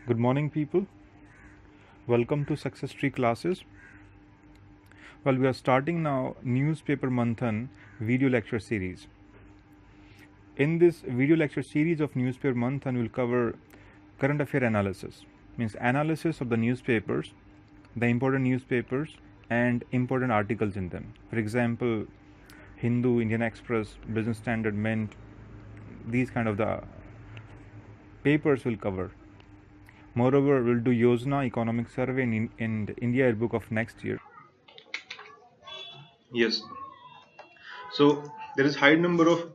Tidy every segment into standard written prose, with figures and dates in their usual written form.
Good morning, people. Welcome to Success Tree classes. Well, we are starting now Newspaper Manthan video lecture series. In this video lecture series of Newspaper Manthan, we'll cover current affair analysis, means analysis of the newspapers, the important newspapers, and important articles in them. For example, Hindu, Indian Express, Business Standard, Mint, these kind of the papers will cover. Moreover, we'll do Yojana Economic Survey in India Yearbook of next year. Yes. So there is high number of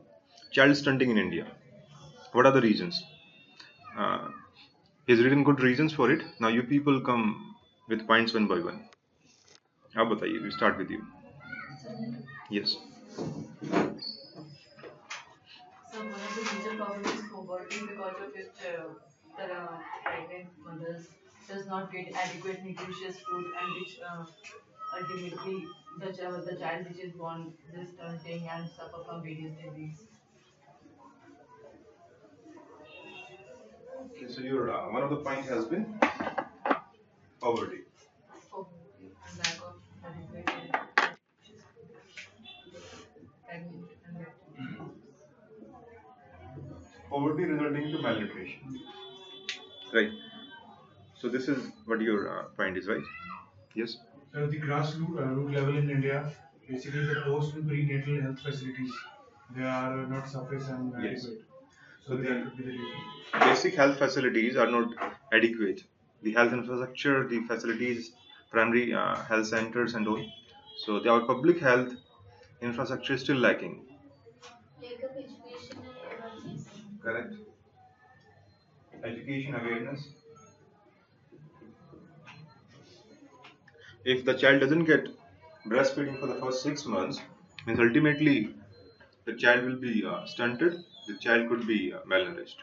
child stunting in India. What are the reasons? He's written good reasons for it. Now you people come with points one by one. आप बताइए. We start with you. Yes. So one of the major problems is poverty, because of which the pregnant mothers does not get adequate nutritious food, and which ultimately the child which is born is stunting and suffer from various disease. Okay, so your one of the point has been poverty. Poverty and lack of adequate nutritious food. Pregnant and pregnant. Poverty resulting into malnutrition. Right. So this is what your point is, right? Yes. So the grassroots level in India, basically the post and prenatal health facilities, they are not sufficient and Yes. adequate. So that could be the reason. Basic health facilities are not adequate. The health infrastructure, the facilities, primary health centers and all. So our public health infrastructure is still lacking. Lack of education and awareness. Correct. Education awareness. If the child doesn't get breastfeeding for the first 6 months, means ultimately the child will be stunted. The child could be malnourished.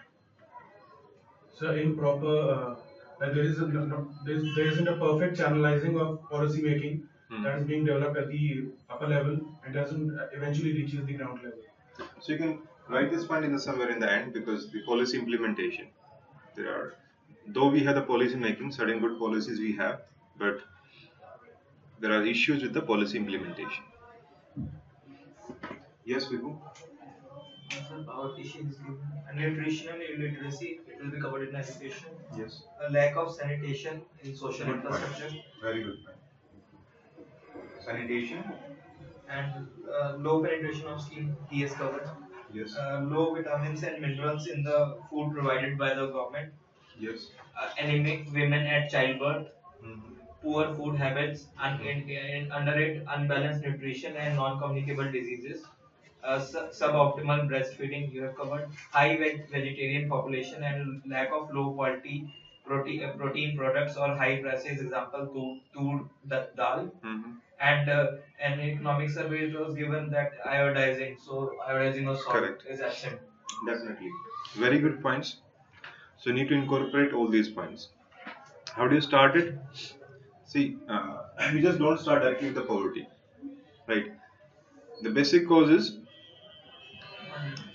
So improper, there isn't a perfect channelizing of policy making that is being developed at the upper level and doesn't eventually reaches the ground level. So you can write this point in the somewhere in the end, because the policy implementation, though we have the policy making, certain good policies we have, but there are issues with the policy implementation. Yes, Vibhu. Poverty is given. And nutritional illiteracy, it will be covered in education. Yes. A lack of sanitation in social Good infrastructure. point. Very good point. Sanitation. And low penetration of scheme, he has covered. Yes. Low vitamins and minerals in the food provided by the government. Yes. Anemic women at childbirth. Mm-hmm. Poor food habits, underage unbalanced nutrition and non-communicable diseases. Suboptimal breastfeeding, you have covered. High vegetarian population and lack of low quality protein products or high prices, example dal. Mm-hmm. And an economic survey, it was given that iodizing, so iodizing of salt. Correct. Is absent. Definitely. Very good points. So you need to incorporate all these points. How do you start it? See, we just don't start directly with the poverty, right? The basic cause is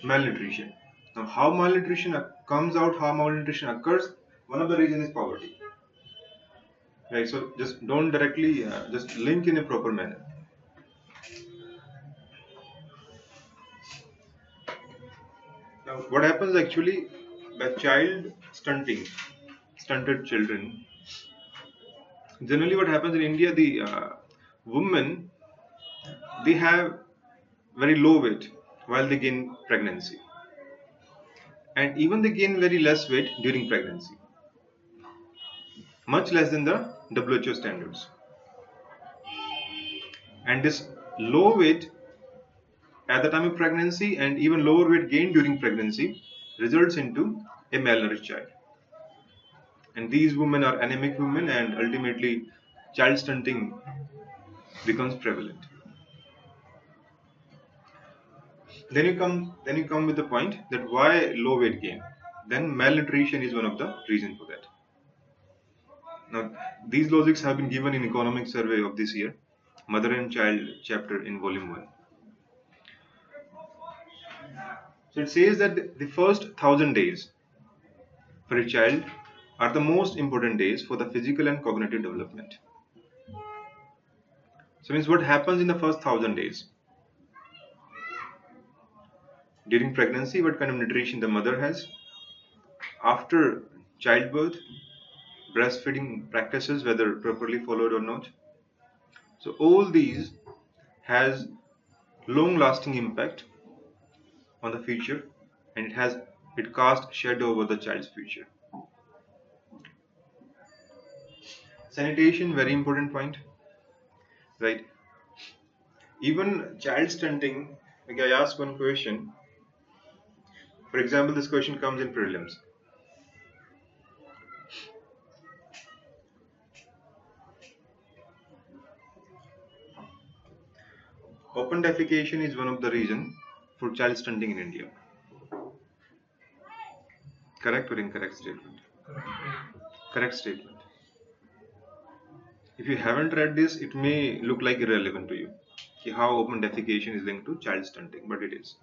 malnutrition. Now, how malnutrition comes out, how malnutrition occurs, one of the reasons is poverty. Right, so just don't directly just link in a proper manner. Now, what happens actually by child stunting, stunted children? Generally, what happens in India, the women, they have very low weight while they gain pregnancy, and even they gain very less weight during pregnancy, much less than the WHO standards. And this low weight at the time of pregnancy and even lower weight gained during pregnancy results into a malnourished child. And these women are anemic women, and ultimately child stunting becomes prevalent. Then you come with the point that why low weight gain? Then malnutrition is one of the reasons for that. Now, these logics have been given in economic survey of this year, Mother and Child chapter in volume 1. So it says that the first 1000 days for a child are the most important days for the physical and cognitive development. So means what happens in the first 1,000 days? During pregnancy, what kind of nutrition the mother has? After childbirth, breastfeeding practices, whether properly followed or not. So all these has long-lasting impact on the future, and it casts shadow over the child's future. Sanitation, very important point, right? Even child stunting, like I asked one question. For example, this question comes in prelims. Open defecation is one of the reasons for child stunting in India. Correct or incorrect statement? Correct statement. If you haven't read this, it may look like irrelevant to you. How open defecation is linked to child stunting, but it is.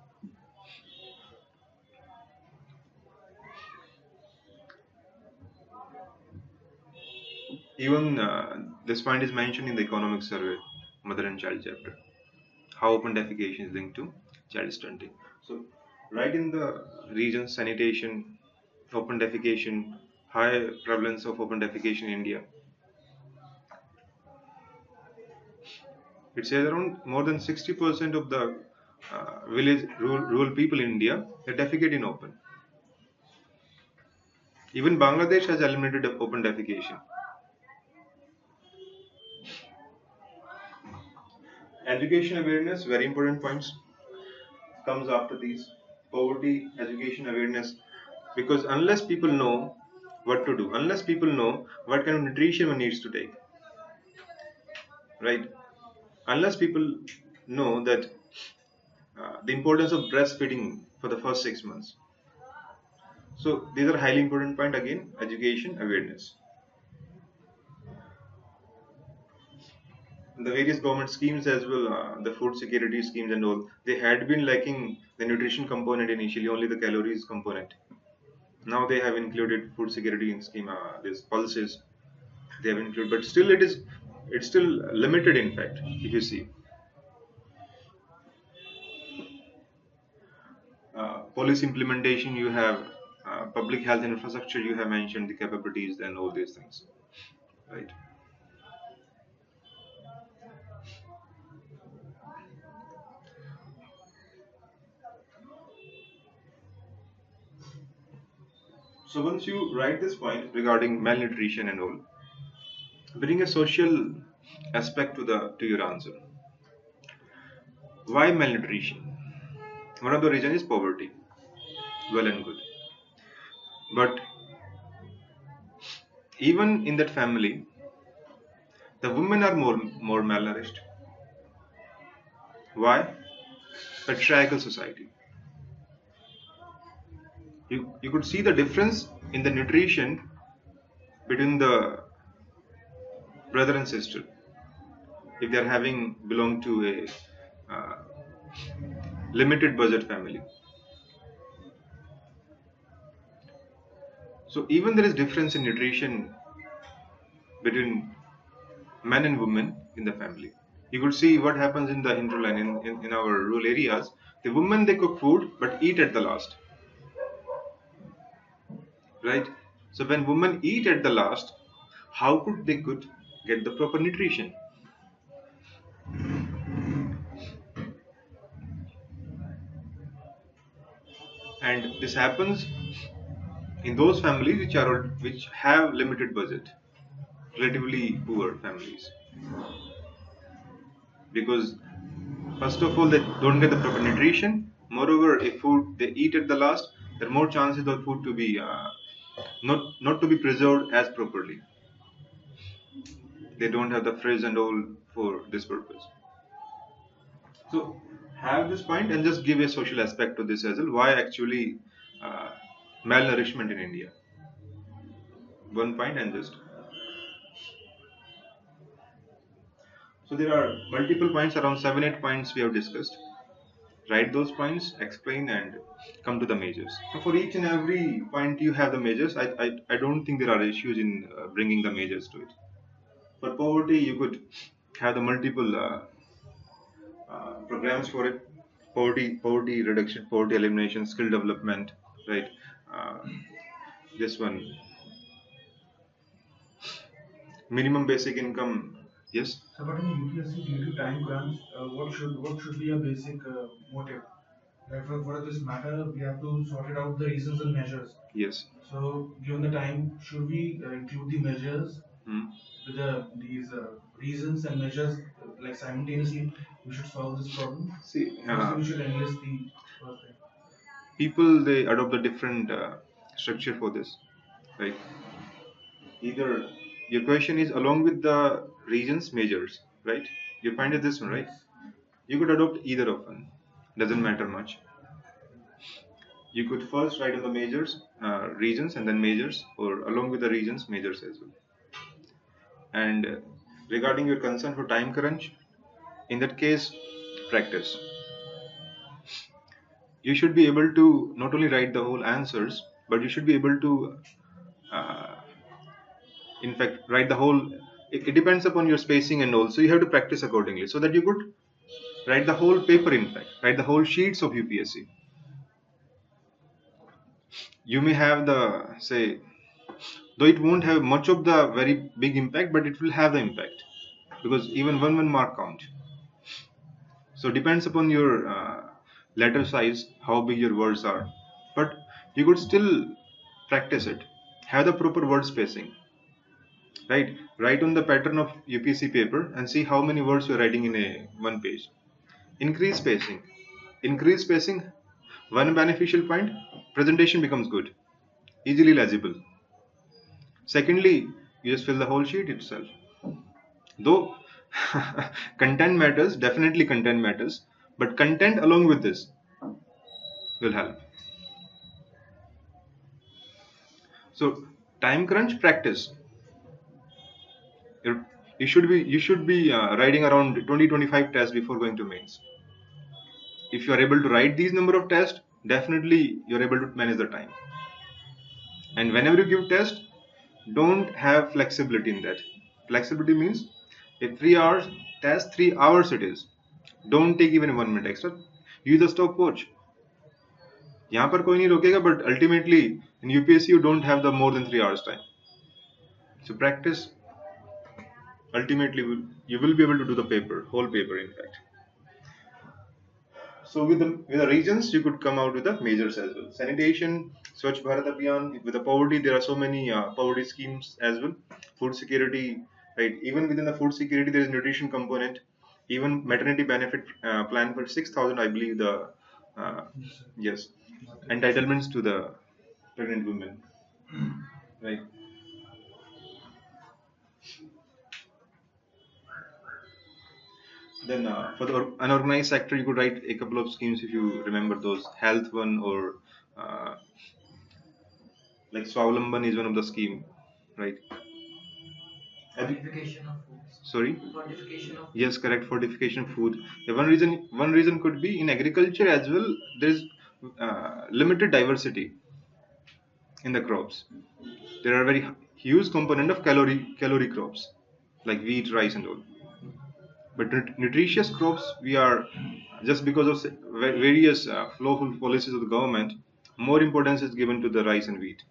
Even this point is mentioned in the economic survey, mother and child chapter. How open defecation is linked to child stunting. So, right in the regions, sanitation, open defecation, high prevalence of open defecation in India. It says around more than 60% of the rural people in India, they defecate in open. Even Bangladesh has eliminated open defecation. Education awareness, very important points, comes after these. Poverty, education awareness, because unless people know what to do, unless people know what kind of nutrition one needs to take, right? Unless people know that the importance of breastfeeding for the first 6 months. So these are highly important point again, education, awareness. The various government schemes as well, the food security schemes and all, they had been lacking the nutrition component initially, only the calories component. Now they have included food security scheme, these pulses they have included, but still it's still limited in fact, if you see. Policy implementation, you have public health infrastructure, you have mentioned the capabilities and all these things, right? So once you write this point regarding malnutrition and all, bring a social aspect to your answer. Why malnutrition? One of the reasons is poverty. Well and good. But even in that family, the women are more malnourished. Why? Patriarchal society. You could see the difference in the nutrition between the brother and sister if they are having belong to a limited budget family. So even there is difference in nutrition between men and women in the family. You could see what happens in the hinterland in our rural areas. The women, they cook food but eat at the last, right? So when women eat at the last, how could they could get the proper nutrition? And this happens in those families which have limited budget, relatively poor families, because first of all they don't get the proper nutrition. Moreover, if food they eat at the last, there are more chances of food to be not to be preserved as properly. They don't have the fridge and all for this purpose. So have this point and just give a social aspect to this as well. Why actually malnourishment in India? One point and just. So there are multiple points, around 7-8 points we have discussed. Write those points, explain, and come to the measures. So for each and every point you have the measures. I don't think there are issues in bringing the measures to it. For poverty, you could have the multiple programs for it. Poverty reduction, poverty elimination, skill development, right? Uh, this one, minimum basic income. Yes. So, but in UPSC, due to time crunch, what should be a basic motive? Right, for this matter, we have to sort it out the reasons and measures. Yes. So, given the time, should we include the measures Hmm. with these reasons and measures like simultaneously? We should solve this problem. See, Firstly, we should enlist the first thing. people, they adopt a different structure for this, right? Either your question is along with the regions measures, right? You find it this one, right? You could adopt either of them. Doesn't matter much. You could first write on the measures, regions, and then measures, or along with the regions, measures as well. And regarding your concern for time crunch, in that case, practice. You should be able to not only write the whole answers, but you should be able to, uh, in fact, write the whole. It depends upon your spacing, and also you have to practice accordingly, so that you could write the whole paper. In fact, write the whole sheets of UPSC. You may have the, say, though it won't have much of the very big impact, but it will have the impact, because even one mark count. So depends upon your letter size, how big your words are, but you could still practice it. Have the proper word spacing, right? Write on the pattern of UPSC paper and see how many words you're writing in a one page. Increase spacing. Increase spacing. One beneficial point, presentation becomes good, easily legible. Secondly, you just fill the whole sheet itself. Though content matters, definitely content matters, but content along with this will help. So time crunch, practice. You should be writing around 20-25 tests before going to mains. If you are able to write these number of tests, definitely you're able to manage the time. And whenever you give test, don't have flexibility in that. Flexibility means if 3 hours test, 3 hours it is. Don't take even 1 minute extra. Use a stopwatch. यहाँ पर कोई नहीं रोकेगा, but ultimately in UPSC you don't have the more than 3 hours time. So practice. Ultimately you will be able to do the paper, whole paper in fact. So with the regions, you could come out with the measures as well. Sanitation, Swachh Bharat Abhiyan. With the poverty, there are so many poverty schemes as well. Food security, right? Even within the food security, there is nutrition component. Even maternity benefit plan for 6,000, I believe the yes, entitlements to the pregnant women, right? Then for the unorganized sector, you could write a couple of schemes if you remember those. Health one, or like Swavalamban is one of the scheme, right? Fortification of foods. Sorry. Fortification of. Yes, correct. Fortification of food. The one reason could be in agriculture as well. There is limited diversity in the crops. There are very huge component of calorie crops like wheat, rice, and all. But nutritious crops, we are, just because of various flowful policies of the government, more importance is given to the rice and wheat.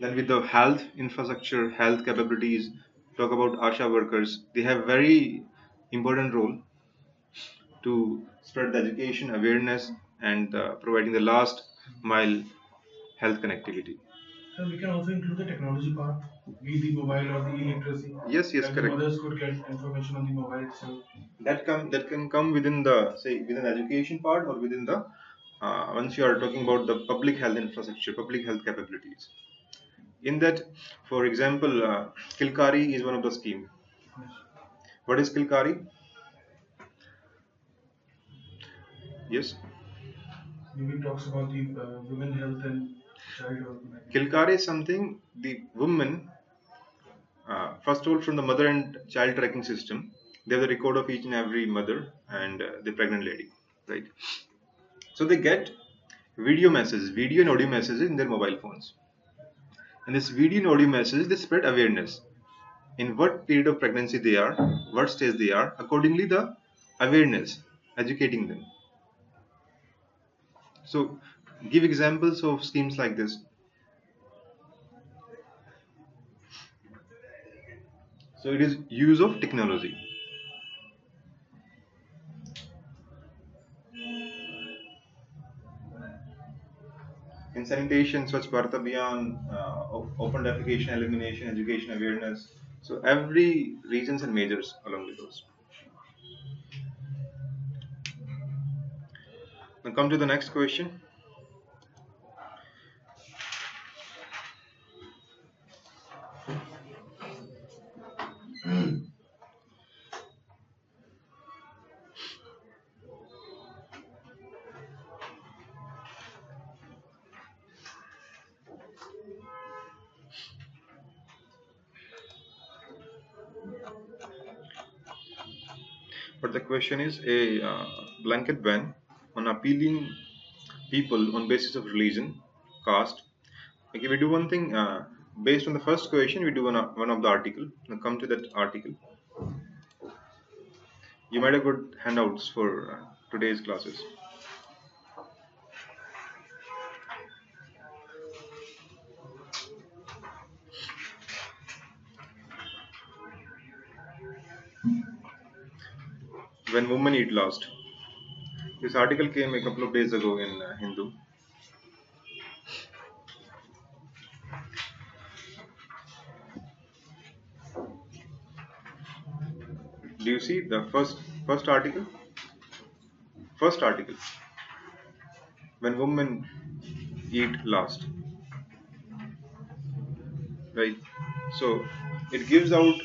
Then with the health infrastructure, health capabilities, talk about ASHA workers, they have very important role to spread the education, awareness, and providing the last mile health connectivity. So we can also include the technology part, be the mobile or the e-literacy. Yes, like correct. Others could get information on the mobile itself. That can come within the, say, within education part, or within the once you are talking about the public health infrastructure, public health capabilities. In that, for example, Kilkari is one of the scheme. Yes. What is Kilkari? Yes. Maybe talks about the women health and child development. Kilkari is something the women, first of all, from the mother and child tracking system, They have the record of each and every mother and the pregnant lady, right? So they get video messages, video and audio messages in their mobile phones. And this video and audio messages, they spread awareness in what period of pregnancy they are, what stage they are, accordingly the awareness, educating them. So give examples of schemes like this. So it is use of technology. In sanitation, Swachh Bharat Abhiyan, open defecation elimination, education awareness. So every regions and majors along with those. Now come to the next question. But the question is a blanket ban on appealing people on basis of religion, caste. Okay, we do one thing based on the first question. We do one of the article. Now come to that article. You might have got handouts for today's classes. When women eat last. This article came a couple of days ago in Hindu. Do you see the first article? First article. When women eat last. Right. So it gives out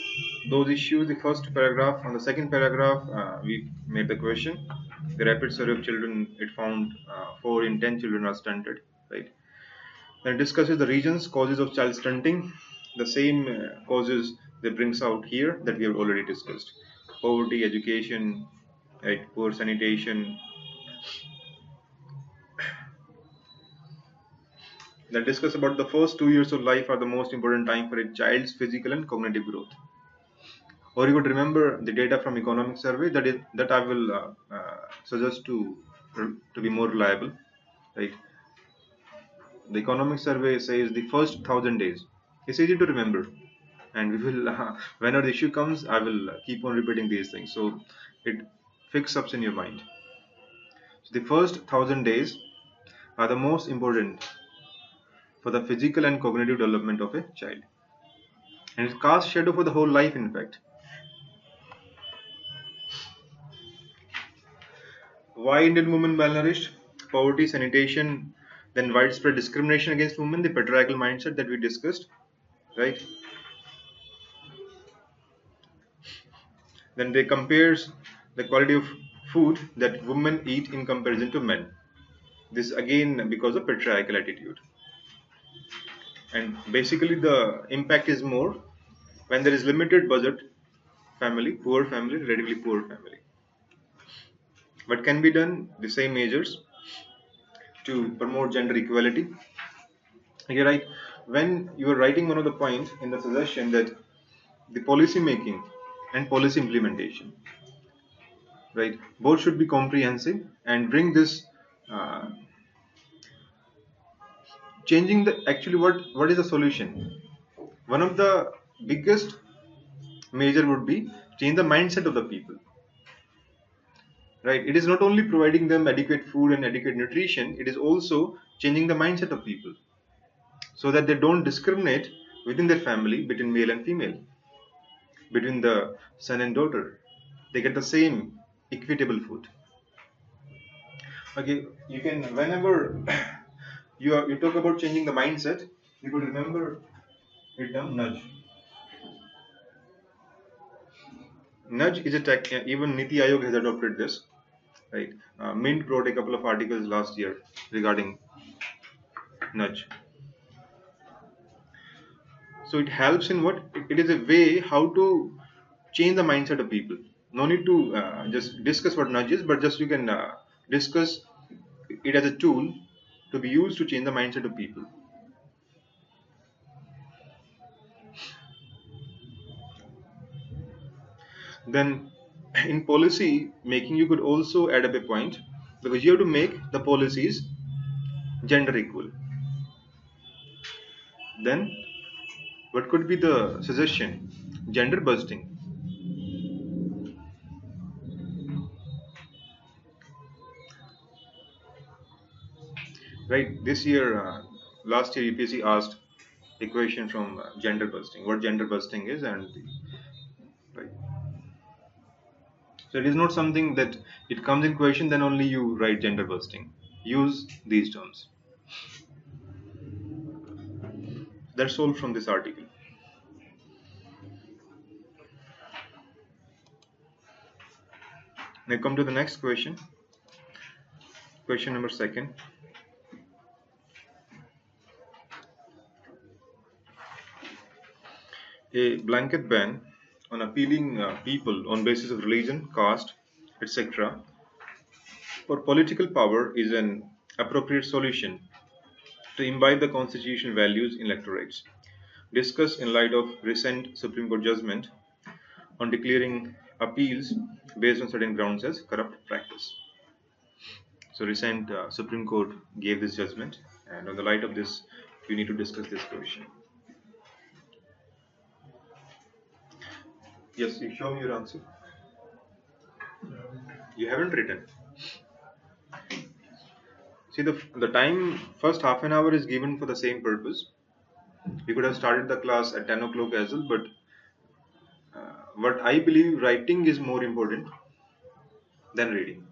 those issues. The first paragraph. On the second paragraph, we made the question. The rapid survey of children, it found 4 in 10 children are stunted. Right. Then it discusses the reasons, causes of child stunting. The same causes that brings out here that we have already discussed: poverty, education, right, poor sanitation. Then discuss about the first 2 years of life are the most important time for a child's physical and cognitive growth. Or you could remember the data from economic survey that I will suggest to be more reliable, right? The economic survey says the first 1,000 days. It's easy to remember, and we will whenever the issue comes, I will keep on repeating these things, so it fixes up in your mind. So the first 1,000 days are the most important for the physical and cognitive development of a child, and it casts shadow for the whole life. In fact, why Indian women malnourished? Poverty, sanitation, then widespread discrimination against women, the patriarchal mindset that we discussed, right? Then they compares the quality of food that women eat in comparison to men. This again because of patriarchal attitude. And basically the impact is more when there is limited budget family, poor family, relatively poor family. What can be done? The same measures to promote gender equality. Okay, right. When you are writing one of the points in the suggestion that the policy making and policy implementation, right, both should be comprehensive and bring this changing the actually what is the solution. One of the biggest measure would be change the mindset of the people, right? It is not only providing them adequate food and adequate nutrition, it is also changing the mindset of people so that they don't discriminate within their family between male and female, between the son and daughter. They get the same equitable food. Okay, you can whenever you talk about changing the mindset, you could remember a term nudge. Nudge is a tech. Even Niti Aayog has adopted this, right? Mint wrote a couple of articles last year regarding nudge. So it helps in what? It is a way how to change the mindset of people. No need to just discuss what nudge is, but just you can discuss it as a tool to be used to change the mindset of people. Then in policy making, you could also add up a point, because you have to make the policies gender equal. Then what could be the suggestion? Gender busting. Right, this year, last year UPSC asked a question from gender busting, what gender busting is, and right. So it is not something that it comes in question, then only you write gender busting. Use these terms. That's all from this article. Now come to the next question. Question number 2. A blanket ban on appealing people on basis of religion, caste, etc. for political power is an appropriate solution to imbibe the constitutional values in electorates. Discussed in light of recent Supreme Court judgment on declaring appeals based on certain grounds as corrupt practice. So recent Supreme Court gave this judgment, and on the light of this, we need to discuss this question. Yes, you show me your answer. You haven't written. See, the time, first half an hour is given for the same purpose. We could have started the class at 10 o'clock as well, but what I believe, writing is more important than reading.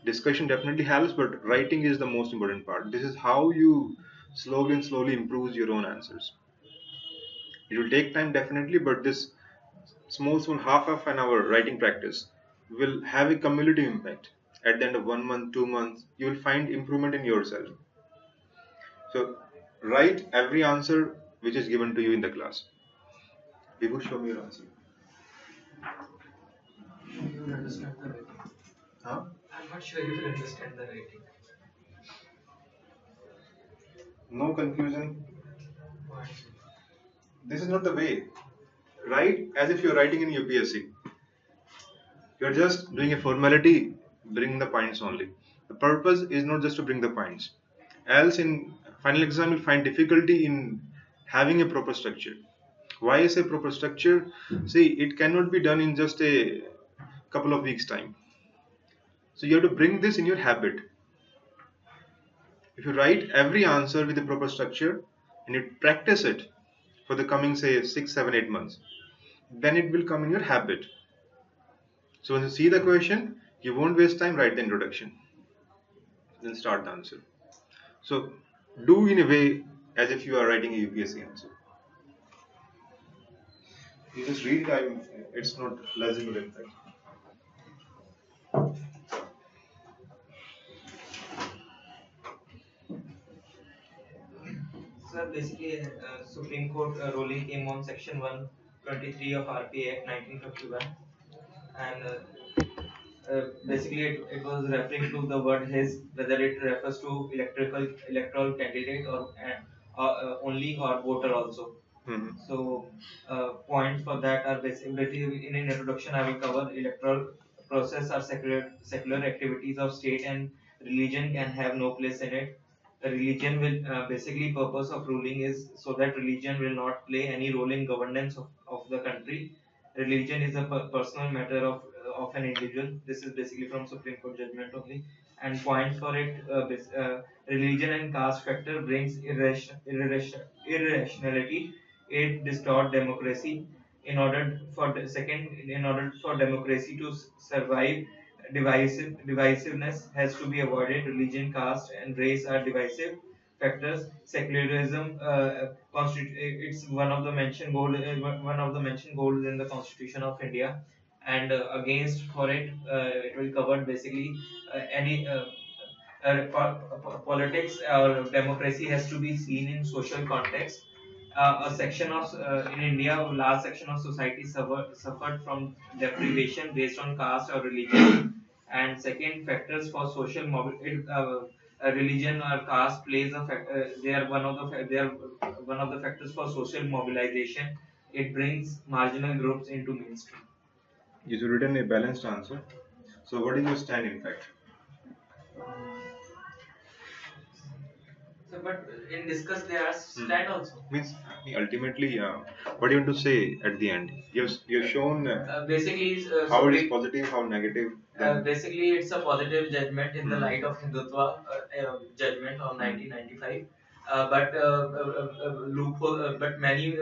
Discussion definitely helps, but writing is the most important part. This is how you slowly improves your own answers. It will take time definitely, but this small half of an hour writing practice will have a cumulative impact. At the end of 1 month, 2 months, you will find improvement in yourself. So write every answer which is given to you in the class. Vibhu, show me your answer. You will understand the writing. Huh? I'm not sure you will understand the writing. No confusion. Why? This is not the way. Write as if you're writing in UPSC. You're just doing a formality, bringing the points only. The purpose is not just to bring the points. Else in final exam you'll find difficulty in having a proper structure. Why I say proper structure? See, it cannot be done in just a couple of weeks time. So you have to bring this in your habit. If you write every answer with a proper structure and you practice it for the coming say 6, 7, 8 months, then it will come in your habit. So when you see the question, you won't waste time, write the introduction, then start the answer. So do in a way as if you are writing a UPSC answer. You just read time, it's not legible in fact. So basically, Supreme Court ruling came on Section 123 of RPA Act 1951, and basically it was referring to the word his, whether it refers to electoral candidate or only or voter also. Mm-hmm. So points for that are basically in an introduction I will cover electoral process are secular activities of state, and religion can have no place in it. The religion will basically purpose of ruling is so that religion will not play any role in governance of the country. Religion is a personal matter of an individual. This is basically from Supreme Court judgment only. And points for it, religion and caste factor brings irrationality. It distort democracy. In order for democracy to survive, divisiveness has to be avoided. Religion, caste, and race are divisive factors. Secularism, it's one of the mentioned goals in the Constitution of India, and against for it, it will cover basically any. Politics or democracy has to be seen in social context. a section of in India, a large section of society suffered from deprivation based on caste or religion. And second, factors for social mobility. Religion or caste plays a they are one of the they are one of the factors for social mobilization. It brings marginal groups into mainstream. You have written a balanced answer. So what is your stand in fact? So, but in discuss there are stand also. Means ultimately, what do you want to say at the end? You've shown Basically, how it is positive, how negative. Basically, it's a positive judgment in the light of Hindutva judgment of 1995. But loophole, but many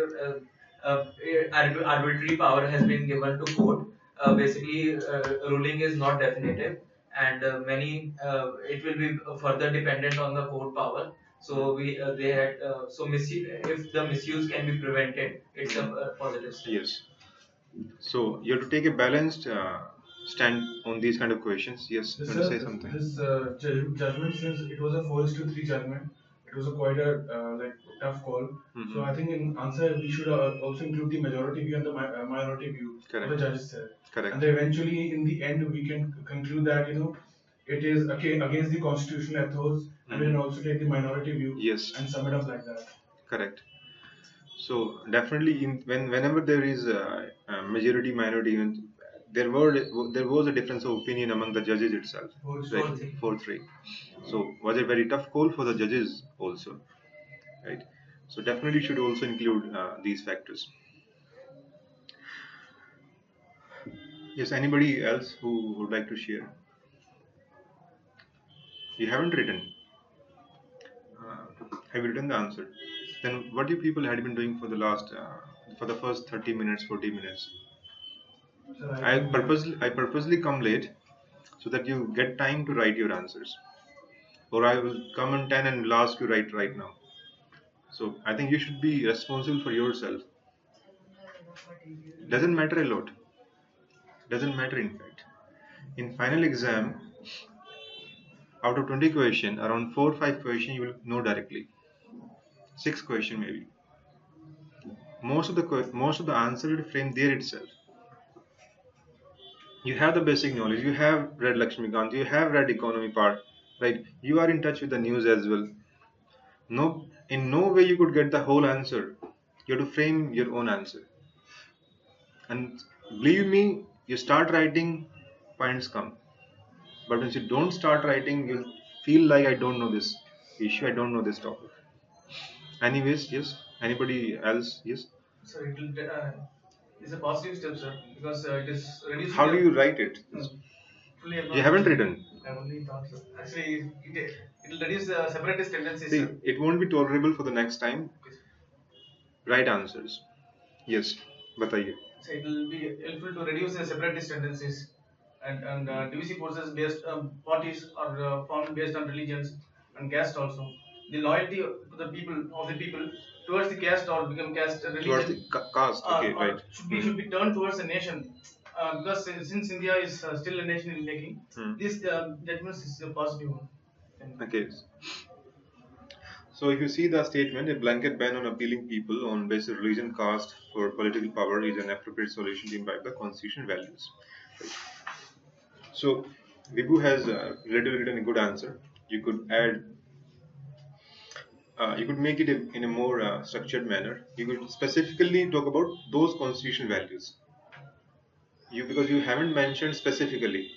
arbitrary power has been given to court. Basically, ruling is not definitive, and many it will be further dependent on the court power. So we they had so if the misuse can be prevented, it's a positive step. Yes. So you have to take a balanced stand on these kind of questions. Yes, you want to say something? This judgment, since it was a 4:3 judgment, it was a quite a like tough call. So I think in answer we should also include the majority view and the minority view of the judges said. Correct. And eventually in the end we can conclude that it is against the constitutional ethos, and we can also take the minority view. Yes. And sum it up like that. Correct. So definitely, whenever there is a majority minority, there was a difference of opinion among the judges itself. 4-3. So was a very tough call for the judges also, right? So definitely should also include these factors. Yes. Anybody else who would like to share? You haven't written. Have you written the answer? Then what you people had been doing for the last for the first 30 minutes, 40 minutes? So I purposely come late so that you get time to write your answers, or I will come on 10 and will ask you right now. So I think you should be responsible for yourself. Doesn't matter a lot. Doesn't matter in fact. In final exam, out of 20 questions, around 4 or 5 questions you will know directly. 6 questions maybe. Most of the answer will frame there itself. You have the basic knowledge. You have read Lakshmikant. You have read economy part, right? You are in touch with the news as well. No, in no way you could get the whole answer. You have to frame your own answer. And believe me, you start writing, points come. But once you don't start writing, you'll feel like I don't know this issue. I don't know this topic. Anyways, yes. Anybody else? Yes. So it will it's a positive step, sir, because it is reducing. How do you write it? You haven't written. I only thought so. Actually, it will reduce the separatist tendencies. See, it won't be tolerable for the next time. Right answers. Yes. Bataiye. So it will be helpful to reduce the separatist tendencies, and divisive forces based parties are formed based on religions and caste also. The loyalty to the people towards the caste or become caste religion. Towards the caste, okay, right. Should be turned towards a nation. Because since India is still a nation in making, this judgment is a positive one. Okay. So if you see the statement, a blanket ban on appealing people on basis of religion, caste for political power is an appropriate solution to imbibe the constitutional values. Right. So Vibhu has readily written a good answer. You could add, you could make it in a more structured manner. You could specifically talk about those constitutional values. Because you haven't mentioned specifically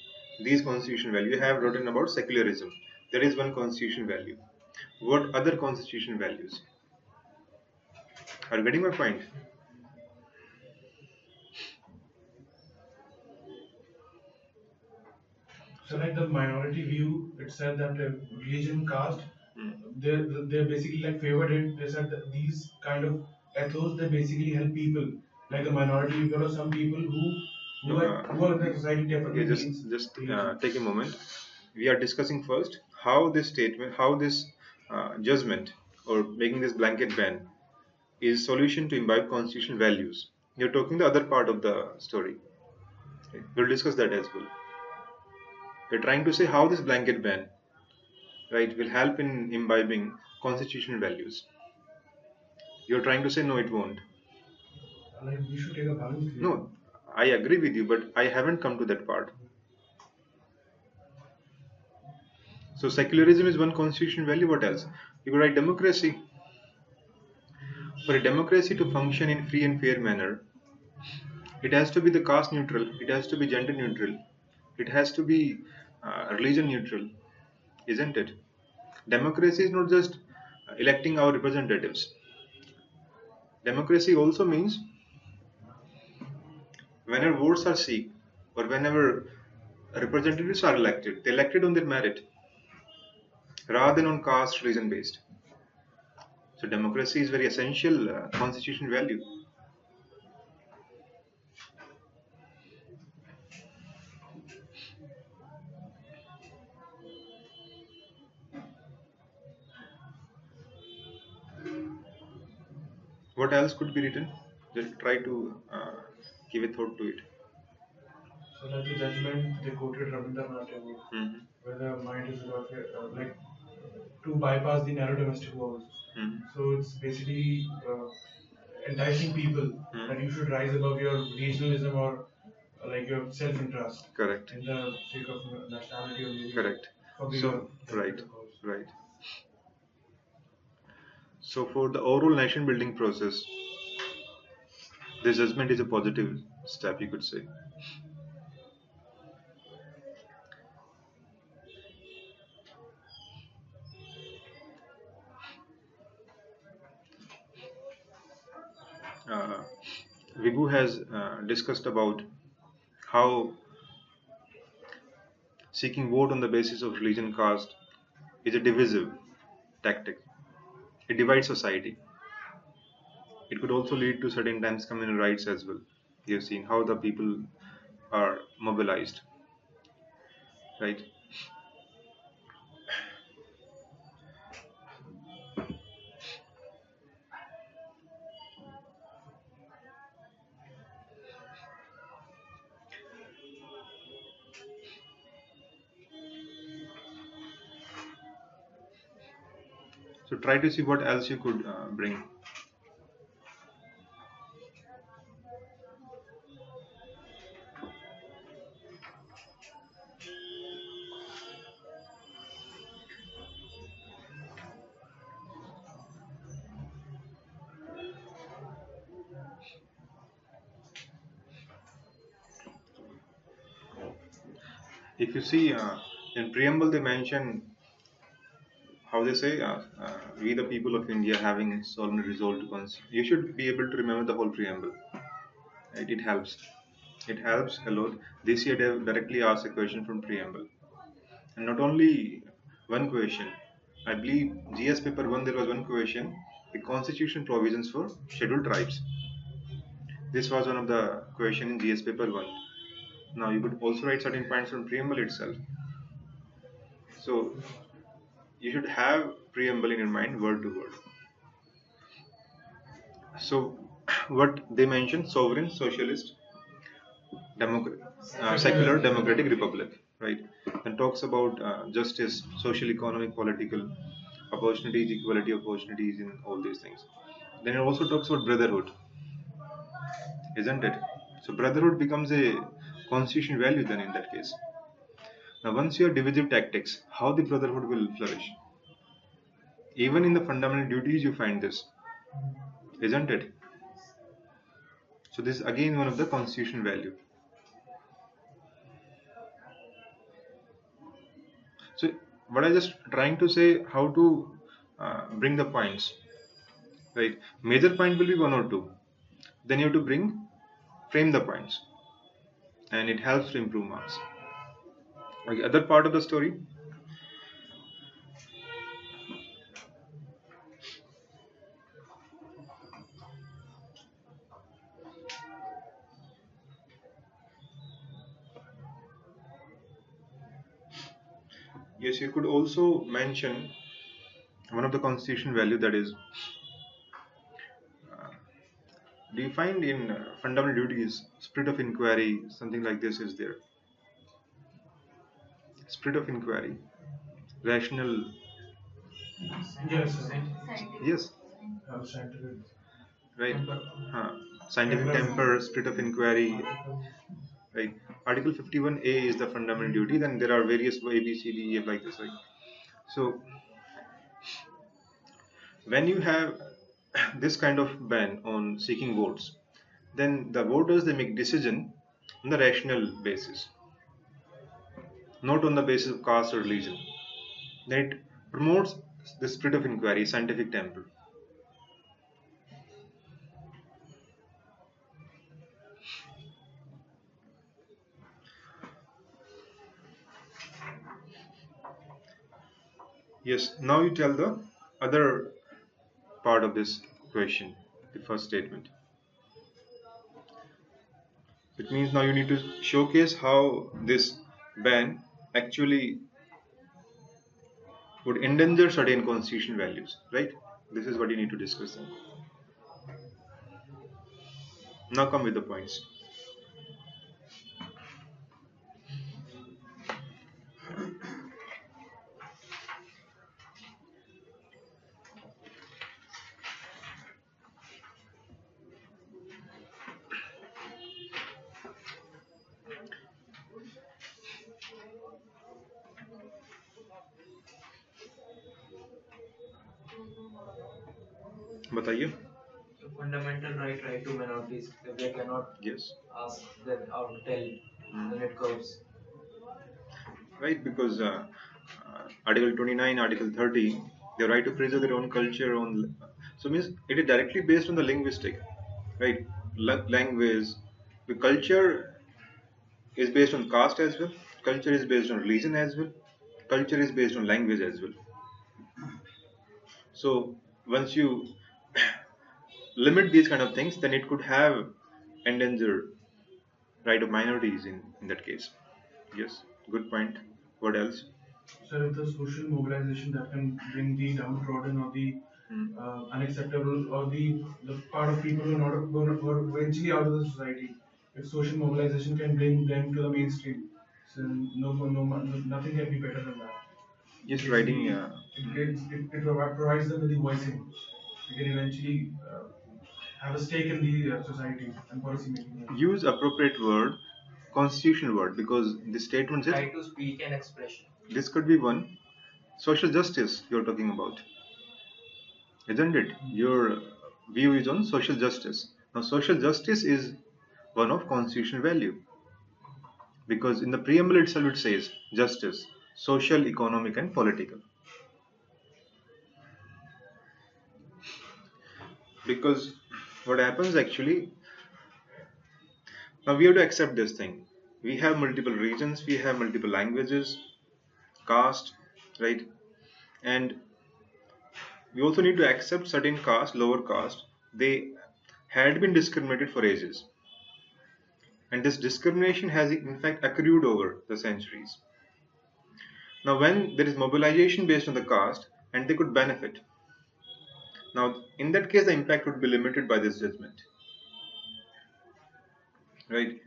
these constitutional values. You have written about secularism. That is one constitutional value. What other constitutional values? Are you getting my point? So like the minority view, it said that religion, caste, they basically like favored it. They said that these kind of ethos, they basically help people, like the minority view, or some people who are in the society definitely. Okay, just take a moment. We are discussing first how this statement, how this judgment or making this blanket ban is solution to imbibe constitutional values. You're talking the other part of the story. Okay. We'll discuss that as well. We're trying to say how this blanket ban, right, will help in imbibing constitutional values. You're trying to say no, it won't. Like we should take a balanced view. No, I agree with you, but I haven't come to that part. So secularism is one constitutional value. What else? You could write democracy. For a democracy to function in free and fair manner, it has to be the caste neutral, it has to be gender neutral, it has to be religion neutral, isn't it? Democracy is not just electing our representatives. Democracy also means whenever votes are seeked or whenever representatives are elected, they elected on their merit rather than on caste religion based. So democracy is very essential constitutional value. What else could be written? Just try to give a thought to it. So like the judgment they quoted Rabindranath Tagore, where the mind is like to bypass the narrow domestic walls. So it's basically enticing people that you should rise above your regionalism or like your self-interest. Correct. In the sake of nationality or maybe Correct. for So bigger right, cause. right. So for the overall nation building process, this judgment is a positive step, you could say. Vibhu has discussed about how seeking vote on the basis of religion caste is a divisive tactic. It divides society. It could also lead to certain times communal rights as well. You have seen how the people are mobilized, right? So try to see what else you could bring. If you see in preamble, they mention how they say we the people of India having solemnly resolved to you should be able to remember the whole preamble. Right? It helps. It helps a lot. This year they have directly asked a question from preamble, and not only one question. I believe GS paper 1 there was one question: the constitution provisions for scheduled tribes. This was one of the question in GS paper 1. Now you could also write certain points from preamble itself. So you should have preamble in your mind word to word. So what they mentioned: sovereign, socialist, secular, democratic republic, right? And talks about justice, social, economic, political, opportunities, equality, opportunities in all these things. Then it also talks about brotherhood, isn't it? So brotherhood becomes a constitutional value then in that case. Now once you have divisive tactics, how the brotherhood will flourish? Even in the fundamental duties you find this, isn't it? So this is again one of the constitutional value. So what I just trying to say, how to bring the points, right? Major point will be one or two. Then you have to frame the points, and it helps to improve marks. Okay, other part of the story. Yes, you could also mention one of the constitutional value, that is, do you find in fundamental duties spirit of inquiry, something like this is there? Spirit of inquiry, rational. Yes. Yes. Scientific. right? Temper. Scientific temper, spirit of inquiry, right? Article 51A is the fundamental duty. Then there are various A, B, C, D, E, F like this, right? So when you have this kind of ban on seeking votes, then the voters, they make decision on the rational basis, not on the basis of caste or religion. Then it promotes the spirit of inquiry, scientific temper. Yes, now you tell the other part of this question, the first statement. It means now you need to showcase how this ban actually would endanger certain constitutional values, right? This is what you need to discuss then. Now come with the points. बताइए. The fundamental right to minorities, if they cannot Yes. ask then or tell, then it curbs. Right, because Article 29, Article 30, the right to preserve their own culture, own. So means it is directly based on the linguistic, right? Language, the culture is based on caste as well. Culture is based on religion as well. Culture is based on language as well. So once you limit these kind of things, then it could have endanger right of minorities in that case. Yes, good point. What else? So if the social mobilization that can bring the downtrodden or the unacceptable or the part of people who are not who are eventually out of the society, if social mobilization can bring them to the mainstream, so nothing can be better than that. Just It writing. provides them with the voicing. They can eventually have a stake in the society and policy making. Use appropriate word, constitutional word, because the statement says Right to speak and expression. this could be one. Social justice you're talking about, isn't it? Your view is on social justice. Now, social justice is one of constitutional value because in the preamble itself it says justice, social, economic, and political. Because what happens actually, now we have to accept this thing. We have multiple regions, we have multiple languages, caste, right? And we also need to accept certain caste, lower caste, they had been discriminated for ages. And this discrimination has in fact accrued over the centuries. Now, when there is mobilization based on the caste and they could benefit, now in that case the impact would be limited by this judgment, right?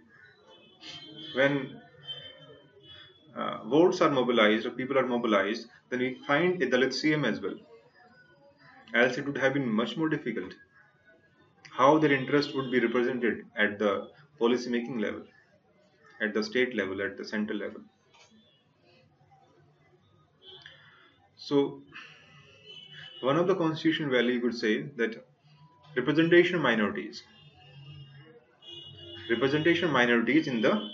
When votes are mobilized or people are mobilized, then we find a Dalit CM as well. Else it would have been much more difficult. How their interest would be represented at the policy making level, at the state level, at the central level. So, one of the constitutional value could say that representation of minorities in the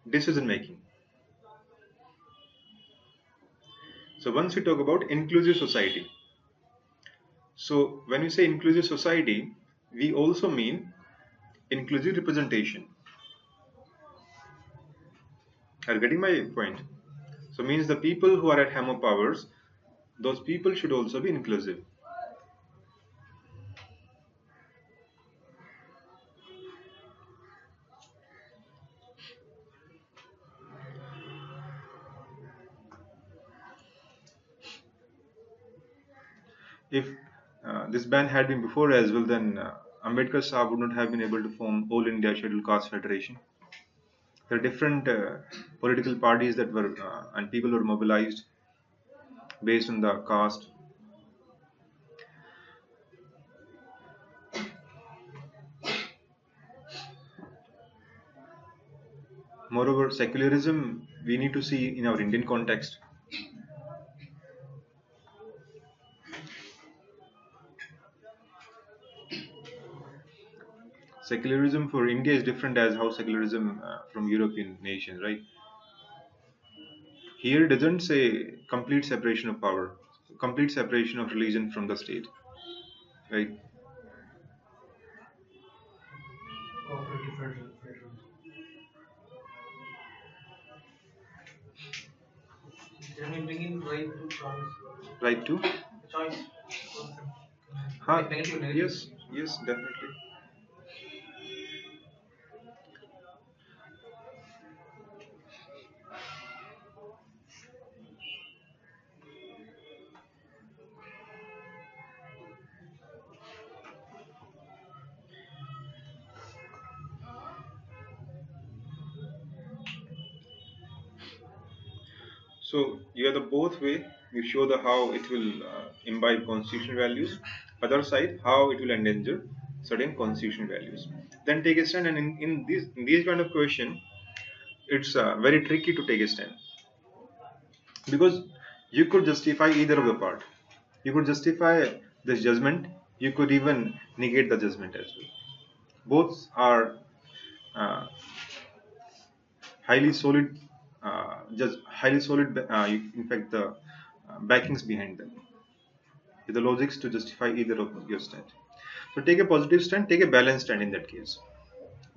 decision making. So once we talk about inclusive society, so when we say inclusive society, we also mean inclusive representation. Are you getting my point? So means the people who are at hem of powers, those people should also be inclusive. If this ban had been before as well, then Ambedkar Sahab would not have been able to form All India Scheduled Caste Federation. There are different political parties that were and people were mobilized based on the caste. Moreover, secularism we need to see in our Indian context. Secularism for India is different as how secularism from European nations, right? Here it doesn't say complete separation of power, complete separation of religion from the state, right? Cooperative federalism. Can we bring in right to choice? Right to? Choice. Negative. Yes, definitely. So you have the both way. You show the how it will imbibe constitutional values. Other side, how it will endanger certain constitutional values. Then take a stand. And in these kind of question, it's very tricky to take a stand because you could justify either of the part. You could justify this judgment. You could even negate the judgment as well. Both are uh, highly solid, just highly solid. In fact, the backings behind them, with the logics to justify either of your stand. So take a positive stand, take a balanced stand in that case.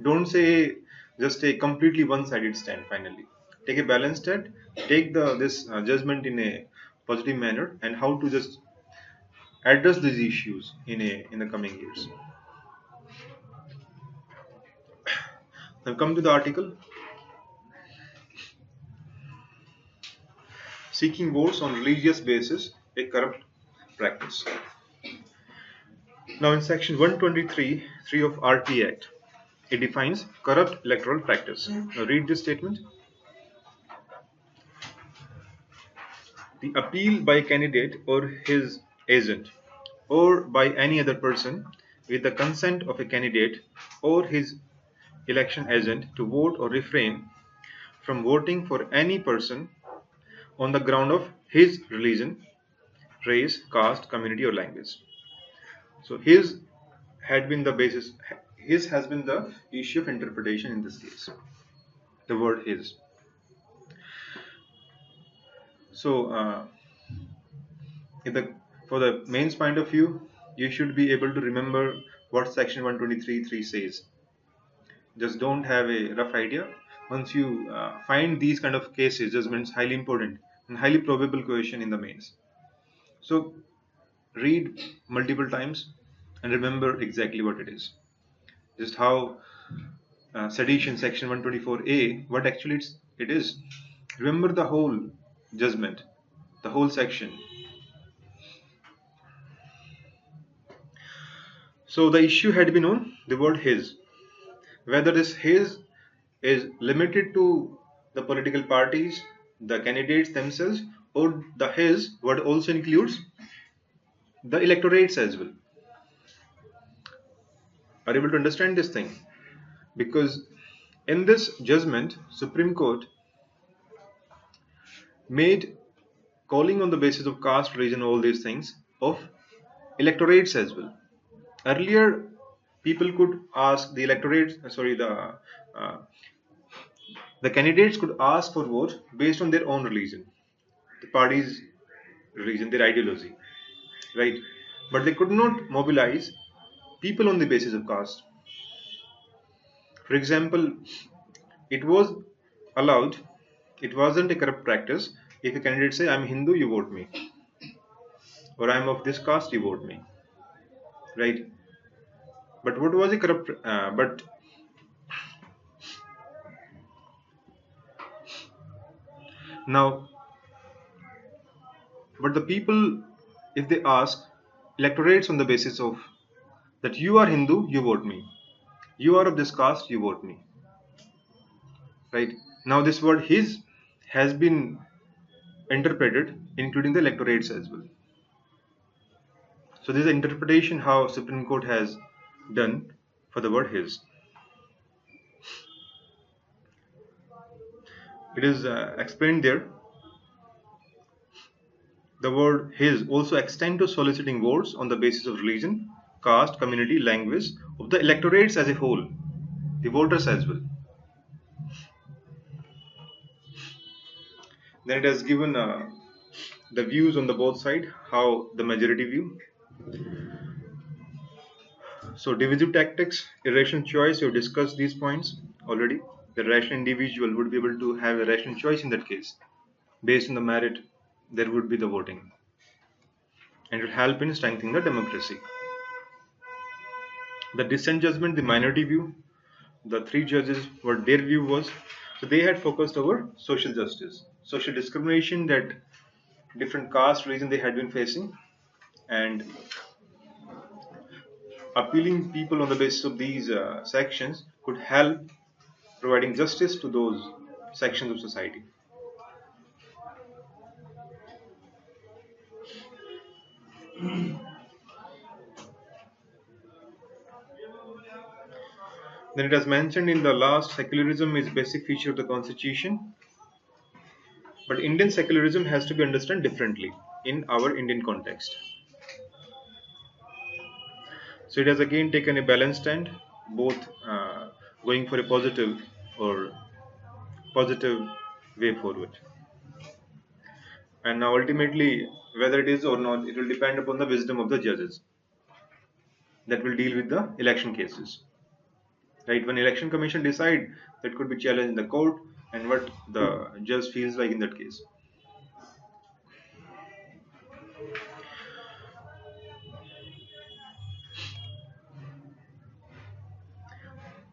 Don't say just a completely one-sided stand. Finally, take a balanced stand. Take this judgment in a positive manner and how to just address these issues in the coming years. Now come to the article. Seeking votes on religious basis, a corrupt practice. Now in section 123(3) of RT Act, it defines corrupt electoral practice. Now read this statement. The appeal by a candidate or his agent or by any other person with the consent of a candidate or his election agent to vote or refrain from voting for any person on the ground of his religion, race, caste, community or language. So his had been the basis, his has been the issue of interpretation in this case. The word his. So for the mains point of view, you should be able to remember what section 123(3) says. Just don't have a rough idea. Once you find these kind of cases, judgments highly important and highly probable question in the mains. So read multiple times and remember exactly what it is. Just how sedition section 124A, what actually it is. Remember the whole judgment, the whole section. So the issue had been on the word his. Whether this his is limited to the political parties, the candidates themselves, or the his word also includes the electorates as well. Are you able to understand this thing? Because in this judgment, Supreme Court made calling on the basis of caste, religion, all these things of electorates as well. Earlier, people could ask the electorate, the candidates could ask for vote based on their own religion, the party's religion, their ideology, right? But they could not mobilize people on the basis of caste. For example, it was allowed, it wasn't a corrupt practice if a candidate say, I'm Hindu, you vote me, or I'm of this caste, you vote me, right? But what was a corrupt, now, but the people, if they ask electorates on the basis of that you are Hindu, you vote me, you are of this caste, you vote me, right? Now this word his has been interpreted including the electorates as well. So this is the interpretation how Supreme Court has done for the word his. It is explained there. The word his also extend to soliciting votes on the basis of religion, caste, community, language of the electorates as a whole, the voters as well. Then it has given the views on the both side, how the majority view. So divisive tactics, irrational choice, you discussed these points already. The rational individual would be able to have a rational choice in that case. Based on the merit, there would be the voting. And it will help in strengthening the democracy. The dissent judgment, the minority view, the three judges, what their view was. So they had focused over social justice, social discrimination that different caste, region they had been facing, and appealing people on the basis of these sections could help providing justice to those sections of society. Then it has mentioned in the last, secularism is basic feature of the constitution, but Indian secularism has to be understood differently in our Indian context. So it has again taken a balanced stand, both going for a positive or positive way forward. And now ultimately, whether it is or not, it will depend upon the wisdom of the judges that will deal with the election cases. Right? When election commission decide, that could be challenged in the court, and what the judge feels like in that case.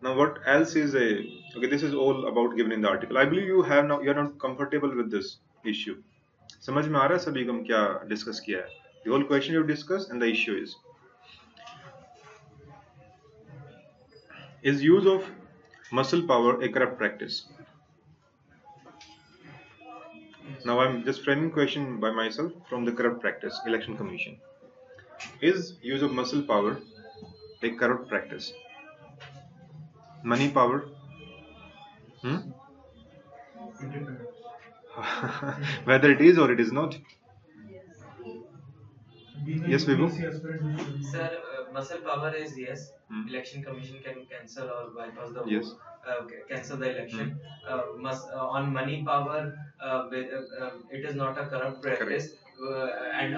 Now what else is a, okay, this is all about given in the article. I believe you have now, you are not comfortable with this issue. समझ में आ रहा है सभी को हम क्या discuss किया है? The whole question you discussed and the issue is use of muscle power a corrupt practice? Now I'm just framing question by myself from the corrupt practice, election commission. Is use of muscle power a corrupt practice? Money power? Whether it is or it is not? Yes, Vibhu? Sir, muscle power is yes. Election commission can cancel or bypass the vote. Yes. Cancel the election. On money power, it is not a corrupt practice. And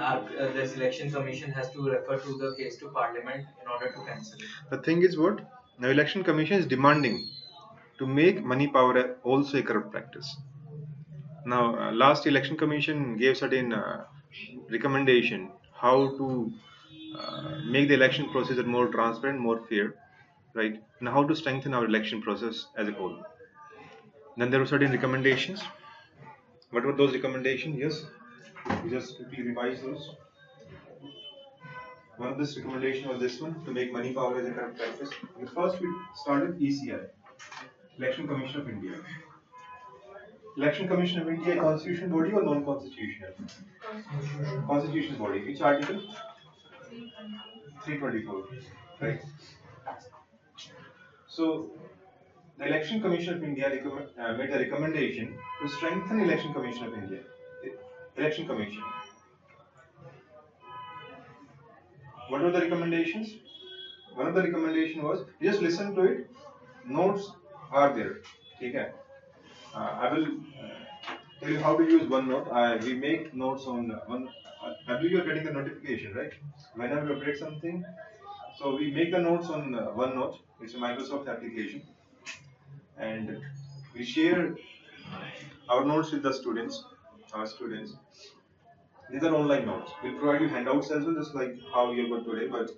this election commission has to refer to the case to parliament in order to cancel it. The thing is what? Now election commission is demanding to make money power also a corrupt practice. Now last election commission gave certain recommendation how to make the election procedure more transparent, more fair, right? And how to strengthen our election process as a whole. Then there were certain recommendations. What were those recommendations? Yes, we just quickly revise those. One of this recommendation was this one, to make money power as a corrupt practice. First we started ECI, Election Commission of India. Election Commission of India, constitutional body or non-constitutional? Constitutional body. Which article? 324. Right. So the Election Commission of India made a recommendation to strengthen Election Commission of India. Election Commission. What were the recommendations? One of the recommendation was, just listen to it. Notes are there. Okay. I will tell you how to use OneNote. We make notes on one. I believe you are getting the notification, right? Whenever we update something, so we make the notes on OneNote. It's a Microsoft application, and we share our notes with the students. Our students. These are online notes. We'll provide you handouts as well, just like how you got today. But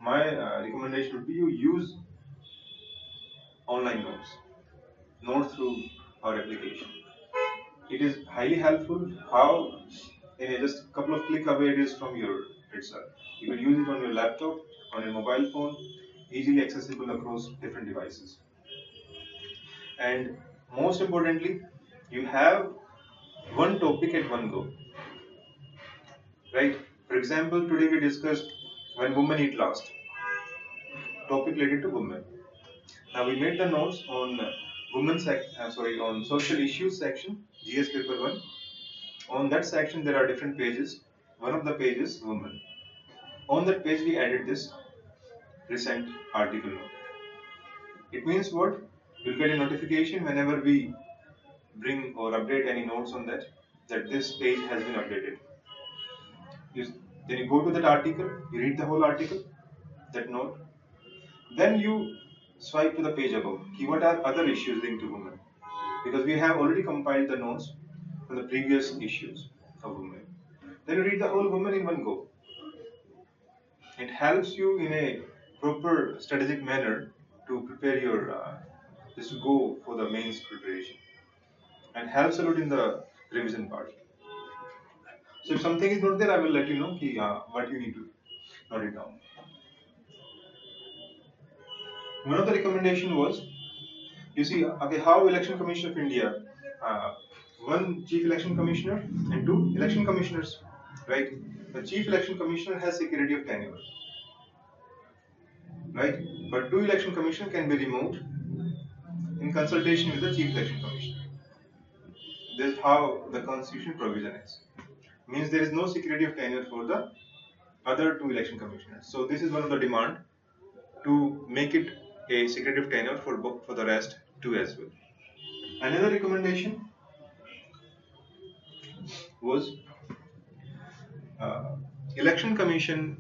my recommendation would be you use online notes through our application. It is highly helpful. How in just a couple of click away it is from your itself. You will use it on your laptop, on your mobile phone, easily accessible across different devices. And most importantly, you have one topic at one go. Right? For example, today we discussed when women eat last. Topic related to women. Now we made the notes on on social issues section, GS paper 1. On that section there are different pages. One of the pages women. On that page we added this recent article note. It means what? You'll get a notification whenever we bring or update any notes on that this page has been updated. Then you go to that article, you read the whole article, that note. Then you swipe to the page above. What are other issues linked to women? Because we have already compiled the notes from the previous issues of women. Then you read the whole woman in one go. It helps you in a proper strategic manner to prepare your just to go for the mains preparation, and helps a lot in the revision part. So if something is not there, I will let you know what you need to note it down. One of the recommendation was, you see, okay, how Election Commission of India, one Chief Election Commissioner and 2 Election Commissioners, right? The Chief Election Commissioner has security of tenure, right? But 2 Election Commissioner can be removed in consultation with the Chief Election Commissioner. This is how the Constitution provision is. Means there is no security of tenure for the other 2 election commissioners. So this is one of the demand to make it a security of tenure for the rest 2 as well. Another recommendation was Election Commission.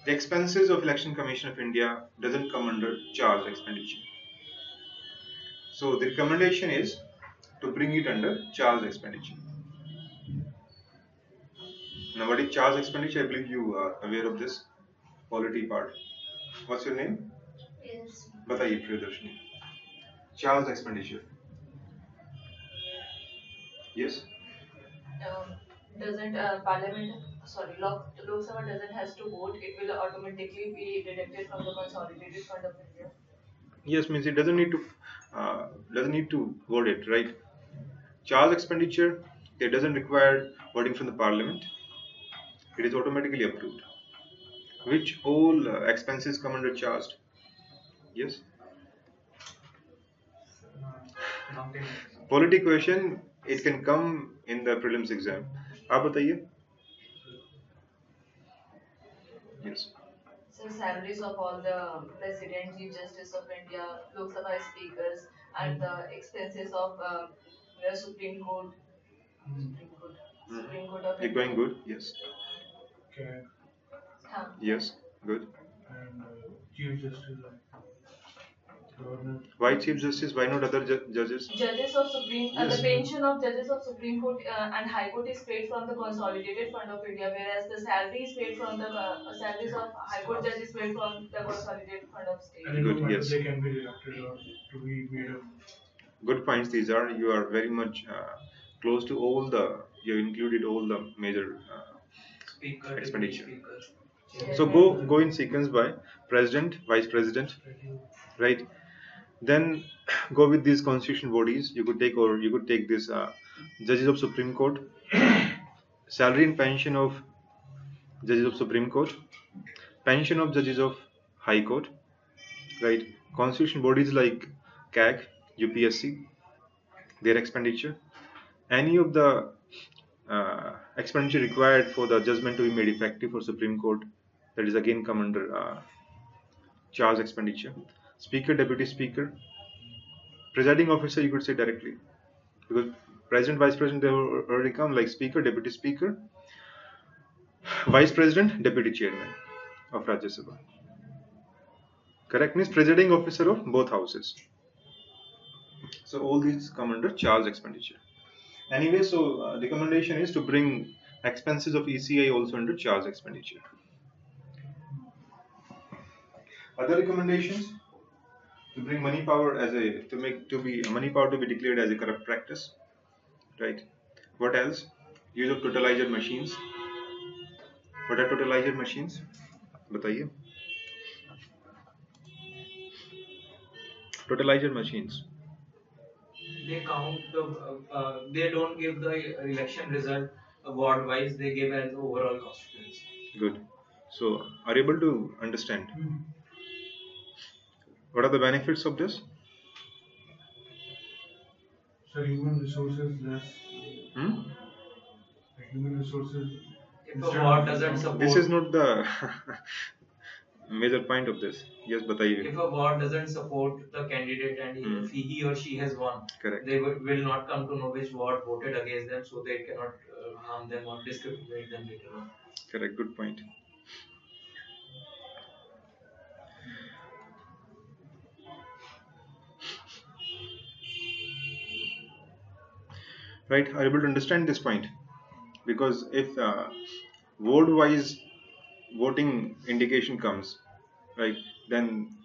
The expenses of Election Commission of India doesn't come under charge expenditure. So the recommendation is to bring it under charge expenditure. Now what is charge expenditure? I believe you are aware of this quality part. What's your name? Yes. बताइए Priyadarshini. Charge expenditure. Yes. Doesn't Parliament, sorry, Lok Sabha doesn't has to vote. It will automatically be deducted from the consolidated fund of India. Yes, means it doesn't need to vote it, right? Charge expenditure, it doesn't require voting from the Parliament. It is automatically approved. Which all expenses come under charged? Yes. Polity question, it can come in the prelims exam. आप बताइए. Yes. So salaries of all the President, Chief Justice of India, Lok Sabha speakers, and the expenses of the Supreme Court. Supreme Court of You're India. going good. Yes. Okay. Yes. Good. And Chief Justice, Governor. Why Chief Justice? Why not other judges? Judges of Supreme, Yes. the pension of judges of Supreme Court and High Court is paid from the consolidated fund of India, whereas the salary is paid from the salaries of High Court judges paid from the consolidated fund of state. And Good, whether yes. they can be deducted or to be made of. Good points these are. You are very much close to all the. You included all the major Speaker, expenditure. Speaker. So go in sequence by President, Vice President, right? Then go with these constitutional bodies. You could take this judges of Supreme Court, salary and pension of judges of Supreme Court, pension of judges of High Court, right? Constitutional bodies like CAG, UPSC, their expenditure, any of the expenditure required for the judgment to be made effective for Supreme Court, that is again come under charge expenditure. Speaker, Deputy Speaker, presiding officer, you could say directly, because President, Vice President, they already come, like Speaker, Deputy Speaker, Vice President, Deputy Chairman of Rajya Sabha. Correct, means presiding officer of both houses. So all these come under charge expenditure. Anyway, so recommendation is to bring expenses of ECI also under charge expenditure. Other recommendations, to bring money power as money power to be declared as a corrupt practice, right? What else? Use of totalizer machines. What are totalizer machines? बताइए. Totalizer machines. They count they don't give the election result ward wise, they give as overall constituency. Good. So are you able to understand? What are the benefits of this? So human resources less. Hmm? Human resources. If a ward doesn't support, This is not the major point of this. Yes, बताइए. if a ward doesn't support the candidate and Hmm. if he or she has won, Correct. they will not come to know which ward voted against them, so they cannot harm them or discriminate them later on. Correct. Good point. Right? Are you able to understand this point? Because if ward-wise voting indication comes, right, then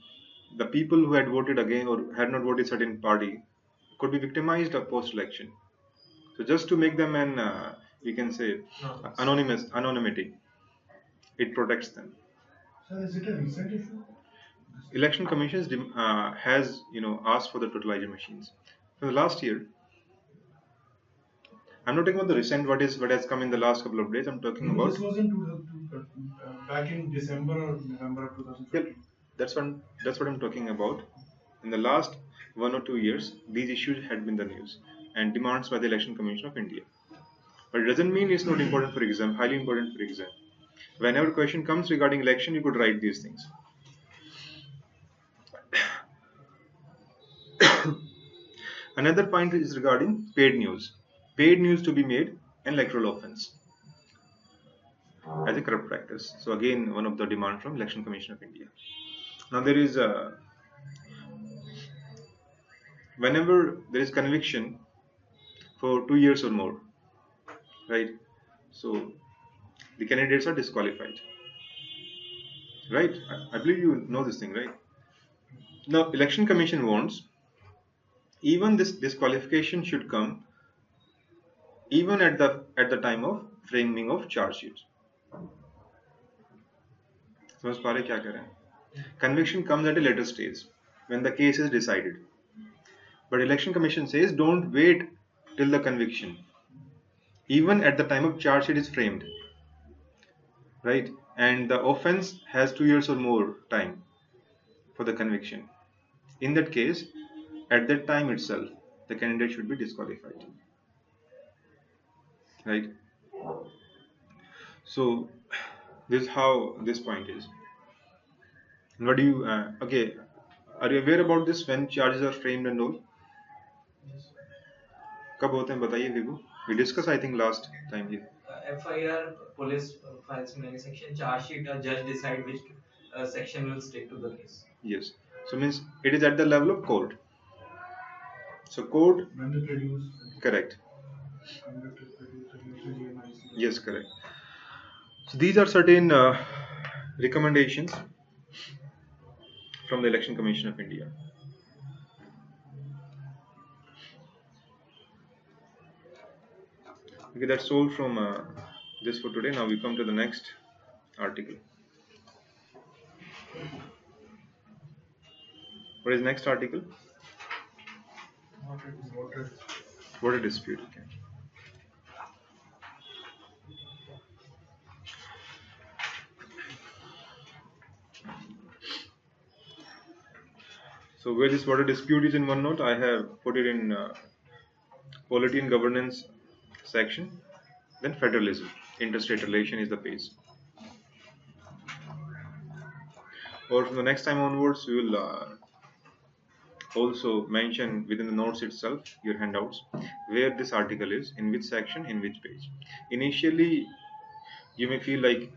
the people who had voted again or had not voted certain party could be victimized of post-election. So just to make them an, we can say, anonymity, it protects them. So is it a recent issue? Election Commissions has asked for the totalizer machines for the last year. I'm not talking about the recent what has come in the last couple of days. I'm talking about. This was in back in December or November of 2015. Yeah, that's what I'm talking about. In the last 1 or 2 years, these issues had been the news and demands by the Election Commission of India. But it doesn't mean it's not important for exam, highly important for exam. Whenever question comes regarding election, you could write these things. Another point is regarding paid news. Paid news to be made an electoral offense as a corrupt practice. So again, one of the demands from Election Commission of India. Now there is whenever there is conviction for 2 years or more, right? So the candidates are disqualified, right? I believe you know this thing, right? Now Election Commission wants even this disqualification should come even at the time of framing of charge sheets. समझ पा रहे क्या कह रहे हैं? Conviction comes at a later stage when the case is decided. But Election Commission says don't wait till the conviction. Even at the time of charge sheet is framed, right? And the offense has 2 years or more time for the conviction. In that case, at that time itself, the candidate should be disqualified, right? So this is how this point is. What do you? Okay, are you aware about this when charges are framed and all? कब होते हैं बताइए विभू. We discussed I think last time here. FIR police files many section, charge sheet a judge decide which section will stick to the case. Yes. So means it is at the level of court. So court. When they produce. Correct. Conduct is produced. Yes, correct. So these are certain recommendations from the Election Commission of India. Okay, that's all from this for today. Now we come to the next article. What is next article? Water dispute. Okay. So where this water dispute is in OneNote, I have put it in polity and governance section. Then federalism, interstate relation is the page. Or from the next time onwards, we will also mention within the notes itself, your handouts, where this article is, in which section, in which page. Initially, you may feel like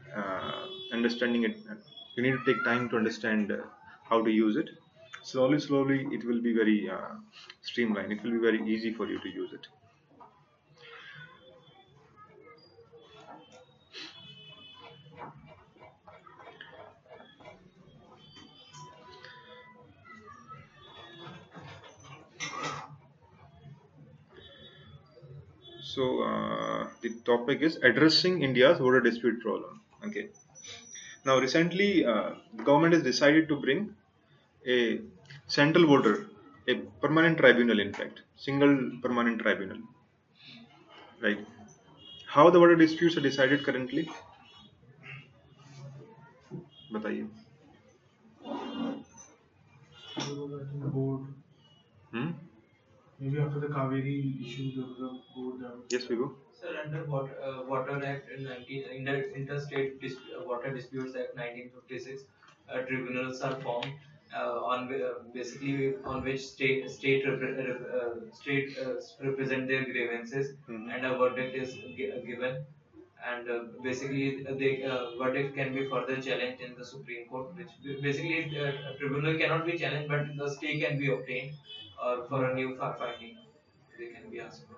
understanding it. You need to take time to understand how to use it. Slowly, it will be very streamlined. It will be very easy for you to use it. So the topic is addressing India's water dispute problem. Okay. Now recently, the government has decided to bring a central water, a permanent tribunal, in fact, single permanent tribunal. Right. How the water disputes are decided currently? बताइए. Board. Hmm? Maybe after the Kaveri issue, there was a board that was. Yes, Vigo. Sir, under Water Act in Interstate Water Disputes Act 1956, tribunals are formed basically on which state represent their grievances, and a verdict is given, and basically the verdict can be further challenged in the Supreme Court, which basically a tribunal cannot be challenged, but the stay can be obtained, or for a new finding they can be asked for.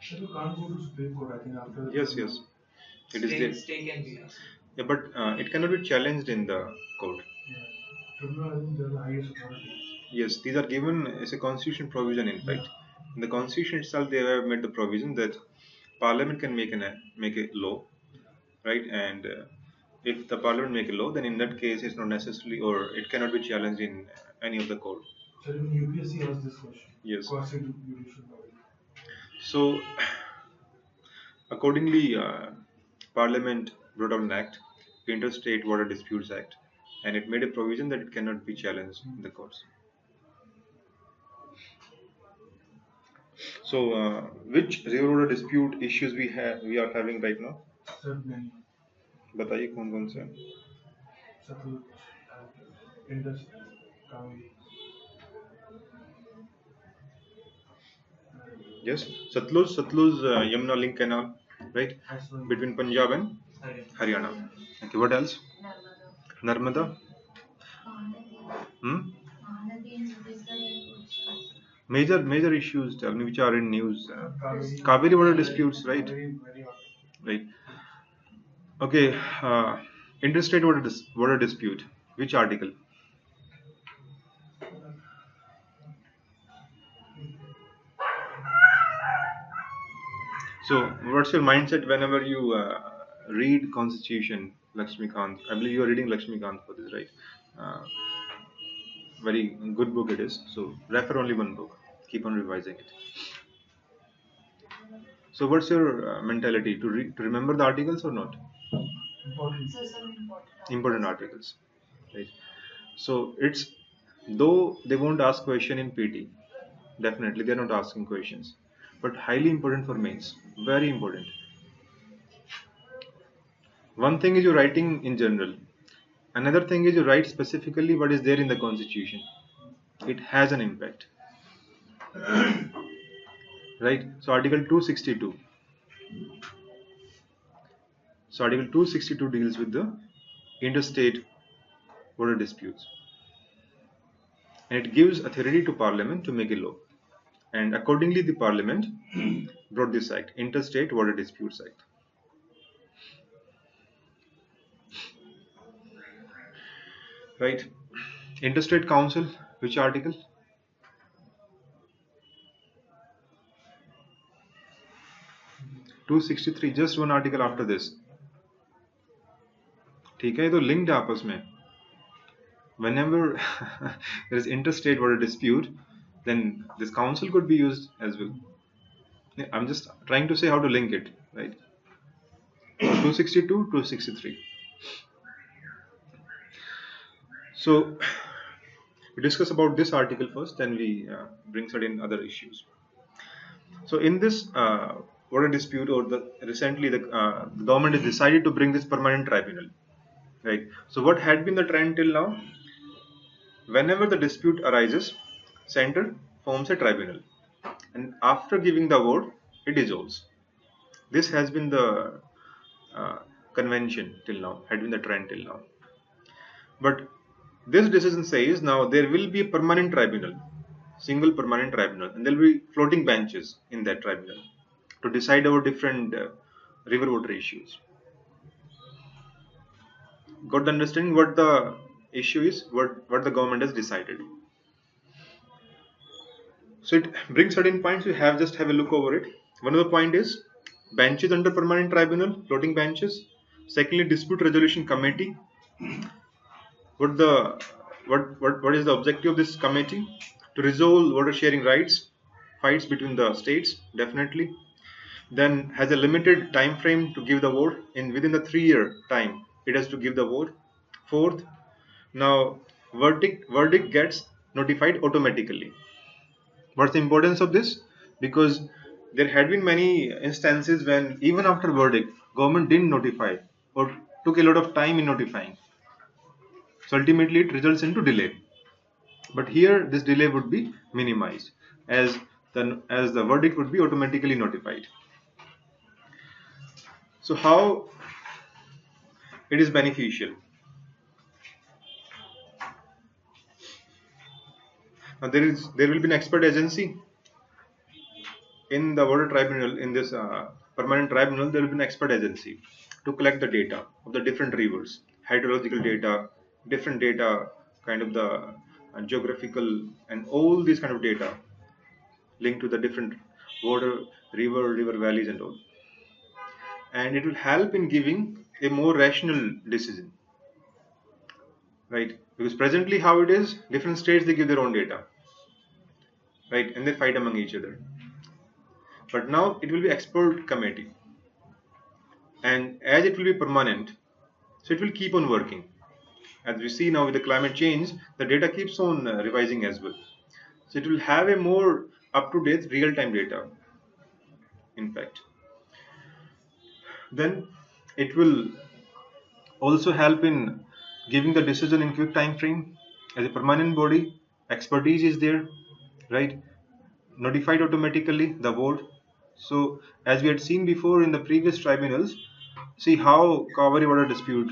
So you can't go to Supreme Court, I think, after. Yes, yes. It is there. Stay can be asked. Yeah, but it cannot be challenged in the court. Yeah. Tribunal, I think, they're the highest authority. Yes, these are given as a constitution provision. In fact, in the constitution itself, they have made the provision that Parliament can make a law, right? And if the Parliament make a law, then in that case, it's not necessarily, or it cannot be challenged in any of the court. So even UPSC asked this question. Yes. Quasi-judicial body. So, accordingly, Parliament brought out an act, Interstate Water Disputes Act, and it made a provision that it cannot be challenged in the courts. So, which river water dispute issues we are having right now? Sir, many. बताइए कौन कौन से? Satluj, Indus, Kaveri. Yes, Satluj, Yamuna link canal, right? Between Punjab and Haryana. Okay, what else? Narmada. Major issues, tell me, which are in news. Kaveri water disputes, right? Right. Okay, interstate water dispute. Which article? So, what's your mindset whenever you read Constitution, Lakshmikant? I believe you are reading Lakshmikant for this, right? Very good book it is. So, refer only one book. Keep on revising it. So, what's your mentality to remember the articles or not? Important articles, right? So, it's though they won't ask question in PT. Definitely, they're not asking questions, but highly important for mains. Very important. One thing is you're writing in general. Another thing is you write specifically what is there in the Constitution. It has an impact. Right? So Article 262. So Article 262 deals with the interstate water disputes. And it gives authority to Parliament to make a law. And accordingly the Parliament brought this act, Interstate Water Disputes Act. Right? Interstate Council, which article? 263, just one article after this. ठीक है, ये तो linked है आपस में. Whenever there is interstate water dispute, then this council could be used as well. I'm just trying to say how to link it, right? 262, 263. So we discuss about this article first, then we bring certain other issues. So in this water dispute, or recently the government has decided to bring this permanent tribunal, right? So what had been the trend till now? Whenever the dispute arises, center forms a tribunal, and after giving the award, it dissolves. This has been the convention till now, had been the trend till now. But this decision says now there will be a permanent tribunal, single permanent tribunal, and there will be floating benches in that tribunal to decide over different river water issues. Got the understanding what the issue is, what the government has decided. So it brings certain points. We just have a look over it. One of the point is benches under permanent tribunal, floating benches. Secondly, dispute resolution committee. What is the objective of this committee? To resolve water sharing rights, fights between the states, definitely. Then has a limited time frame to give the award. Within the 3-year time, it has to give the award. Fourth, now verdict gets notified automatically. What's the importance of this? Because there had been many instances when even after verdict, government didn't notify or took a lot of time in notifying. So ultimately it results into delay. But here this delay would be minimized as the verdict would be automatically notified. So how it is beneficial? Now there will be an expert agency in the water tribunal. In this permanent tribunal, there will be an expert agency to collect the data of the different rivers, hydrological data, different data, kind of the geographical and all these kind of data linked to the different water, river valleys and all. And it will help in giving a more rational decision, right? Because presently how it is, different states they give their own data, right, and they fight among each other. But now it will be expert committee, and as it will be permanent, so it will keep on working. As we see now with the climate change, the data keeps on revising as well. So it will have a more up-to-date real-time data, in fact. Then it will also help in giving the decision in quick time frame. As a permanent body, expertise is there, right? Notified automatically the board. So as we had seen before in the previous tribunals, see how Kaveri water dispute,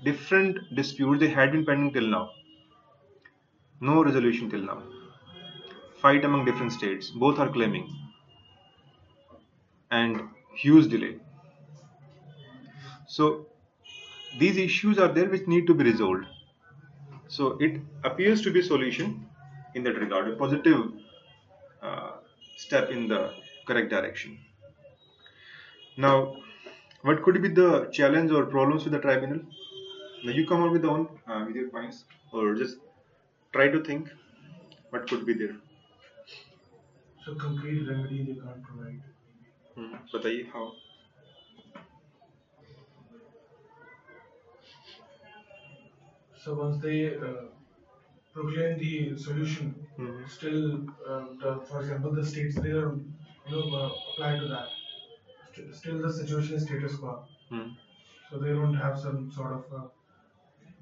different disputes they had been pending till now, no resolution till now, fight among different states, both are claiming, and huge delay. So these issues are there which need to be resolved. So it appears to be a solution in that regard, a positive step in the correct direction. Now, what could be the challenge or problems with the tribunal? Now you come up with with your points, or just try to think what could be there. So concrete remedy they can't provide. बताइए how? So once they proclaim the solution, still, for example, the states they are, apply to that. Still, the situation is status quo. So they don't have some sort of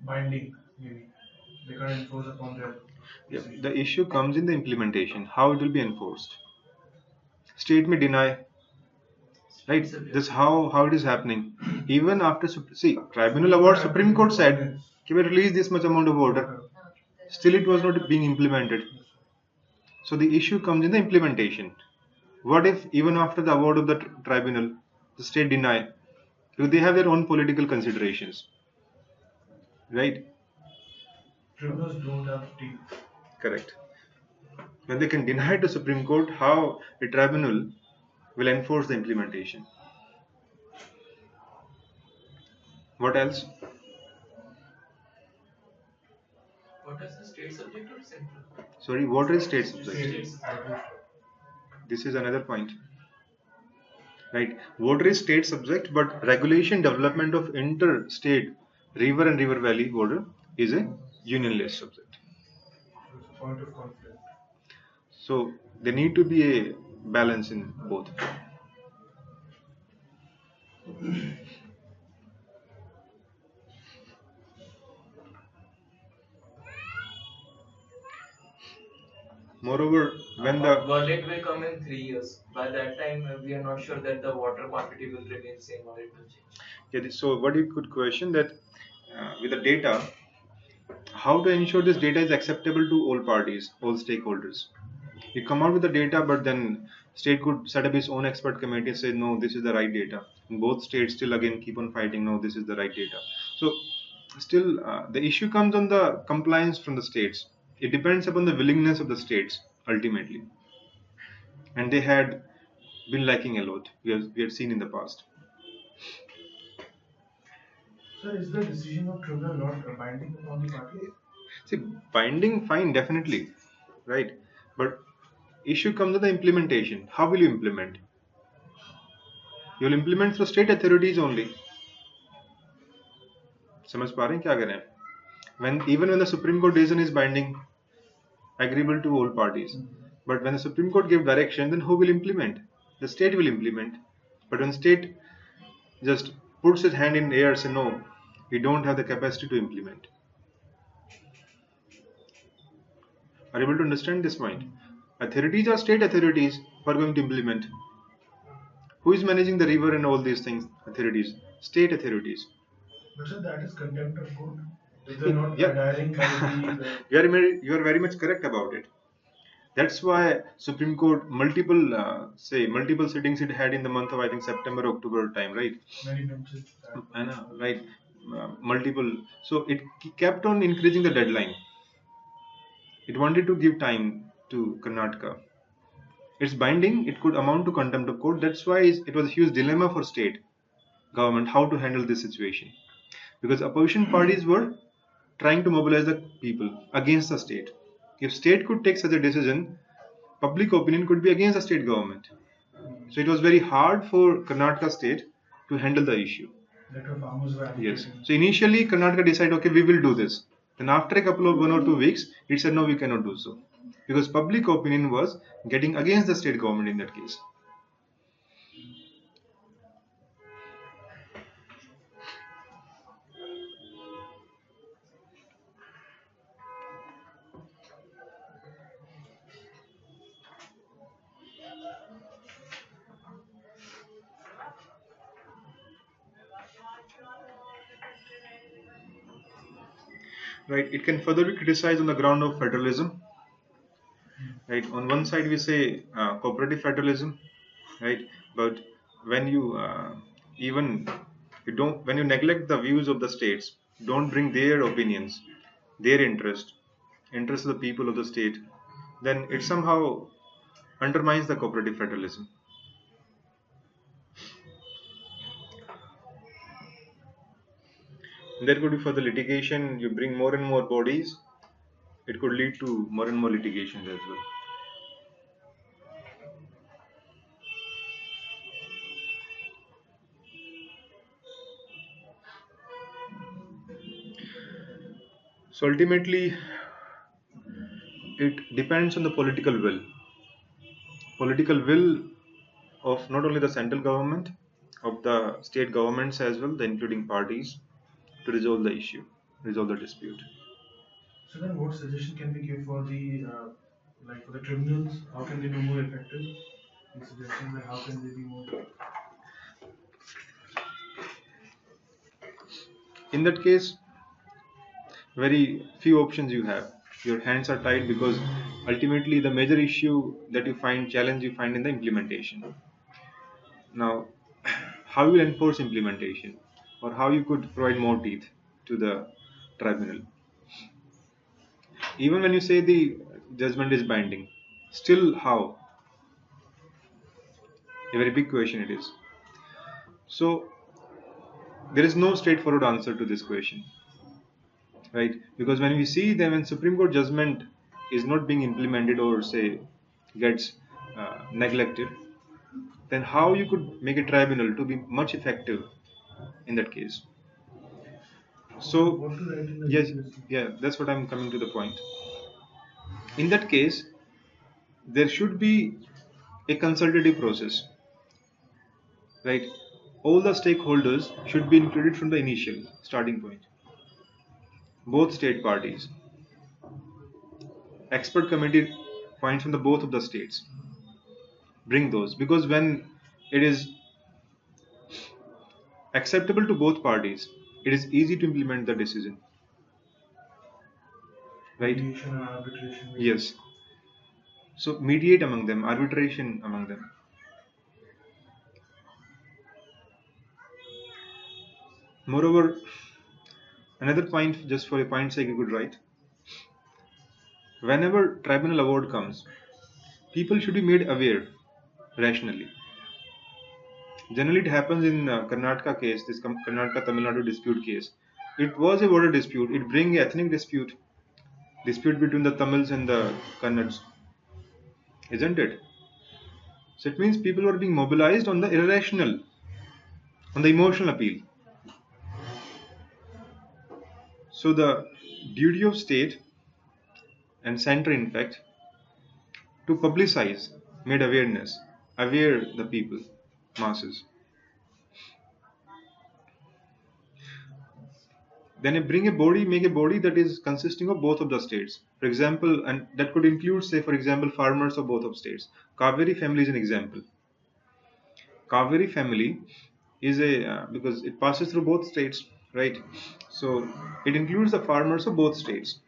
binding. Maybe they can't enforce upon their. Yeah, the issue comes in the implementation. How it will be enforced? State may deny. Right. This how it is happening. Even after tribunal award, Supreme Court said, "Can we release this much amount of water?" Still, it was not being implemented. So the issue comes in the implementation. What if even after the award of the tribunal, the state deny? Because they have their own political considerations, right? Tribunals don't have teeth. Correct. When they can deny to Supreme Court, how a tribunal will enforce the implementation? What else? What is the state subject or central? Sorry, what is state subject? States. This is another point. Right, water is state subject, but regulation development of interstate river and river valley water is a union-less subject. It's a point of conflict. So there need to be a balance in both. Moreover, when the verdict will come in 3 years, by that time we are not sure that the water quantity will remain same or it will change. yeah, so what you could question that with the data, how to ensure this data is acceptable to all parties, all stakeholders. You come out with the data, but then state could set up its own expert committee and say, no, this is the right data. And both states still again keep on fighting, no, this is the right data. So still the issue comes on the compliance from the states. It depends upon the willingness of the states ultimately. And they had been lacking a lot. We have seen in the past. Sir, is the decision of tribunal not binding upon the party? See, binding, fine, definitely, right? But issue comes to the implementation. How will you implement? You will implement through state authorities only. समझ पा रहे हैं क्या करें? Even when the Supreme Court decision is binding, agreeable to all parties, But when the Supreme Court gave direction, then who will implement? The state will implement. But when state just puts its hand in the air and says, no, we don't have the capacity to implement. Are you able to understand this point? Authorities are state authorities who are going to implement. Who is managing the river and all these things? Authorities. State authorities. But sir, that is contempt of court. If they're not Yeah. adhering by the... You are very much correct about it. That's why Supreme Court multiple sittings it had in the month of I think September, October time, right? Many benches. I know, right? Multiple. So it kept on increasing the deadline. It wanted to give time to Karnataka. It's binding. It could amount to contempt of court. That's why it was a huge dilemma for state government how to handle this situation, because opposition parties were trying to mobilize the people against the state. If state could take such a decision, public opinion could be against the state government. So it was very hard for Karnataka state to handle the issue. Yes. So initially Karnataka decided, okay, we will do this. Then after a couple of 1 or 2 weeks, it said no, we cannot do so, because public opinion was getting against the state government in that case. Right, it can further be criticized on the ground of federalism. Right, on one side we say cooperative federalism, right? But when you when you neglect the views of the states, don't bring their opinions, their interest of the people of the state, then it somehow undermines the cooperative federalism. There could be further litigation. You bring more and more bodies, it could lead to more and more litigations as well. So ultimately, it depends on the political will of not only the central government, of the state governments as well, the including parties, to resolve the issue, resolve the dispute. So then, what suggestion can we give for the for the tribunals? How can they be more effective? Any suggestions like how can they be more? In that case, very few options you have. Your hands are tied, because ultimately the major issue that you find in the implementation. Now, how you will enforce implementation, or how you could provide more teeth to the tribunal. Even when you say the judgment is binding, still how? A very big question it is. So there is no straightforward answer to this question, right? Because when we see that when Supreme Court judgment is not being implemented, or say gets neglected, then how you could make a tribunal to be much effective in that case? So yes, yeah, that's what I'm coming to the point. In that case, there should be a consultative process, right? All the stakeholders should be included from the initial starting point. Both state parties, expert committee points from the both of the states, bring those, because when it is acceptable to both parties, it is easy to implement the decision, right? Mediation and arbitration. Yes. So mediate among them, arbitration among them. Moreover, another point, just for a point's sake, you could write: whenever tribunal award comes, people should be made aware rationally. Generally, it happens in Karnataka case, this Karnataka Tamil Nadu dispute case. It was a border dispute. It brings ethnic dispute between the Tamils and the Kannades, isn't it? So it means people were being mobilized on the irrational, on the emotional appeal. So the duty of state and center, in fact, to publicize, made awareness, aware the people, masses. Then make a body that is consisting of both of the states. For example, and that could include, say, for example, farmers of both of states. Kaveri family is an example. Kaveri family is because it passes through both states, right? So it includes the farmers of both states,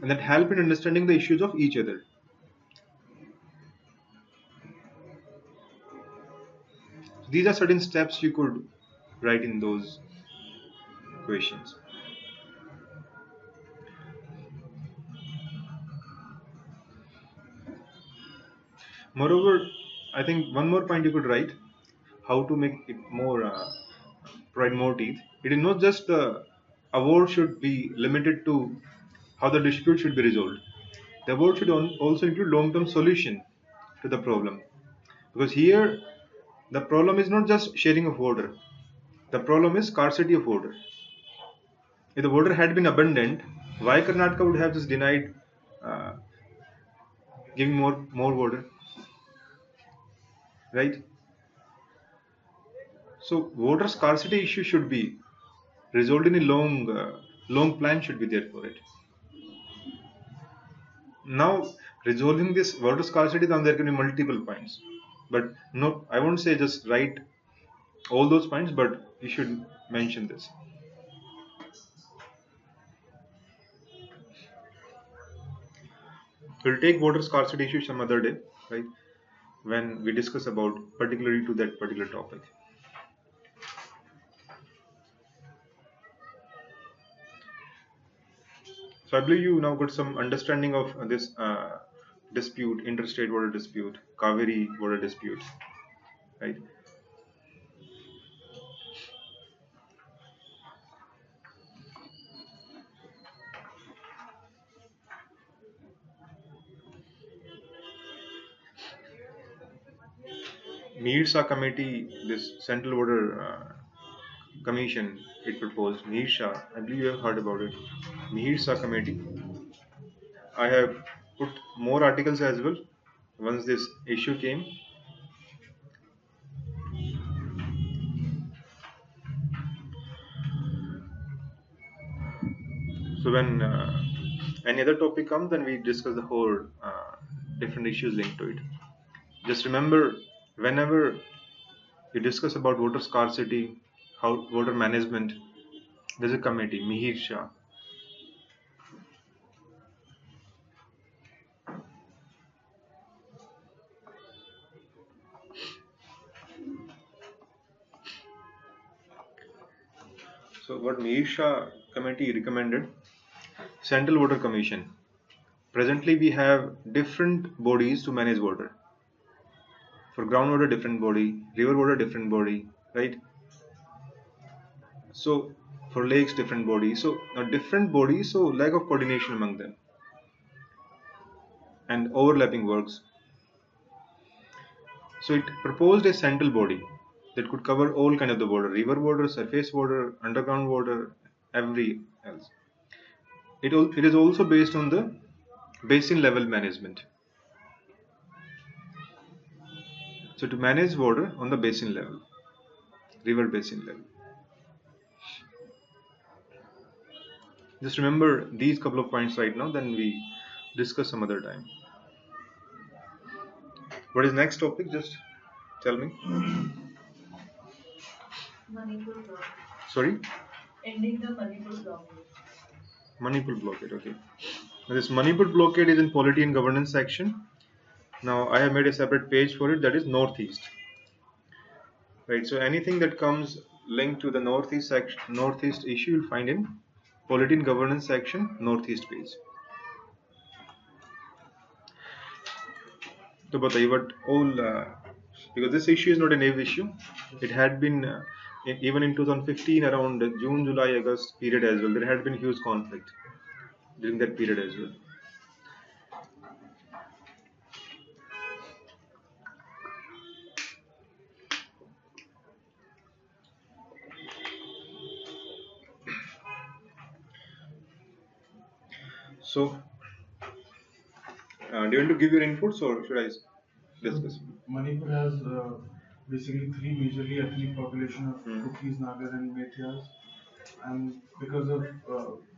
and that help in understanding the issues of each other. These are certain steps you could write in those questions. Moreover, I think one more point you could write: how to make it more provide more teeth. It is not just the award should be limited to how the dispute should be resolved. The award should also include long-term solution to the problem, because here the problem is not just sharing of water. The problem is scarcity of water. If the water had been abundant, why Karnataka would have just denied uh, giving more water, right? So water scarcity issue should be resolved in a long plan should be there for it. Now resolving this water scarcity, then there can be multiple points, but no, I won't say just write all those points, but you should mention this. We'll take water scarcity issue some other day, right? When we discuss about particularly to that particular topic. So I believe you now got some understanding of this dispute, interstate water dispute, Kaveri water dispute, right? Mirsa committee, this Central Water Commission, it proposed Mirsa. I believe you have heard about it. Mirsa committee. I have put more articles as well once this issue came. So when any other topic comes, then we discuss the whole different issues linked to it. Just remember, whenever you discuss about water scarcity, how water management, there's a committee, Mihir Shah. So what Mihir Shah committee recommended, Central Water Commission. Presently we have different bodies to manage water. For groundwater, different body, river water, different body, right? So for lakes, different body. So a different body, so lack of coordination among them and overlapping works. So it proposed a central body that could cover all kind of the water, river water, surface water, underground water, every else. It is also based on the basin level management. So to manage water on the basin level, river basin level. Just remember these couple of points right now, then we discuss some other time. What is next topic? Just tell me. Manipur blockade. Sorry? Ending the Manipur blockade. Manipur blockade, okay. Now this Manipur blockade is in polity and governance section. Now I have made a separate page for it, that is Northeast. Right, so anything that comes linked to the Northeast section, Northeast issue, you'll find in polity and governance section, Northeast page. So बताइए what all because this issue is not a new issue. It had been even in 2015 around June, July, August period as well. There had been huge conflict during that period as well. So Do you want to give your inputs or should I discuss? Manipur has basically three majorly ethnic population of Kukis, Nagas, and Methiyas, and because of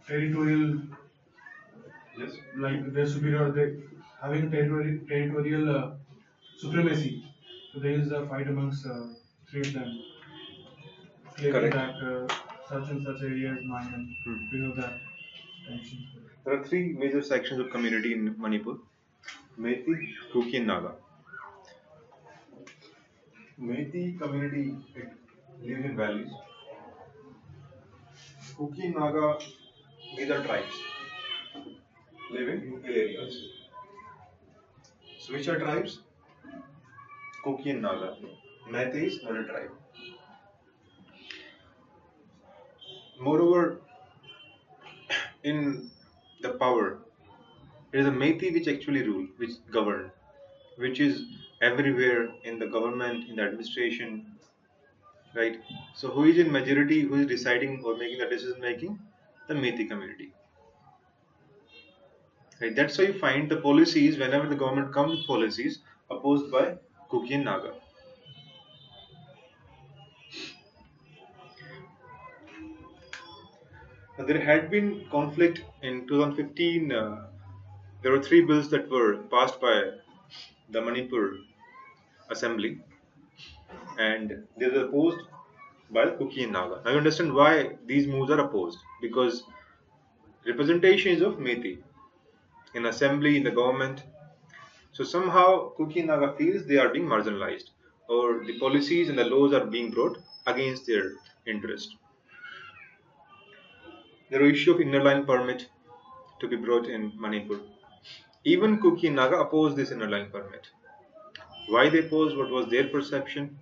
territorial, Yes. like their superior, they having territorial supremacy. So there is a fight amongst three of them, claiming Correct. that such and such area is mine, and because of that tension. There are three major sections of community in Manipur: Methi, Kuki, and Naga. Methi community lives in valleys. Kuki and Naga, these are tribes, live in hill areas. So which are tribes? Kuki and Naga. Methi is not a tribe. Moreover, in the power, it is the Methi which actually rule, which govern, which is everywhere in the government, in the administration, right? So who is in majority, who is deciding or making the decision making? The Methi community. Right? That's why you find the policies, whenever the government comes with policies, opposed by Kuki and Naga. Now, there had been conflict in 2015. There were three bills that were passed by the Manipur Assembly, and they were opposed by Kuki and Naga. Now you understand why these moves are opposed, because representation is of Methi in assembly, in the government. So somehow Kuki and Naga feels they are being marginalized, or the policies and the laws are being brought against their interest. There are issue of inner line permit to be brought in Manipur. Even Kuki and Naga opposed this inner line permit. Why they opposed? What was their perception?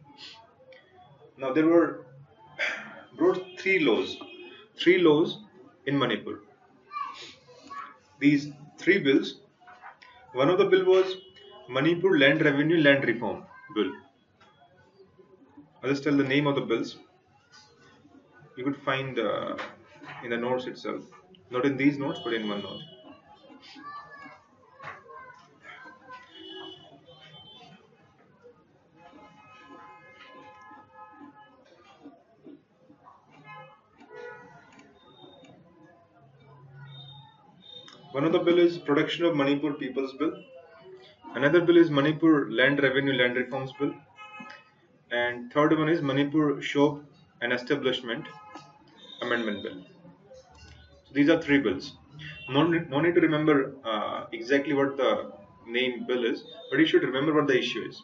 Now there were brought three laws in Manipur. These three bills. One of the bill was Manipur Land Revenue Land Reform Bill. I'll just tell the name of the bills. You could find in the notes itself, not in these notes, but in one note. One of the bill is Production of Manipur People's Bill. Another bill is Manipur Land Revenue Land Reforms Bill. And third one is Manipur Shop and Establishment Amendment Bill. So these are three bills. No need to remember exactly what the name bill is, but you should remember what the issue is.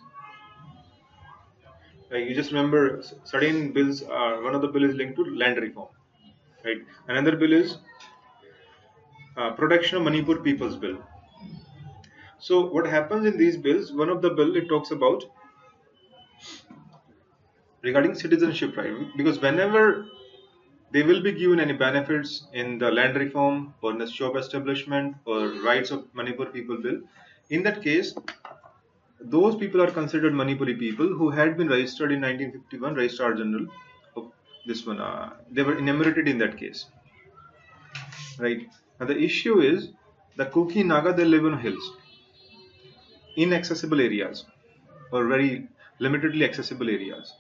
You just remember certain bills are, one of the bill is linked to land reform, right? Another bill is Protection of Manipur People's Bill. So what happens in these bills, one of the bill, it talks about regarding citizenship right, because whenever they will be given any benefits in the land reform or in the shop establishment or rights of Manipur people bill, in that case those people are considered Manipuri people who had been registered in 1951 Registrar General of this one. They were enumerated in that case, right? Now the issue is the Kuki Naga, they live on hills, inaccessible areas or very limitedly accessible areas.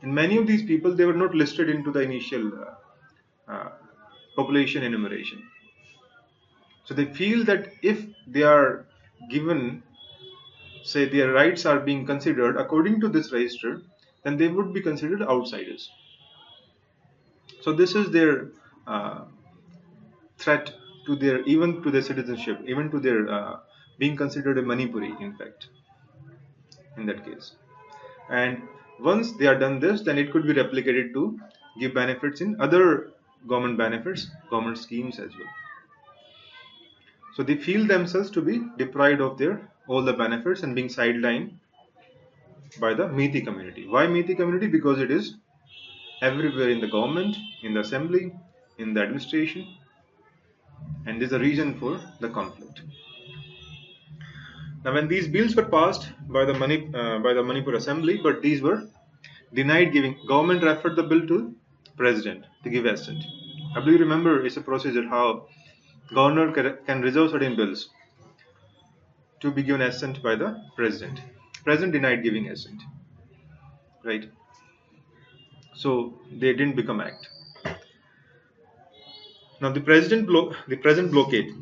And many of these people, they were not listed into the initial population enumeration. So they feel that if they are given, say their rights are being considered according to this register, then they would be considered outsiders. So this is their threat to their, even to their citizenship, even to their being considered a Manipuri, in fact, in that case. And once they are done this, then it could be replicated to give benefits in other government benefits, government schemes as well. So they feel themselves to be deprived of their all the benefits and being sidelined by the Methi community. Why Methi community? Because it is everywhere in the government, in the assembly, in the administration, and this is a reason for the conflict. Now, when these bills were passed by the Manipur Assembly, but these were denied giving, government referred the bill to president to give assent. I believe you remember it's a procedure how governor can reserve certain bills. to be given assent by the president. President denied giving assent, right? So they didn't become act. Now the present blockade.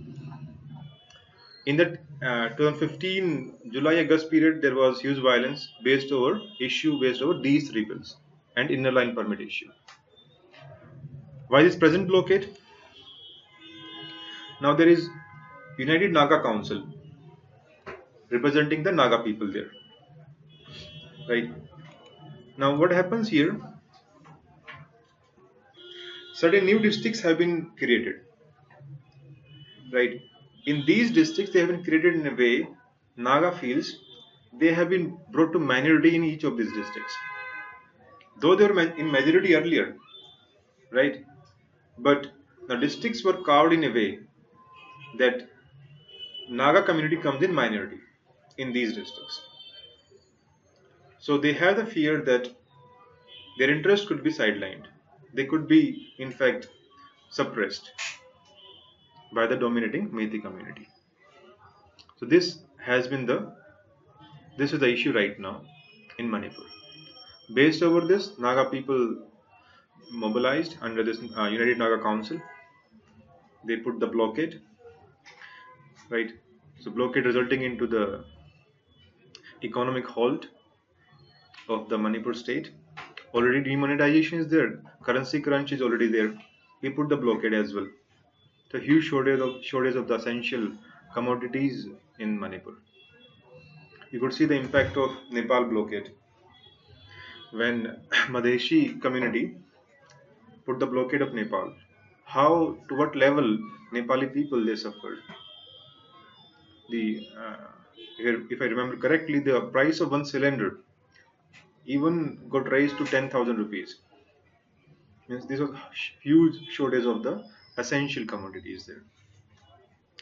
In that 2015 July-August period, there was huge violence based over these three bills and inner line permit issue. Why this present blockade? Now there is United Naga Council representing the Naga people there, right? Now what happens here? Certain new districts have been created, right? In these districts, they have been created in a way Naga feels they have been brought to minority in each of these districts. Though they were in majority earlier, right? But the districts were carved in a way that Naga community comes in minority in these districts. So they have the fear that their interest could be sidelined. They could be, in fact, suppressed by the dominating Methi community. So this is the issue right now in Manipur. Based over this, Naga people mobilized under this United Naga Council. They put the blockade, right? So blockade resulting into the economic halt of the Manipur state. Already demonetization is there, currency crunch is already there. We put the blockade as well. So huge shortage of the essential commodities in Manipur. You could see the impact of Nepal blockade when Madheshi community put the blockade of Nepal. To what level Nepali people they suffered. If I remember correctly, the price of one cylinder even got raised to 10,000 rupees. Means this was huge shortage of the essential commodities there.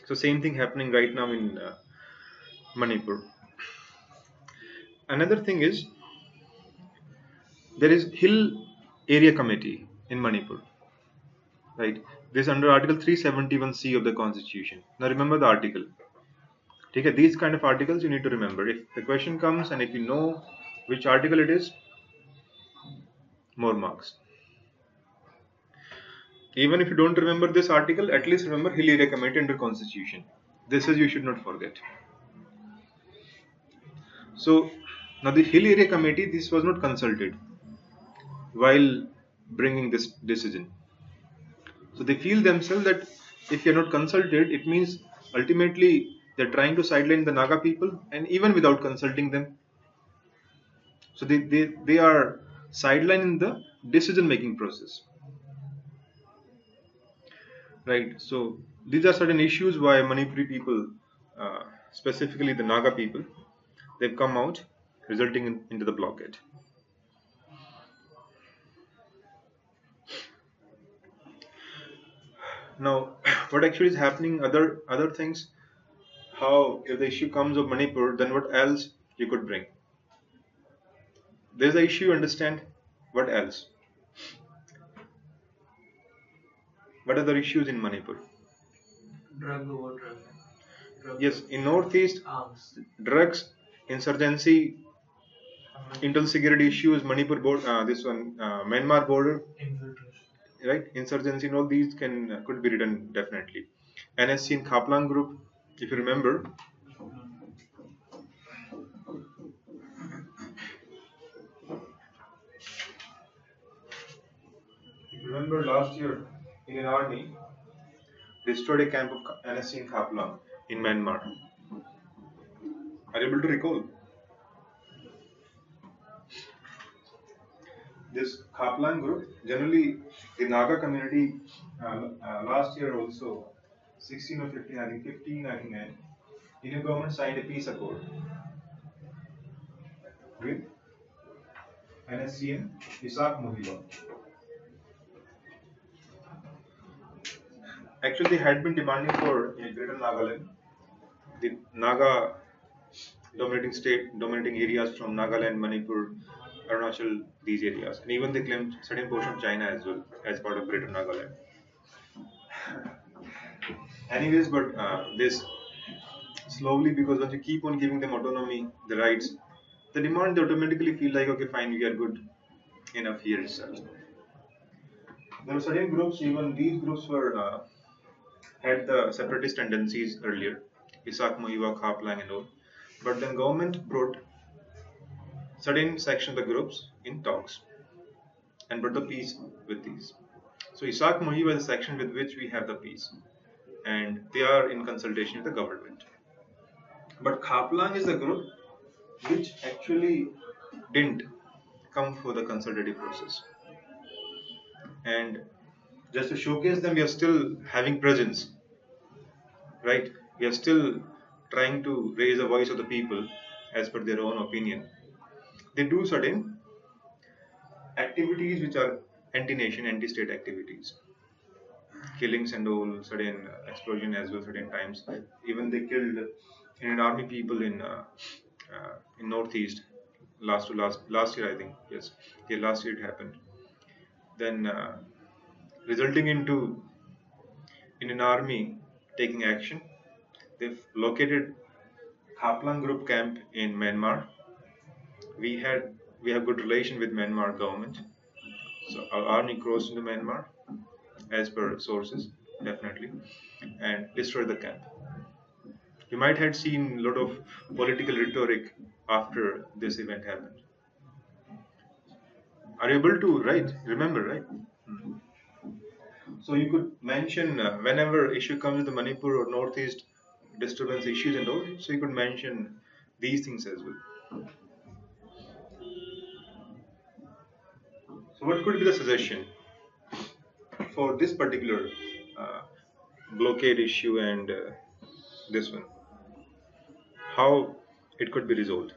So same thing happening right now in Manipur. Another thing is there is Hill Area Committee in Manipur, right? This is under Article 371C of the Constitution. Now remember the article. Okay, these kind of articles you need to remember. If the question comes and if you know which article it is, more marks. Even if you don't remember this article, at least remember Hill Area Committee under Constitution. This is you should not forget. So now the Hill Area Committee, this was not consulted while bringing this decision. So they feel themselves that if you are not consulted, it means ultimately they're trying to sideline the Naga people, and even without consulting them. So they are sidelining the decision making process. Right. So these are certain issues why Manipuri people, specifically the Naga people, they've come out, resulting into the blockade. Now, what actually is happening? Other things. How if the issue comes of Manipur, then what else you could bring? There's the issue. Understand what else? What other issues in Manipur? Drug over drug. Yes, in Northeast, Arms. drugs, insurgency, internal security issues, Manipur border, Myanmar border, Infiltration. right? Insurgency and all these could be written definitely. NSC in Kaplan group, if you remember. If you remember last year, Indian Army destroyed a camp of NSC in Kaplan in Myanmar. Are you able to recall? This Kaplan group, generally the Naga community, last year also, 16 or 15, I think 15, I think, Indian government signed a peace accord with NSC and Isak Mohila. Actually, they had been demanding for Greater Nagaland, the Naga dominating areas from Nagaland, Manipur, Arunachal, these areas, and even they claimed certain portion of China as well as part of Greater Nagaland. Anyways, but this slowly, because once you keep on giving them autonomy, the rights, the demand, they automatically feel like, okay, fine, we are good enough here itself. There were certain groups, even these groups were had the separatist tendencies earlier, Isaac Muiwa, Kaplan and all. But then government brought certain section of the groups in talks and brought the peace with these. So Isaac Muiwa is the section with which we have the peace, and they are in consultation with the government. But Kaplan is the group which actually didn't come for the consultative process. And just to showcase them, we are still having presence, right? We are still trying to raise the voice of the people as per their own opinion. They do certain activities which are anti-nation, anti-state activities, killings and all, certain explosion as well, certain times. Even they killed Indian army people in northeast last year, I think. Yes, yeah, last year it happened. Then resulting into Indian army taking action, they've located Kaplan group camp in Myanmar. We have good relation with Myanmar government, so our army crossed into Myanmar as per sources, definitely, and destroyed the camp. You might have seen a lot of political rhetoric after this event happened. Are you able to remember, right? So you could mention whenever issue comes with the Manipur or Northeast disturbance issues and all, so you could mention these things as well. So what could be the suggestion for this particular uh, blockade issue and this one? How it could be resolved?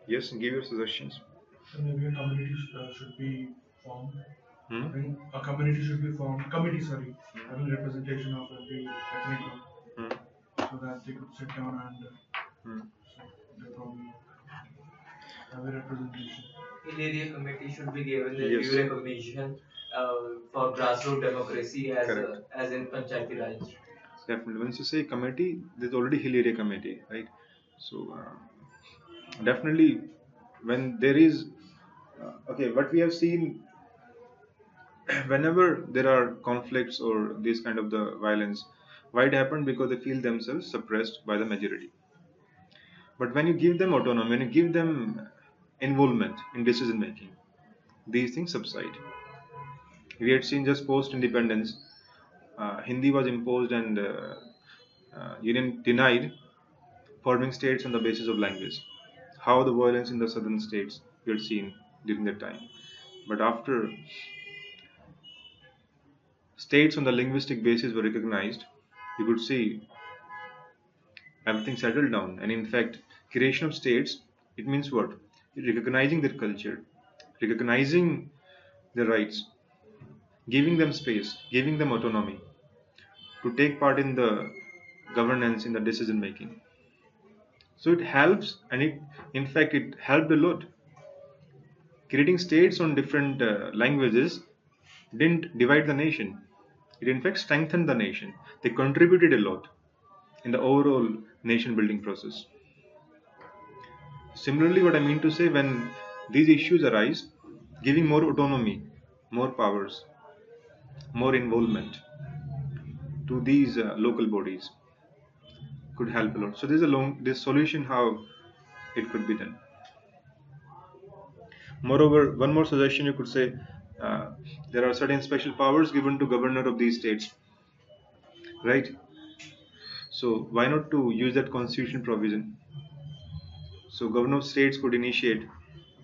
Yes, give your suggestions. So maybe a community should be formed. Hmm? A community should be formed. Committee, sorry, having representation of every ethnic group, Hmm. so that they could sit down and Hmm. so they probably have a representation. In area committee should be given the Yes. due recognition for grassroots democracy Correct. as in Panchayati Raj. Definitely. Once you say committee, there's already hill area committee, right? So definitely, when there is okay, what we have seen, whenever there are conflicts or this kind of the violence, why it happened? Because they feel themselves suppressed by the majority. But when you give them autonomy, when you give them involvement in decision making, these things subside. We had seen just post independence, Hindi was imposed and Union denied forming states on the basis of language. How the violence in the southern states we had seen during that time. But after states on the linguistic basis were recognized, you could see everything settled down. And in fact, creation of states, it means what? Recognizing their culture, recognizing their rights, giving them space, giving them autonomy to take part in the governance, in the decision making. So it helps, and in fact, it helped a lot. Creating states on different languages didn't divide the nation. It in fact strengthened the nation. They contributed a lot in the overall nation building process. Similarly, what I mean to say, when these issues arise, giving more autonomy, more powers, more involvement to these local bodies could help a lot. So there's this solution how it could be done. Moreover, one more suggestion you could say, uh, there are certain special powers given to governor of these states, right? So why not to use that constitution provision? So governor of states could initiate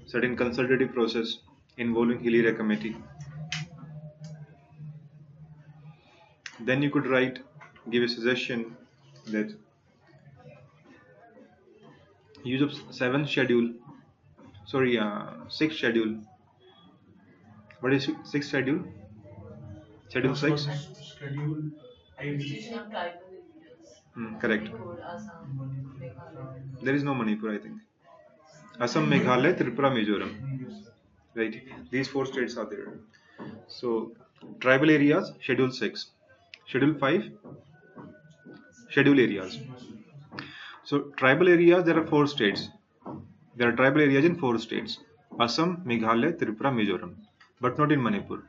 certain consultative process involving Hill area committee. Then you could give a suggestion that use of sixth schedule. What is sixth schedule? Schedule 6? Schedule A. Constitution of tribal areas. Correct. Manipur, Assam, Meghalaya. There is no Manipur, I think. Assam, Meghalaya, Tripura, Mizoram. Yes, sir. Right. These 4 states are there. So, tribal areas, Schedule 6. Schedule 5, schedule areas. Yes, sir. So, tribal areas, there are 4 states. There are tribal areas in 4 states. Assam, Meghalaya, Tripura, Mizoram. But not in Manipur.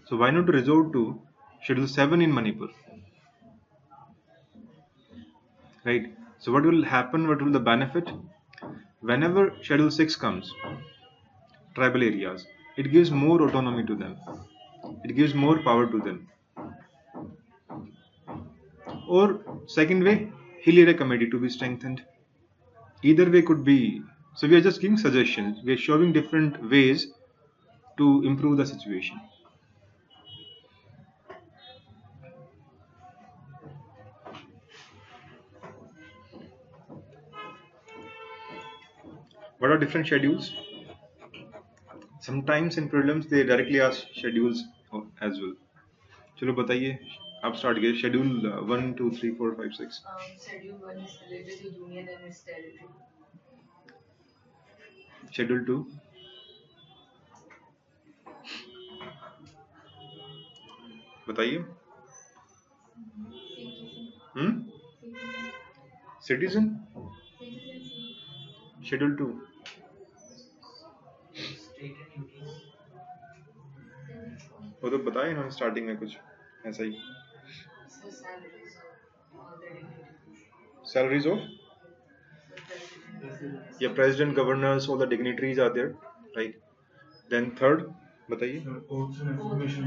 So, why not resort to Schedule 7 in Manipur? Right. So, what will happen? What will the benefit? Whenever Schedule 6 comes, tribal areas, it gives more autonomy to them. It gives more power to them. Or second way, hill area committee to be strengthened. Either way could be. So we are just giving suggestions. We are showing different ways to improve the situation. What are different schedules? Sometimes in prelims they directly ask schedules as well. चलो बताइए आप start कीजिए schedule 1 2 3 4 5 6 Schedule 1 is related to union and its territory. Schedule 2 बताइए citizen schedule 2 State and UTs. वो तो बताया इन्होंने starting में कुछ ऐसा ही So salaries of all the dignitaries. salaries of yeah president governors all the dignitaries are there right then third बताइए Sir, courts and information.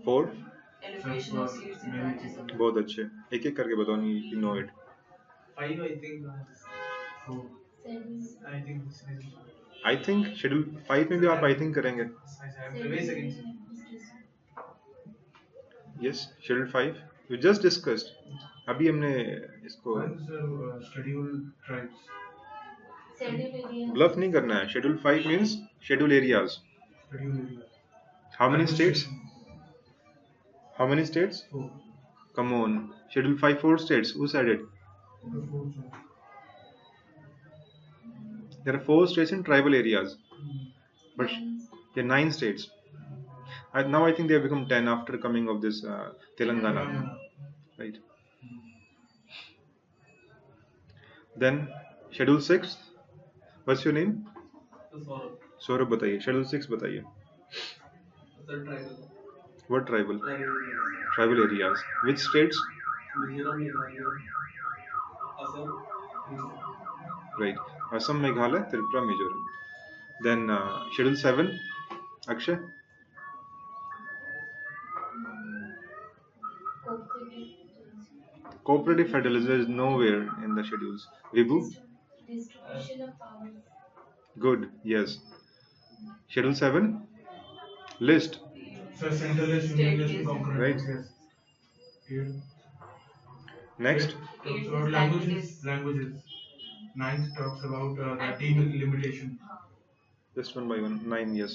four Allocation of seats in branches of बहुत अच्छे एक एक करके बताओ नहीं you know it 5, I think. Four. I think this is. I think schedule 5 में भी आप I think करेंगे I have to wait again. yes schedule 5 we just discussed अभी हमने इसको One, sir, schedule tribes. bluff नहीं करना है schedule 5 means schedule areas Schedule area. how many states how many states Four. come on schedule 5 4 states who said it The four, sir. there are 4 states in tribal areas but there are 9 states now I think they have become 10 after coming of this Telangana right then schedule 6 what's your name Saurabh बताइए schedule 6 बताइए Third tribal. what tribal Tribal areas. tribal areas which states Mizoram, Meghalaya, Assam, right Assam Meghalaya Tripura Mizoram then schedule 7 Akshay cooperative federalism is nowhere in the schedules Vibhu Distribution of powers. good yes schedule 7 list Sir, centralized State unionist is- concurrent. Right. Yes. Here. next Talks about languages. Languages. Ninth talks about the delimitation. just one by one 9 yes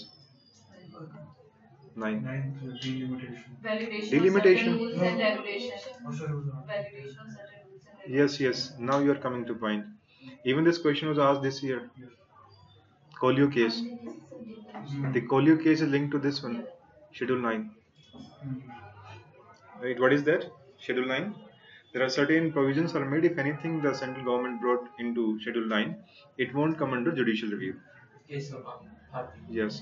9 Ninth delimitation. validation Delimitation. of certain rules and regulations. Oh, sir, was not. Validation of certain rules and regulations. yes now you are coming to point even this question was asked this year Yes. Collier case the Collier case is linked to this one schedule 9 right what is that schedule 9 there are certain provisions are made if anything the central government brought into schedule 9 it won't come under judicial review Case of Bharti. yes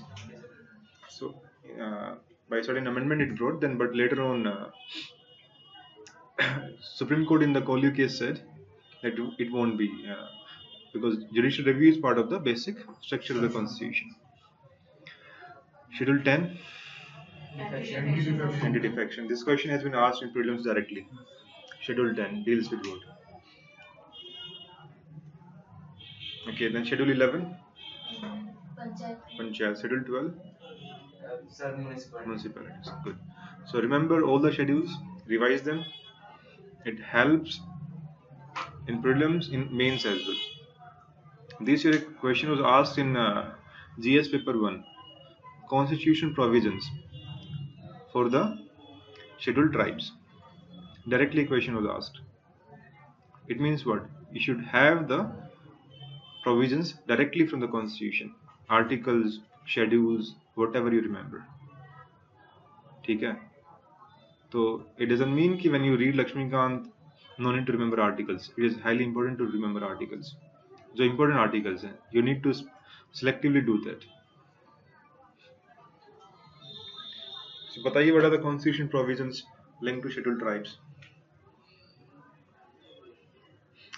so by certain amendment it brought then but later on Supreme Court in the Collier case said that it won't be because judicial review is part of the basic structure of the constitution schedule 10 Anti-defection. anti-defection this question has been asked in prelims directly schedule 10 deals with what okay then schedule 11 panchayat schedule 12 Sir, municipality. municipalities good so remember all the schedules revise them it helps in prelims in mains as well this year a question was asked in GS paper 1 constitution provisions for the scheduled tribes directly a question was asked it means what you should have the provisions directly from the constitution, articles, schedules, whatever you remember. ठीक है? So it doesn't mean कि when you read Lakshmikant, no need to remember articles. It is highly important to remember articles. जो important articles हैं, you need to selectively do that. So बताइए what are the constitution provisions linked to scheduled tribes?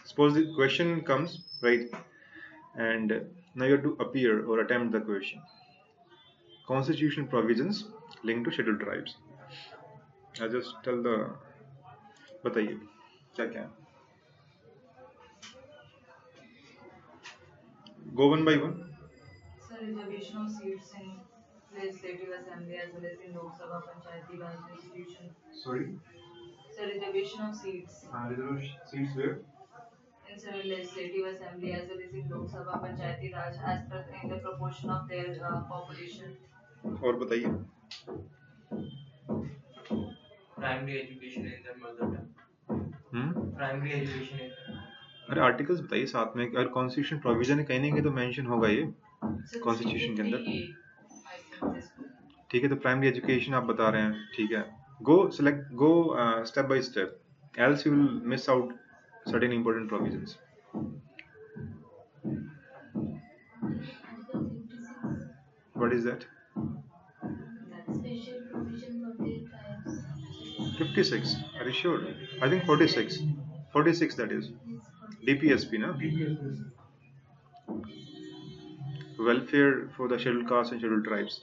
Suppose the question comes, right, and now you have to appear or attempt the question. Constitution provisions linked to scheduled tribes. I just tell the बताइए क्या क्या है? Go one by one. Sir, reservation of seats in legislative assembly as well as in Lok Sabha Panchayati Raj institution. Sorry. Sir, reservation of seats Reservation seats where? in several legislative assembly as well as in Lok Sabha Panchayati Raj as per in the proportion of their population. और बताइए. Primary education in their mother tongue. Primary education in अरे articles बताइए साथ में, अगर constitution provision है कहीं ना कहीं तो मेंशन होगा ये कॉन्स्टिट्यूशन के अंदर. ठीक है, तो प्राइमरी एजुकेशन आप बता रहे हैं, ठीक है. Go step by step, else you will miss out certain important provisions. What is that? Special provision for the tribes. 56. Are you sure? I think 46. 46 that is. DPSP, na? Welfare for the scheduled castes and scheduled tribes.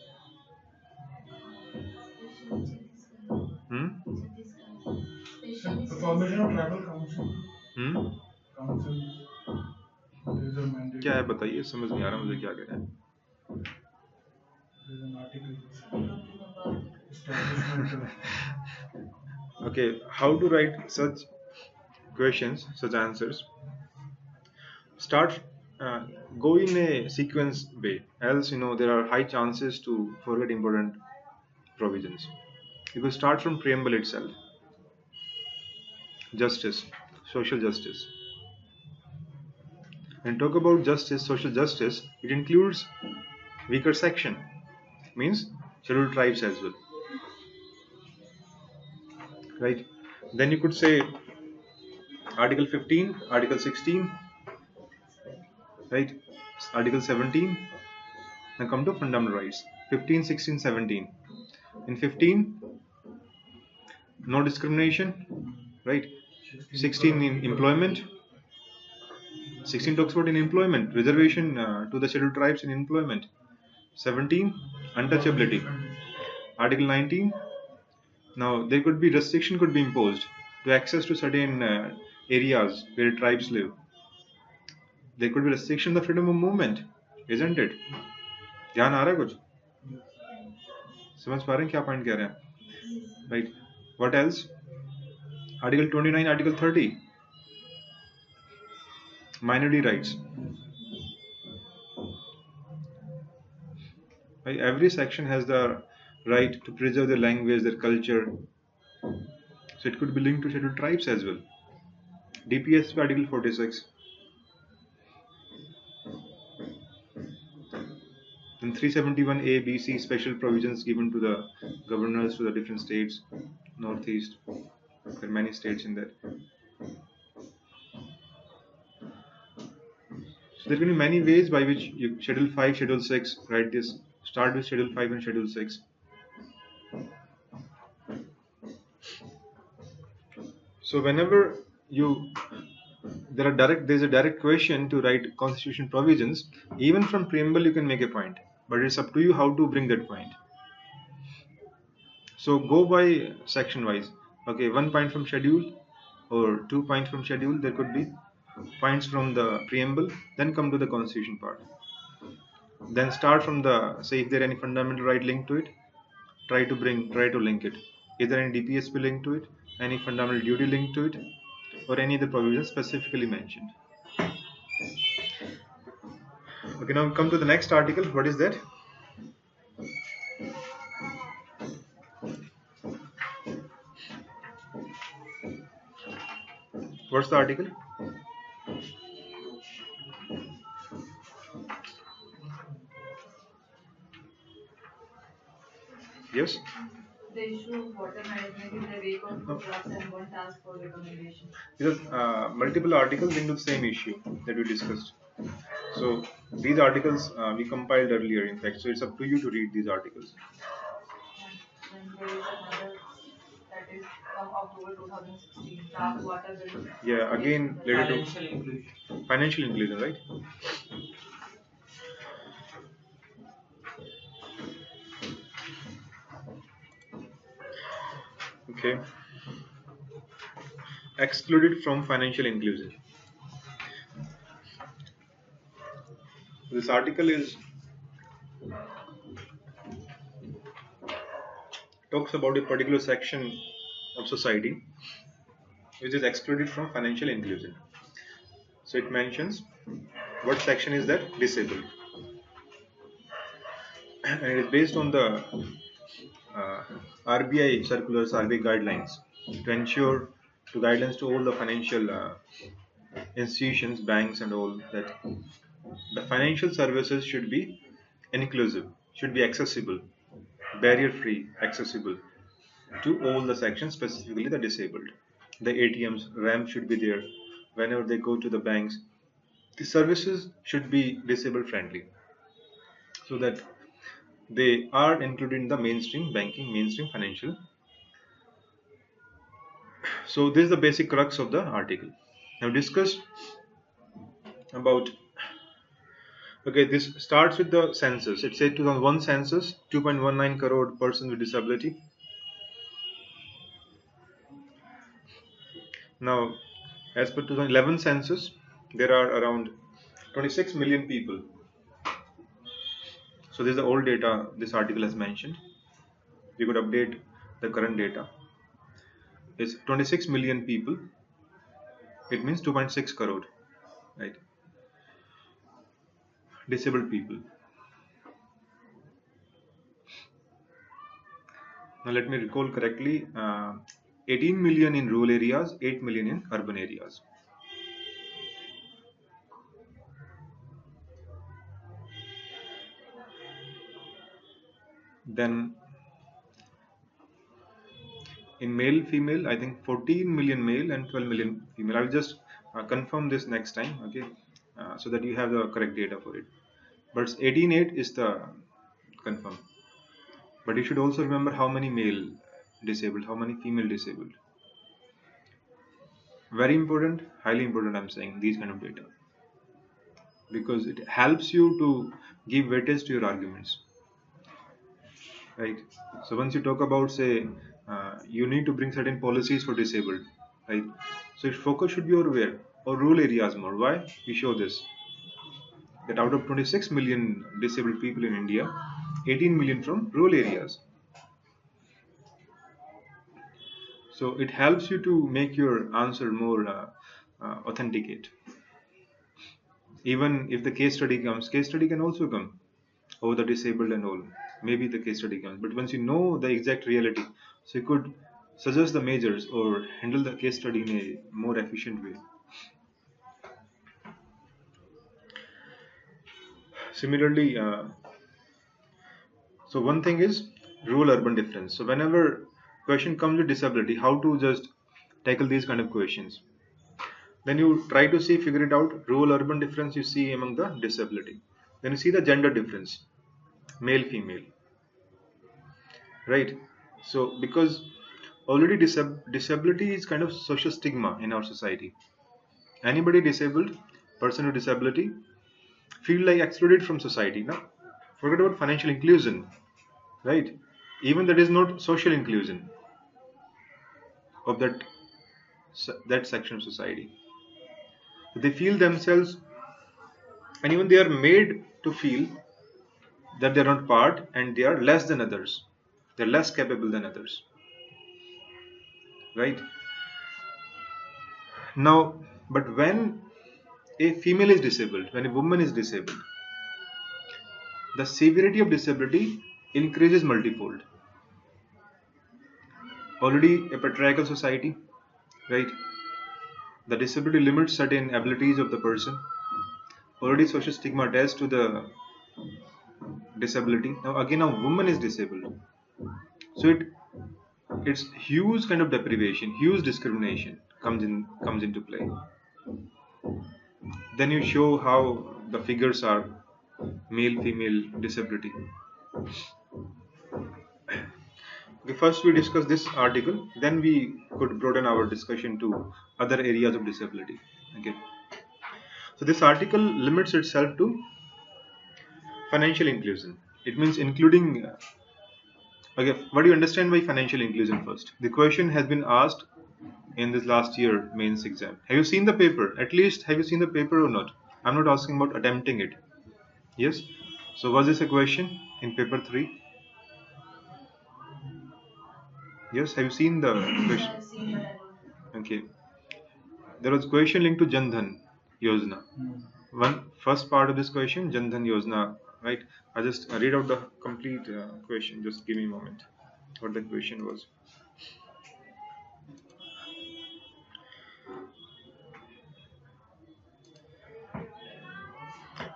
The formation of tribal council. Council. There is a mandate. क्या है बताइए, समझ नहीं आ रहा मुझे क्या कह रहे हैं. There is an article. Establishment. Okay, how to write such questions, such answers? Start, go in a sequence way, else there are high chances to forget important provisions. You could start from preamble itself. Justice, social justice. When talk about justice, social justice, it includes weaker section, means scheduled tribes as well. Right? Then you could say Article 15, Article 16, right? Article 17. Now come to fundamental rights. 15, 16, 17. In 15, no discrimination, right? 16 in employment. 16 talks about in employment, reservation to the scheduled tribes in employment. 17, untouchability. Article 19, now there could be restriction could be imposed to access to certain areas where tribes live. There could be restriction on the freedom of movement, isn't it? ध्यान आ रहा है कुछ? समझ पा रहे हैं क्या point कह रहे हैं? Right. What else? Article 29, Article 30. Minority rights. Right. Every section has the right to preserve their language, their culture. So it could be linked to scheduled tribes as well. DPSP Article 46. Then 371A, B, C special provisions given to the governors to the different states, northeast. There are many states in that. So there can be many ways by which you Schedule 5, Schedule 6, write this. Start with Schedule 5 and Schedule 6. So whenever there's a direct question to write constitution provisions, even from preamble you can make a point, but it's up to you how to bring that point. So go by section wise. Okay, 1 point from schedule or 2 points from schedule. There could be points from the preamble, then come to the constitution part. Then start from say if there are any fundamental right linked to it, try to link it. Is there any DPSP linked to it, any fundamental duty linked to it, or any other provision specifically mentioned. Okay, now we come to the next article. What is that? What's the article? Yes? The issue of water management in the wake of food loss and one task for recommendation. Because multiple articles into the same issue that we discussed. So these articles we compiled earlier, in fact. So it's up to you to read these articles. And then there is another that is from October 2016, draft water bill. Yeah, again related Financial inclusion. to financial inclusion, right? Okay. Excluded from financial inclusion. This article is talks about a particular section of society which is excluded from financial inclusion. So it mentions what section is that? Disabled. And it is based on the RBI circulars, RBI guidelines to ensure to guidelines to all the financial institutions, banks and all, that the financial services should be inclusive, should be accessible, barrier free, accessible to all the sections, specifically the disabled. The ATMs, ramp should be there whenever they go to the banks. The services should be disabled friendly so that they are included in the mainstream banking, mainstream financial. So this is the basic crux of the article. Now discussed about, okay, this starts with the census. It said 2001 census, 2.19 crore persons with disability. Now, as per 2011 census, there are around 26 million people. So this is the old data this article has mentioned. We could update the current data. It's 26 million people. It means 2.6 crore, right? Disabled people. Now let me recall correctly. 18 million in rural areas, 8 million in urban areas. Then in male female, I think 14 million male and 12 million female. I will just confirm this next time, okay, so that you have the correct data for it. But 18.8 is the confirm. But you should also remember how many male disabled, how many female disabled. Very important, highly important, I'm saying these kind of data, because it helps you to give weightage to your arguments, right? So once you talk about, say, you need to bring certain policies for disabled, right? So its focus should be over where? Or rural areas more. Why? We show this, that out of 26 million disabled people in India, 18 million from rural areas. So it helps you to make your answer more authenticate. Even if the case study comes, case study can also come over the disabled and all. Maybe the case study comes, but once you know the exact reality, so you could suggest the measures or handle the case study in a more efficient way. Similarly, so one thing is rural urban difference. So whenever question comes with disability, how to just tackle these kind of questions, then you try to see, figure it out. Rural urban difference you see among the disability. Then you see the gender difference, male female, right? So because already disability is kind of social stigma in our society. Anybody disabled, person with disability, feel like excluded from society. Now forget about financial inclusion, right? Even that is not social inclusion of that section of society. They feel themselves, and even they are made to feel that they are not part and they are less than others. They are less capable than others, right? Now, but when a female is disabled, when a woman is disabled, the severity of disability increases multifold. Already a patriarchal society, right? The disability limits certain abilities of the person. Already social stigma attached to the disability. Now again, a woman is disabled. So it's huge kind of deprivation, huge discrimination comes into play. Then you show how the figures are male female disability. Okay, first we discuss this article, then we could broaden our discussion to other areas of disability. Okay, so this article limits itself to financial inclusion. It means including okay, what do you understand by financial inclusion first? The question has been asked in this last year mains exam. Have you seen the paper? At least have you seen the paper or not? I'm not asking about attempting it. Yes. So was this a question in paper 3? Yes. Have you seen the question? I've seen, but I don't. Okay. There was a question linked to Jan Dhan Yojana. One first part of this question, Jan Dhan Yojana, right? I just read out the complete question. Just give me a moment. What the question was.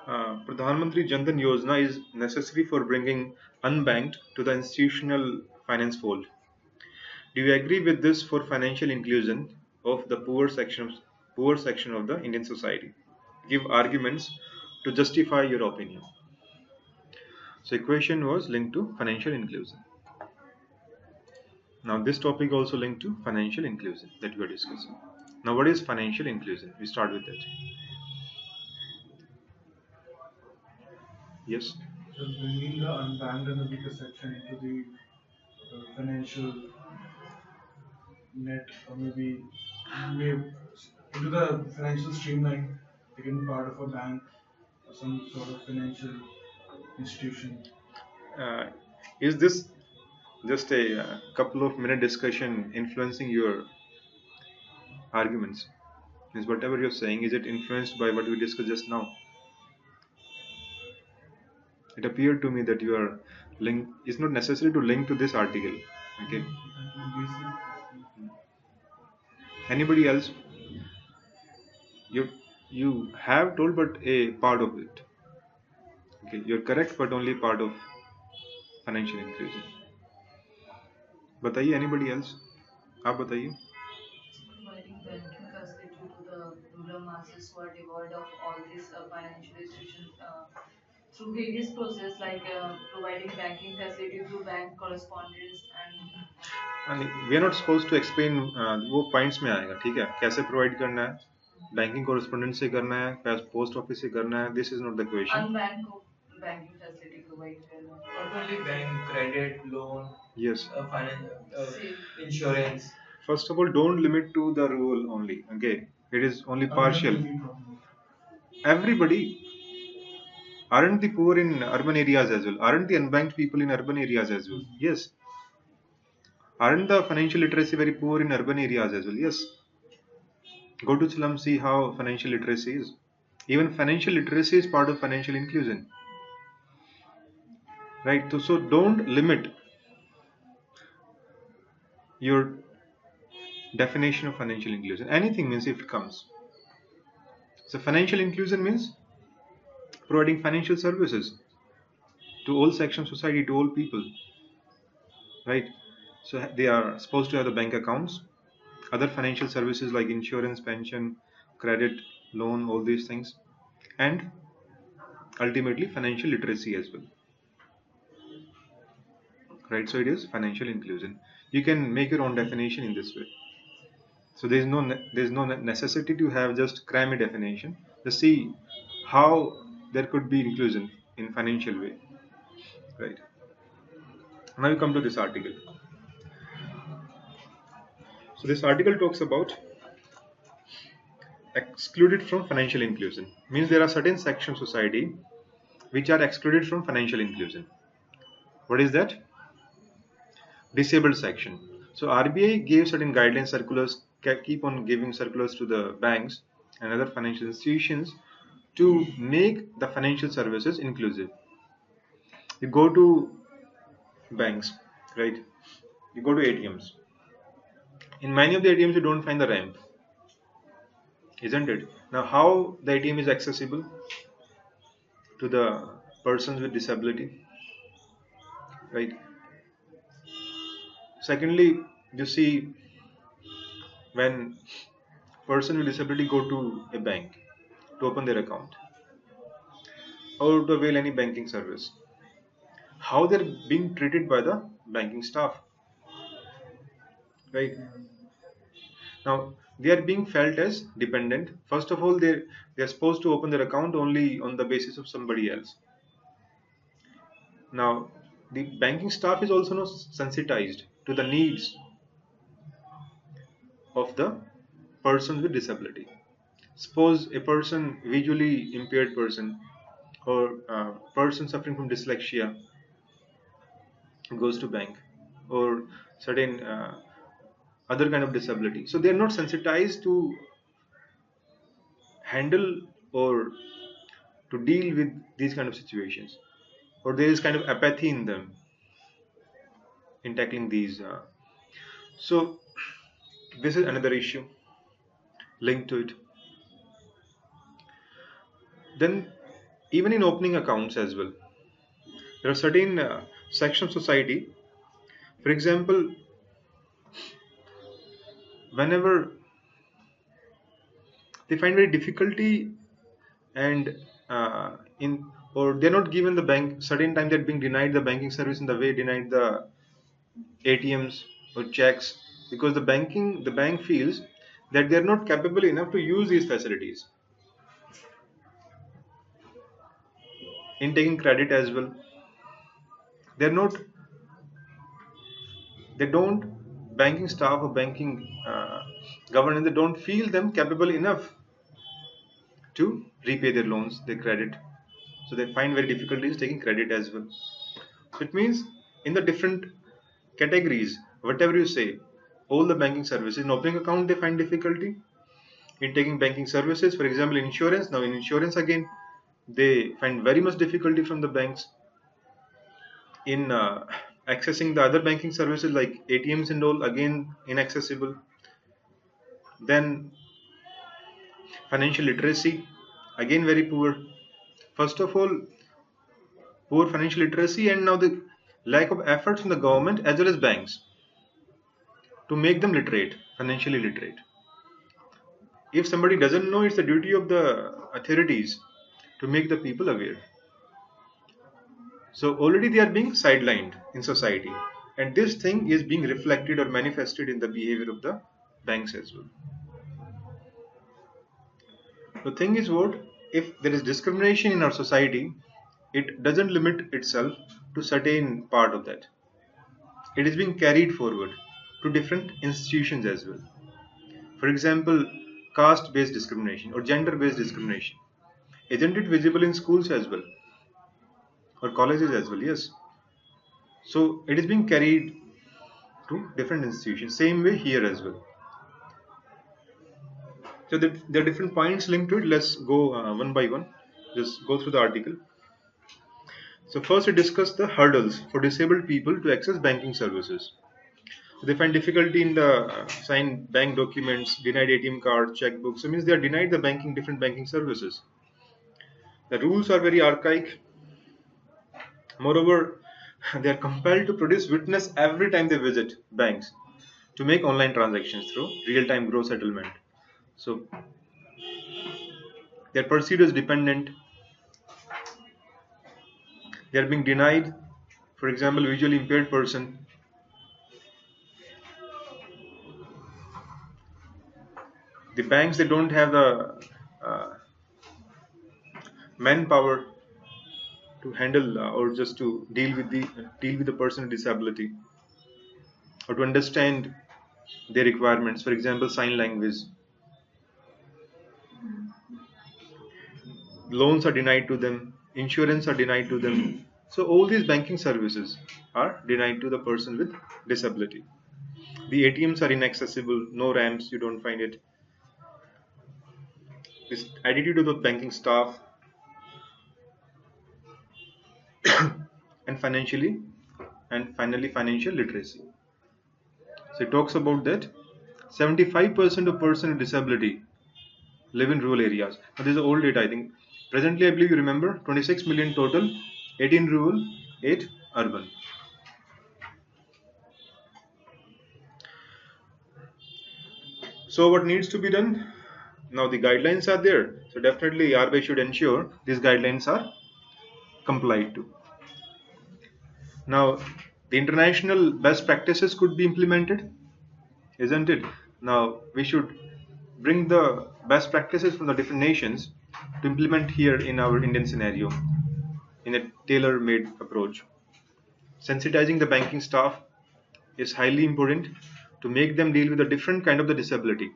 Pradhan Mantri Jan Dhan Yojana is necessary for bringing unbanked to the institutional finance fold. Do you agree with this for financial inclusion of the poor section of the Indian society? Give arguments to justify your opinion. So the question was linked to financial inclusion. Now this topic also linked to financial inclusion that we are discussing. Now what is financial inclusion? We start with that. Yes. So bringing the unbanked and the weaker section into the financial net, or maybe into the financial streamline, becoming part of a bank or some sort of financial institution. Is this just a couple of minute discussion influencing your arguments? Means whatever you're saying, is it influenced by what we discussed just now? It appeared to me that you are linked. It's not necessary to link to this article. Okay. Anybody else? You have told, but a part of it. Okay, you're correct, but only part of financial inclusion. बताइए anybody else? आप बताइए. Providing banking facility to the rural masses who are devoid of all these financial institutions through various process like providing banking facility through bank correspondence and We are not supposed to explain वो points में आएगा, ठीक है? कैसे provide करना है? Banking correspondence से करना है, post office से करना है. This is not the question. unbanked banking facility provided करना है. Not only bank, credit, loan, Yes. Insurance. First of all, don't limit to the rule only. Okay, it is only partial. Everybody. Aren't the poor in urban areas as well? Aren't the unbanked people in urban areas as well? Yes. Aren't the financial literacy very poor in urban areas as well? Yes. Go to slum, see how financial literacy is. Even financial literacy is part of financial inclusion. Right? So don't limit your definition of financial inclusion. Anything means if it comes. So financial inclusion means providing financial services to all sections of society, to all people. Right? So they are supposed to have the bank accounts, other financial services like insurance, pension, credit, loan, all these things, and ultimately financial literacy as well. Right? So it is financial inclusion. You can make your own definition in this way. So there is no necessity to have just cram a definition. Just see how there could be inclusion in financial way. Right? Now we come to this article. So this article talks about excluded from financial inclusion. Means there are certain sections of society which are excluded from financial inclusion. What is that? Disabled section. So RBI gave certain guidelines, circulars, keep on giving circulars to the banks and other financial institutions to make the financial services inclusive. You go to banks, right? You go to ATMs. In many of the ATMs you don't find the ramp, isn't it? Now how the ATM is accessible to the persons with disability, right? Secondly, you see, when person with disability go to a bank to open their account or to avail any banking service, how they're being treated by the banking staff, right? Now they are being felt as dependent. First of all, they're supposed to open their account only on the basis of somebody else. Now the banking staff is also not sensitized to the needs of the person with disability. Suppose a person, visually impaired person, or person suffering from dyslexia goes to bank, or certain other kind of disability, so they are not sensitized to handle or to deal with these kind of situations, or there is kind of apathy in them in tackling these. So this is another issue linked to it. Then even in opening accounts as well, there are certain sections of society. For example, whenever they find very difficulty and in or they're not given the bank certain time, they're being denied the banking service in the way denied the ATMs or checks, because the bank feels that they're not capable enough to use these facilities. In taking credit as well, they're not they don't banking staff or banking governance, they don't feel them capable enough to repay their loans, their credit, so they find very difficulties taking credit as well. So it means in the different categories, whatever you say, all the banking services, in opening account they find difficulty, in taking banking services, for example insurance. Now in insurance again they find very much difficulty from the banks, in accessing the other banking services like ATMs and all, again inaccessible. Then financial literacy, again very poor. First of all, poor financial literacy, and now the lack of efforts from the government as well as banks to make them literate, financially literate. If somebody doesn't know, it's the duty of the authorities to make the people aware. So already they are being sidelined in society, and this thing is being reflected or manifested in the behavior of the banks as well. The thing is what, if there is discrimination in our society, it doesn't limit itself to certain part of that. It is being carried forward to different institutions as well. For example, caste-based discrimination or gender-based discrimination. Isn't it visible in schools as well? Or colleges as well? Yes. So it is being carried to different institutions. Same way here as well. So there are different points linked to it. Let's go one by one. Just go through the article. So first we discuss the hurdles for disabled people to access banking services. They find difficulty in the signed bank documents, denied ATM cards, checkbooks. So it means they are denied the different banking services. The rules are very archaic. Moreover, they are compelled to produce witness every time they visit banks to make online transactions through real-time gross settlement. So they are perceived as dependent. They are being denied. For example, visually impaired person. The banks, they don't have the manpower to handle or just to deal with the person with disability, or to understand their requirements. For example, sign language. Loans are denied to them, insurance are denied to them. So all these banking services are denied to the person with disability. The ATMs are inaccessible, no ramps, you don't find it. This attitude of the banking staff, and finally financial literacy. So it talks about that 75% of persons with disability live in rural areas. Now this is old data, I think. Presently, I believe you remember, 26 million total, 18 rural, 8 urban. So what needs to be done? Now the guidelines are there, so definitely RBI should ensure these guidelines are complied to. Now the international best practices could be implemented, isn't it? Now we should bring the best practices from the different nations to implement here in our Indian scenario in a tailor-made approach. Sensitizing the banking staff is highly important to make them deal with a different kind of the disability.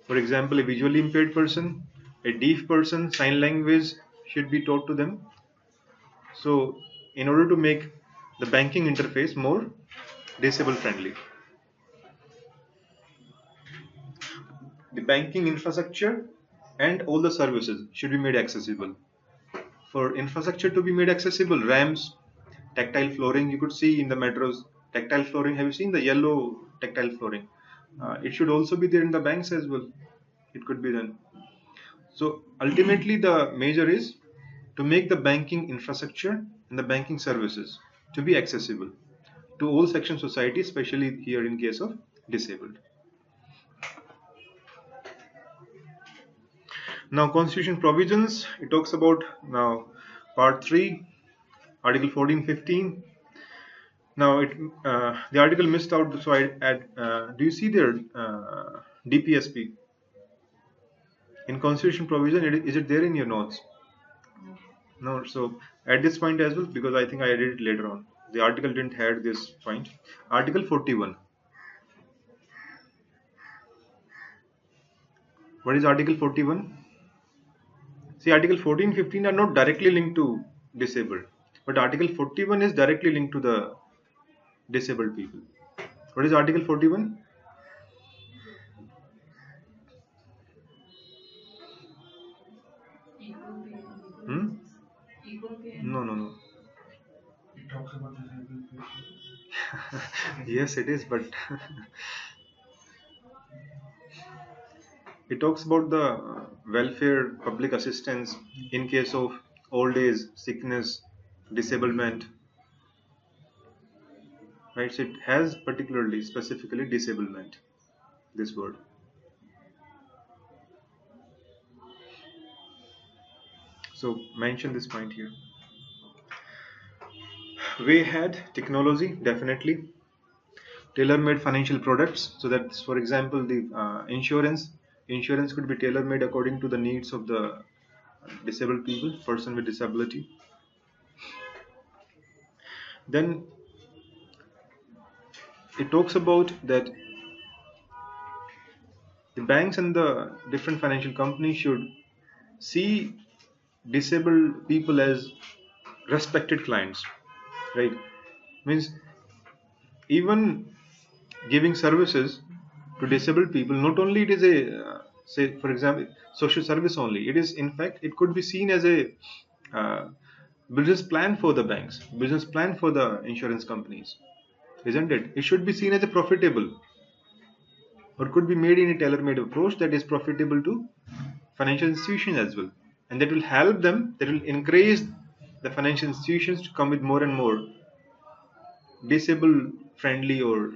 For example, a visually impaired person, a deaf person, sign language should be taught to them. So in order to make the banking interface more disable friendly, the banking infrastructure and all the services should be made accessible. For infrastructure to be made accessible, ramps, tactile flooring, you could see in the metros, tactile flooring. Have you seen the yellow tactile flooring? It should also be there in the banks as well. It could be done. So ultimately the measure is to make the banking infrastructure and the banking services to be accessible to all sections of society, especially here in case of disabled. Now constitution provisions, it talks about now part 3, article 14-15. Now the article missed out, so I add, do you see there DPSP in constitution provision? Is it there in your notes? No, so at this point as well, because I think I added it later on. The article didn't have this point. Article 41. What is Article 41? See, Article 14-15 are not directly linked to disabled, but Article 41 is directly linked to the disabled people. What is Article 41? Equal pay and equal Hmm? wages. Equal pay and No. It talks about disabled people. Yes, it is, but it talks about the welfare, public assistance in case of old age, sickness, disablement. Right? So it has particularly, specifically disablement, this word. So mention this point here. Way ahead, technology, definitely. Tailor-made financial products. So that's, for example, the insurance. Insurance could be tailor-made according to the needs of the disabled people, person with disability. Then it talks about that the banks and the different financial companies should see disabled people as respected clients, right? Means even giving services to disabled people, not only it is a say for example social service only, it is in fact it could be seen as a uh, business plan for the banks, business plan for the insurance companies, isn't it? It should be seen as a profitable, or could be made in a tailor-made approach that is profitable to financial institutions as well, and that will help them, that will encourage the financial institutions to come with more and more disabled friendly or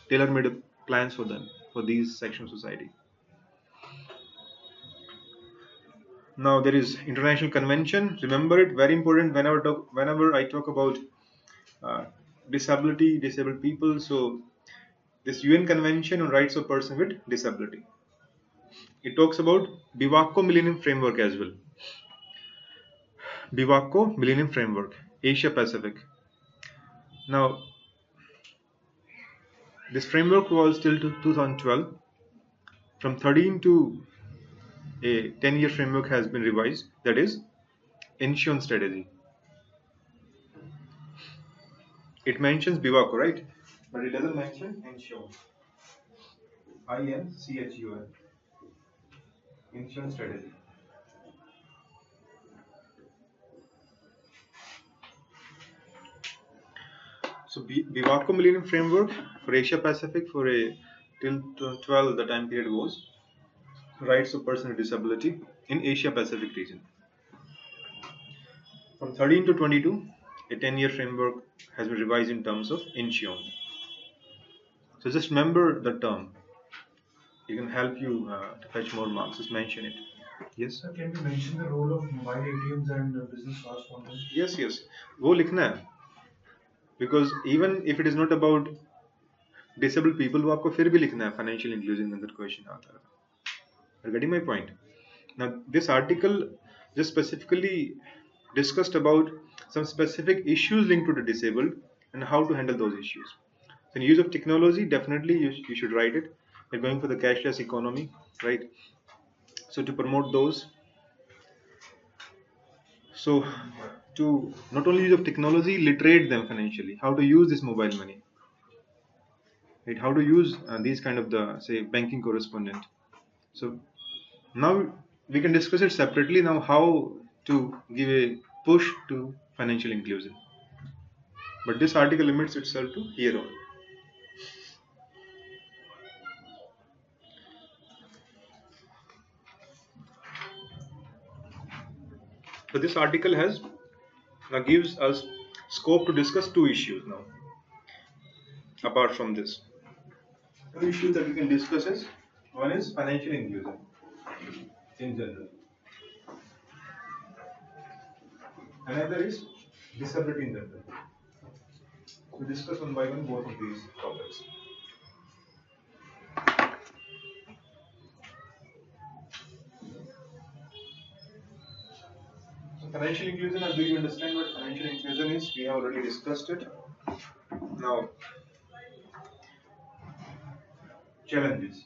tailor-made plans for them, for these sections of society. Now there is international convention, remember it, very important whenever I talk about uh, disabled people. So this UN Convention on Rights of Persons with Disability, it talks about Bivako Millennium Framework as well. Bivako Millennium Framework, Asia Pacific. Now this framework was till 2012. From 13 to a 10-year framework has been revised, that is insurance strategy. It mentions Bivako, right? But it doesn't mention insurance. INCHUN. Insurance strategy. So Bivako Millennium Framework for Asia Pacific for a till 12 the time period was rights of person with disability in Asia Pacific region. From 13 to 22, a 10-year framework has been revised in terms of insurance. So just remember the term it can help you to fetch more marks. Just mention it. Yes. Sir, can we mention the role of mobile ATMs and business correspondents? Yes. वो लिखना है. Because even if it is not about disabled people, वो आपको फिर भी लिखना है financial inclusion अंदर question आता है. You're getting my point? Now this article just specifically discussed about some specific issues linked to the disabled and how to handle those issues. So in use of technology, definitely you should write it. We're going for the cashless economy, right? So to promote those, so to not only use of technology, literate them financially, how to use this mobile money, right? How to use these kind of the say banking correspondent. So now we can discuss it separately. Now how to give a push to financial inclusion, but this article limits itself to here on. So this article has gives us scope to discuss two issues now. Apart from this, two issues that we can discuss is one is financial inclusion in general. Another is disability in general. We discuss one by one both of these topics. So financial inclusion, do you understand what financial inclusion is? We have already discussed it. Now, challenges.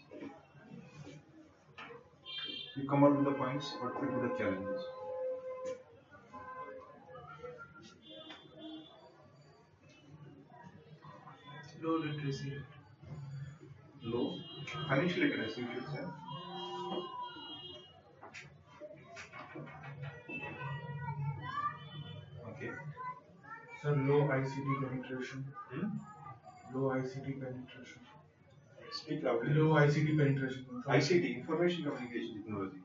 You come out with the points, what will be the challenges? Low literacy rate. Low financial literacy, you should say. Okay. Sir, low ICT penetration. Low ICT penetration. Speak loudly. Low ICT penetration. ICT, information communication technology.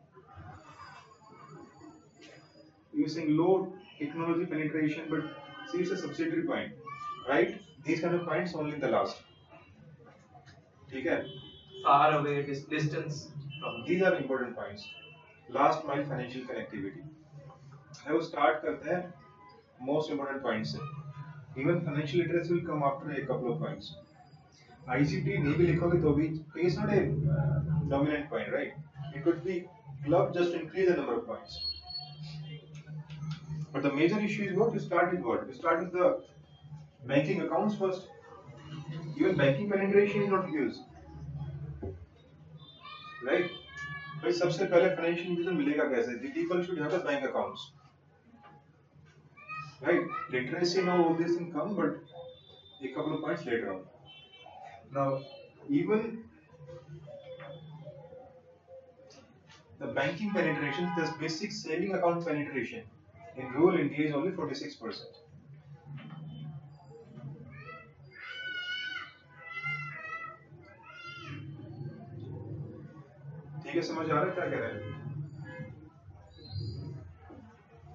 You are saying low technology penetration, but see, it's a subsidiary point, right? These kind of points only in the last. Okay? Far away, distance from. These are important points. Last mile financial connectivity. I will start करते हैं most important points से. Even financial literacy will come after a couple of points. ICT नहीं भी लिखोगे तो भी it's not a dominant point, right? It could be club just to increase the number of points. But the major issue is what? You start with what? You start with the banking accounts first. Even banking penetration is not used, right? भाई सबसे पहले financial inclusion मिलेगा कैसे? The people should have the bank accounts, right? Literacy now all these things come, but a couple of points later on. Now, even the banking penetration, this basic saving account penetration in rural India is only 46%. ठीक है, समझ आ रहा है क्या कह रहे हैं?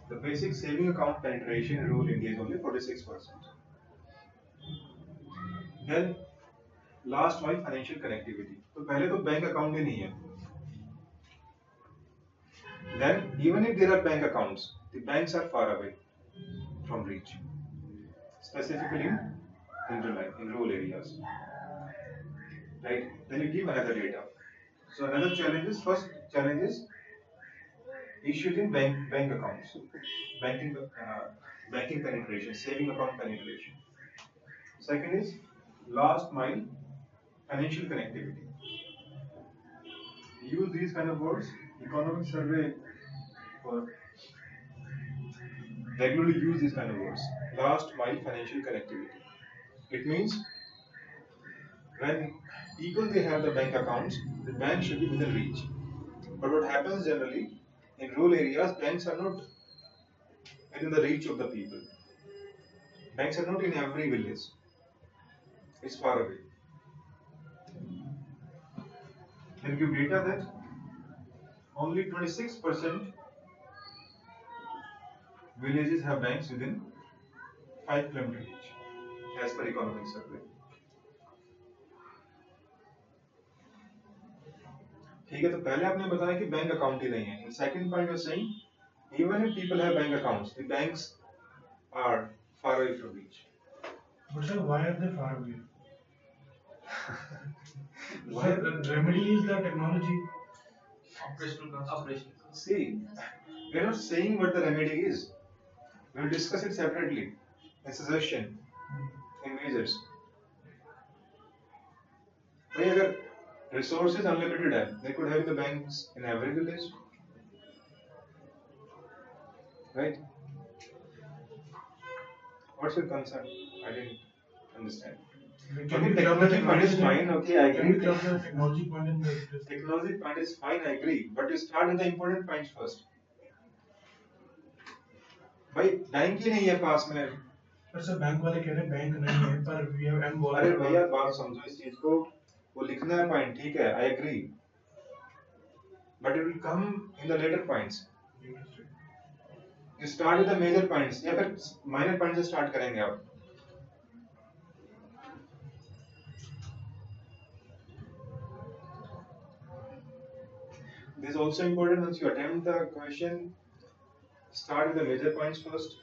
The basic saving account penetration in rural India is only 46%. Then last mile financial connectivity. तो पहले तो बैंक अकाउंट ही नहीं है. Then even if there are bank accounts, the banks are far away from reach, specifically in rural areas. Right? Then you give another data. So another challenge is, first challenge is issues in bank accounts, banking penetration, saving account penetration. Second is last mile financial connectivity. Use these kind of words. Economic survey for regularly use these kind of words. Last mile financial connectivity. It means when people they have the bank accounts, the bank should be within reach. But what happens generally in rural areas, banks are not within the reach of the people. Banks are not in every village. It's far away. Can give data that only 26% villages have banks within 5 km reach, as per economic survey. ठीक है, तो पहले आपने बताया कि bank account ही नहीं है. In second point you are saying even if people have bank accounts, the banks are far away from each. But sir, why are they far away? Why? Sir, the remedy is the technology. Operational cost. Operational. See, we are not saying what the remedy is. We will discuss it separately. A suggestion in measures. भाई अगर resources unlimited है, they could have the banks in every village, right? What's your concern? I didn't understand. Can we Okay, club the technology point is technology? fine. Okay, I Can we agree. club the technology point in the Technology point is fine. I agree. But you start with the important points first. भाई bank ही नहीं है पास में. पर sir bank वाले कह रहे हैं bank नहीं है पर we have M अरे भैया बात समझो इस चीज को. वो लिखना है पॉइंट, ठीक है, I agree. But it will come in the later points. You start with the major points या फिर minor points से start करेंगे आप. This is also important. Once you attempt the question, start with the major points first.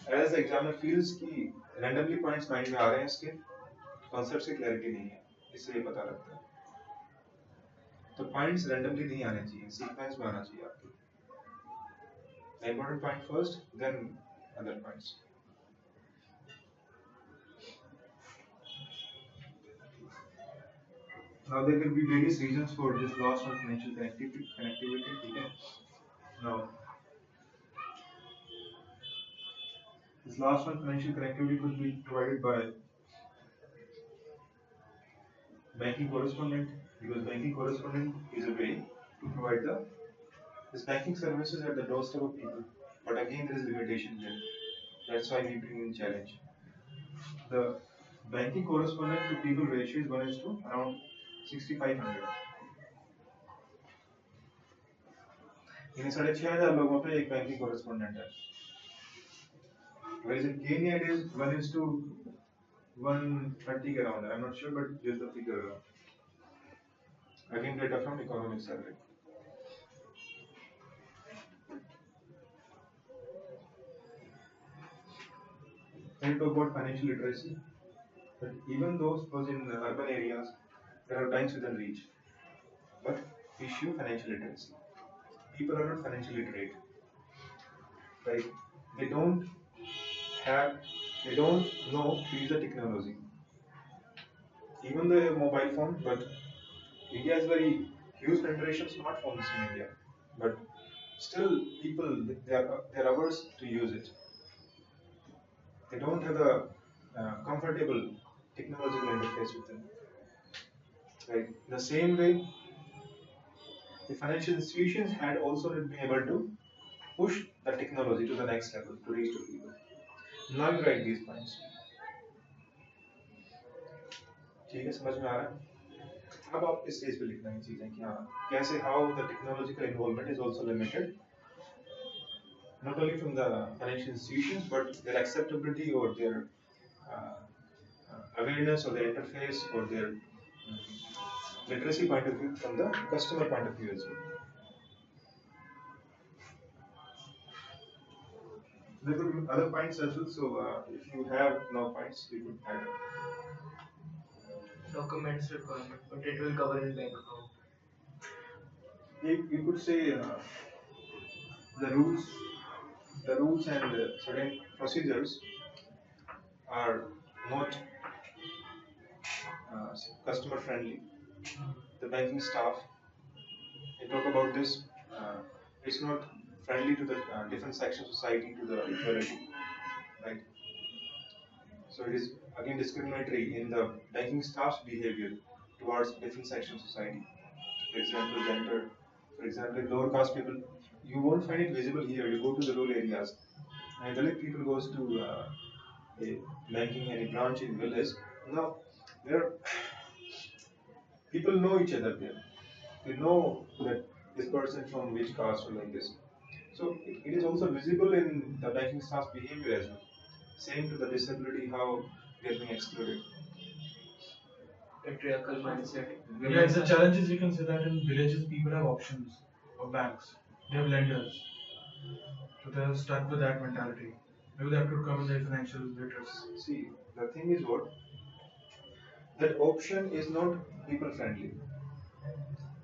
As the examiner feels कि randomly points mind में आ रहे हैं, इसके concept से clarity नहीं है, इससे ये पता लगता है. तो points randomly नहीं आने चाहिए, sequence में आना चाहिए आपके. The important point first, then other points. Now there will be various reasons for this loss of financial connectivity. ठीक है? Now this loss of financial connectivity could be provided by banking correspondent, because banking correspondent is a way to provide this banking services at the doorstep of people. But again, there is limitation there. That's why we bring in challenge. The banking correspondent to people ratio is 1 is to around 6,500. इन 6,500 लोगों पे एक banking correspondent है. Whereas in Kenya it is 1 is to 130 के around. I'm not sure, but just the figure around. Again, data from economic survey. When you talk about financial literacy, but even though suppose in urban areas there are banks within reach, but issue financial literacy. People are not financially literate, right? They don't know to use the technology. Even the mobile phone, but India has very huge penetration of smartphones in India, but still people they are averse to use it. They don't have the comfortable technological interface with them. Right. The same way, the financial institutions had also been able to push the technology to the next level to reach to people. Now you write these points. ठीक है, समझ में आ रहा है? अब आप इस stage पे लिखना है चीजें कि हाँ कैसे how the technological involvement is also limited, not only from the financial institutions but their acceptability or their awareness or their interface or their literacy point of view from the customer point of view as well. There could be other points as well, so if you have no points, you could add. Documents requirement, but it will cover in bank account. You could say the rules and certain procedures are not customer friendly. The banking staff, they talk about this. It's not friendly to the different sections of society, to the equality, right? So it is again discriminatory in the banking staff's behavior towards different sections of society. For example, gender. For example, lower caste people, you won't find it visible here. You go to the rural areas, and Dalit people goes to a banking any branch in village. Now there are people know each other there. They know that this person from which caste or like this. So it is also visible in the banking staff's behavior as well. Same to the disability, how they are being excluded. patriarchal mindset. Yeah, the challenge is we can say that in villages people have options of banks. They have lenders. So they are stuck with that mentality. Maybe that could come in their financial literacy. See, the thing is what? That option is not people friendly.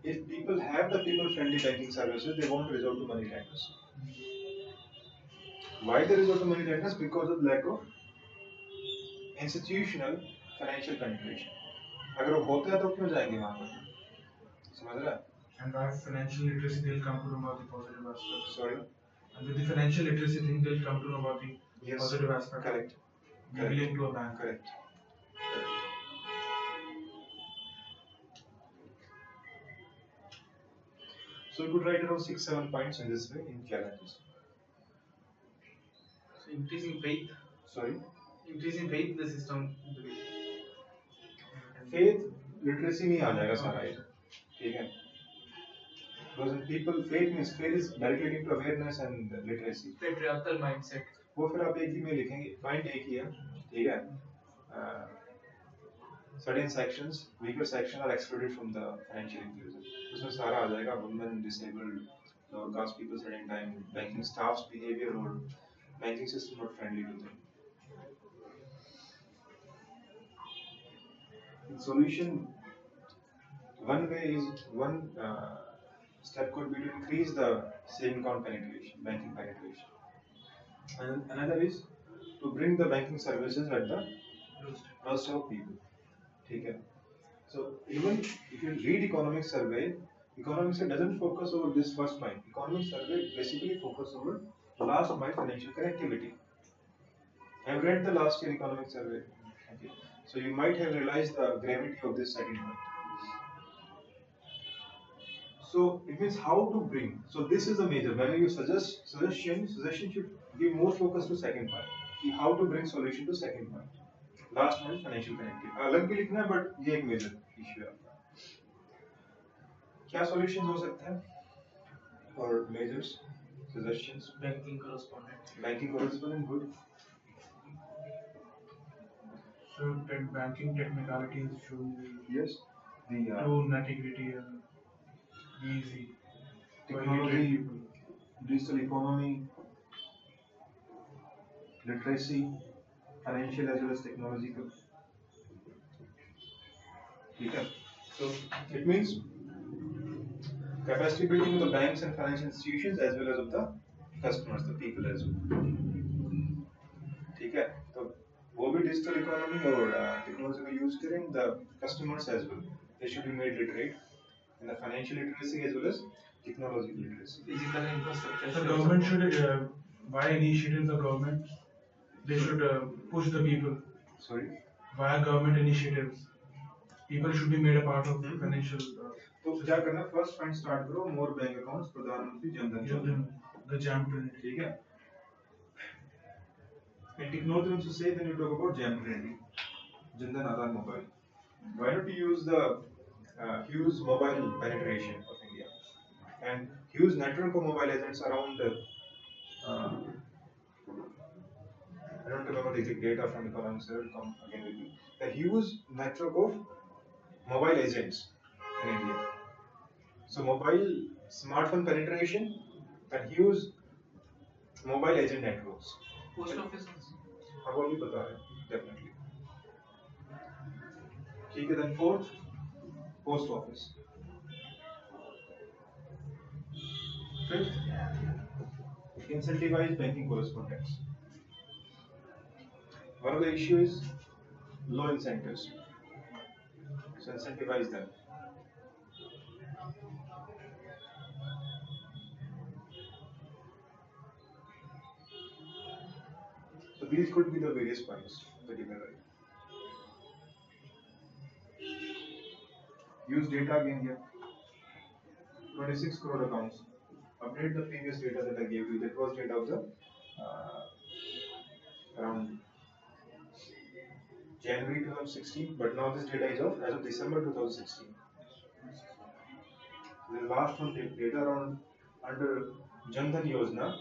If people have the people friendly banking services, they won't resort to money lenders. Why they resort to money lenders? Because of lack of institutional financial penetration. अगर वो होता है तो क्यों जाएंगे वहाँ पर? समझ रहा है? And by financial literacy, they'll come to know about the positive aspects. Sorry. And with the financial literacy thing, they'll come to know about the Yes. positive aspects. Correct. Be linked to a bank. Correct. So you could write around 6-7 points in this way in challenges. So increasing faith. Sorry. Increasing faith in the system. Faith literacy में आ जाएगा सारा ये, ठीक है? Because in people, faith is directly linked to awareness and literacy. Patriarchal mindset. वो फिर आप एक ही में लिखेंगे, पॉइंट एक ही है, ठीक है? Certain sections, weaker section are excluded from the financial inclusion. उसमें सारा आ जाएगा, women, disabled, lower caste people, certain time, banking staff's behavior or banking system not friendly to them. The solution, one way is step could be to increase the saving account penetration, banking penetration. And another is to bring the banking services at the doorstep of people. Okay. So even if you read economic survey doesn't focus over this first point. Economic survey basically focus over last mile financial connectivity. I have read the last year economic survey. Okay. So you might have realized the gravity of this second point. So it means how to bring. So this is the major. When you suggestion should give more focus to second point. How to bring solution to second point. Last one financial connectivity. अलग भी लिखना है but ये एक major issue है. क्या solutions हो सकते हैं? Or measures, suggestions? Banking correspondent. Banking correspondent, good. So banking technicalities should be Yes. The too nitty-gritty and easy. technology, digital economy, literacy, financial as well as technological. Okay. So it means capacity building of the banks and financial institutions as well as of the customers, the people as well. ठीक है, तो वो भी digital economy और technology को use करें, the customers as well. They should be made literate in the financial literacy as well as technological literacy. Physical infrastructure. The government should, by initiatives of government, they should push the people. Sorry. Via government initiatives, people should be made a part of financial. तो क्या करना? First point start करो, more bank accounts, प्रधानमंत्री जनधन योजना. The jam printing. ठीक है. In technology to say, then you talk about jam printing, Jandan Aadhaar mobile. Why not you use the huge mobile penetration of India and huge network of mobile agents around I don't remember the exact data from economic survey, come again with you. The huge network of mobile agents in India. So mobile smartphone penetration and huge mobile agent networks. Post office. हाँ वो भी बता रहे हैं definitely. ठीक है, then fourth, post office. Fifth, incentivize banking correspondence. One of the issues is low incentives. So incentivize them. So these could be the various points that you can write. Use data again here. 26 crore accounts. Update the previous data that I gave you. That was data of the around January 2016, but now this data is as of December 2016. The last one data around under Jandan Yojana,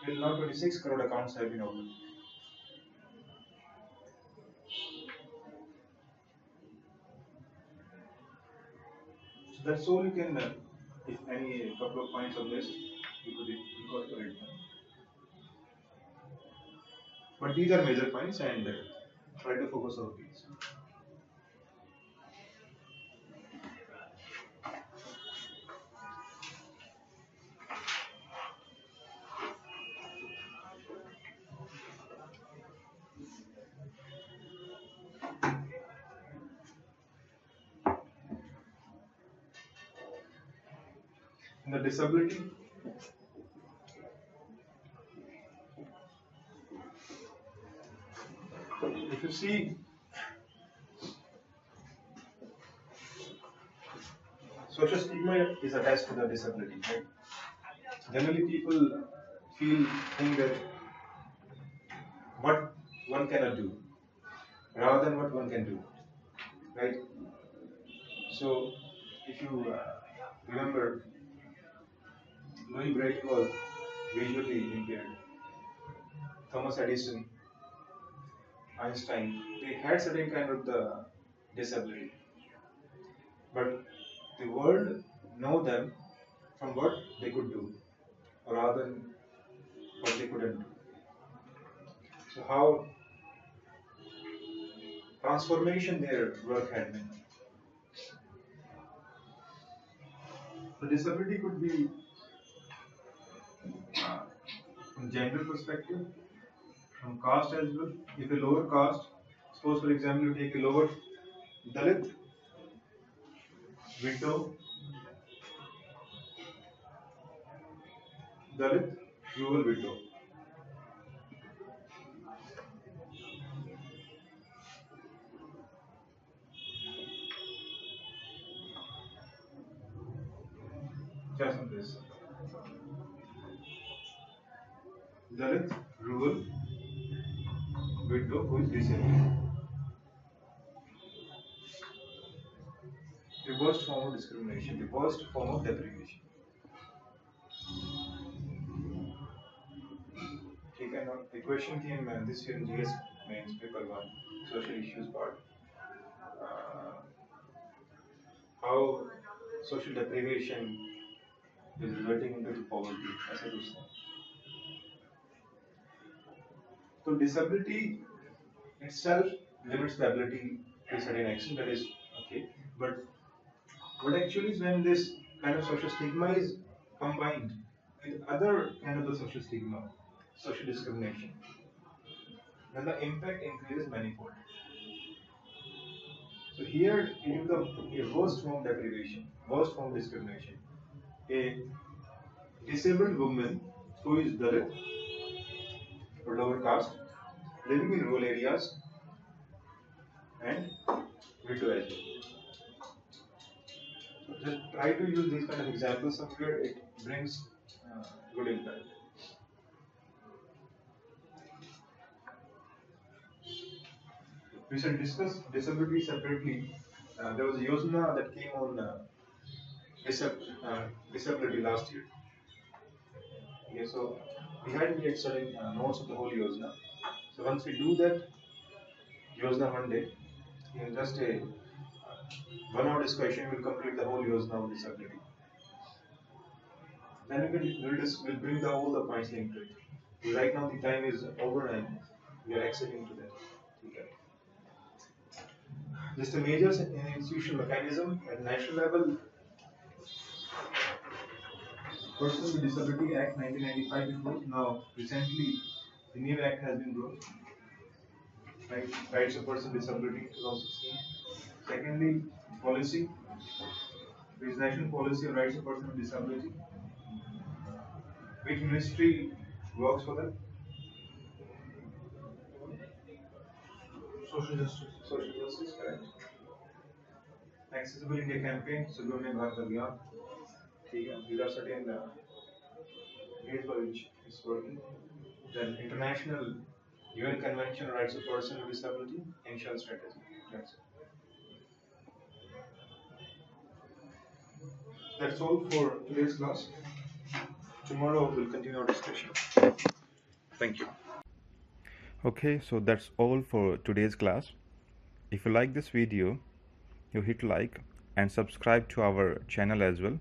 till now 26 crore accounts have been opened. That's all you can, if any couple of points are missed, you could incorporate them. But these are major points and try to focus on these. And the disability, if you see, social stigma is attached to the disability, right? Generally, people think that what one cannot do rather than what one can do, right? So, if you remember, Louis Braille was visually impaired. Thomas Edison, Einstein, they had certain kind of the disability, but the world know them from what they could do rather than what they couldn't do. So how transformation their work had been. The disability could be from gender perspective, from caste as well. If a lower caste, suppose for example you take a lower Dalit, widow, Dalit, rural widow. Just on this. Dalit, rural widow who is disabled. The worst form of discrimination, the worst form of deprivation. Okay, now the question came this year in GS mains paper 1, social issues part. How social deprivation is resulting into the poverty, as I was saying. So disability itself limits the ability to a certain extent, that is okay. But what actually is when this kind of social stigma is combined with other kind of the social stigma, social discrimination, then the impact increases manifold. So here it is a worst form of deprivation, worst form of discrimination. A disabled woman who is Dalit or lower caste, living in rural areas and widow as well. So just try to use these kind of examples somewhere, it brings good impact. We should discuss disability separately. There was a Yojana that came on disability last year. Okay, so we had to get certain notes of the whole Yojana. So once we do that Yojana one day, in just a 1 hour discussion, we'll complete the whole Yojana of disability. Then we'll bring all the points linked to it. Right now the time is over and we are exiting to that. Okay. Just a major institutional mechanism at national level. Persons with Disability Act 1995 it was. Now recently the new act has been brought. Right, Rights of Person with Disability 2016. Secondly, policy. There is national policy on rights of person with disability. Which ministry works for that? Social justice. Social justice, correct. Accessible India campaign, Subramanian Bharat Abhiyan. These are certain ways by which it's working. Then International UN Convention on Rights of Person with Disability, initial strategy. That's it. That's all for today's class. Tomorrow we'll continue our discussion. Thank you. Okay, so that's all for today's class. If you like this video, you hit like and subscribe to our channel as well.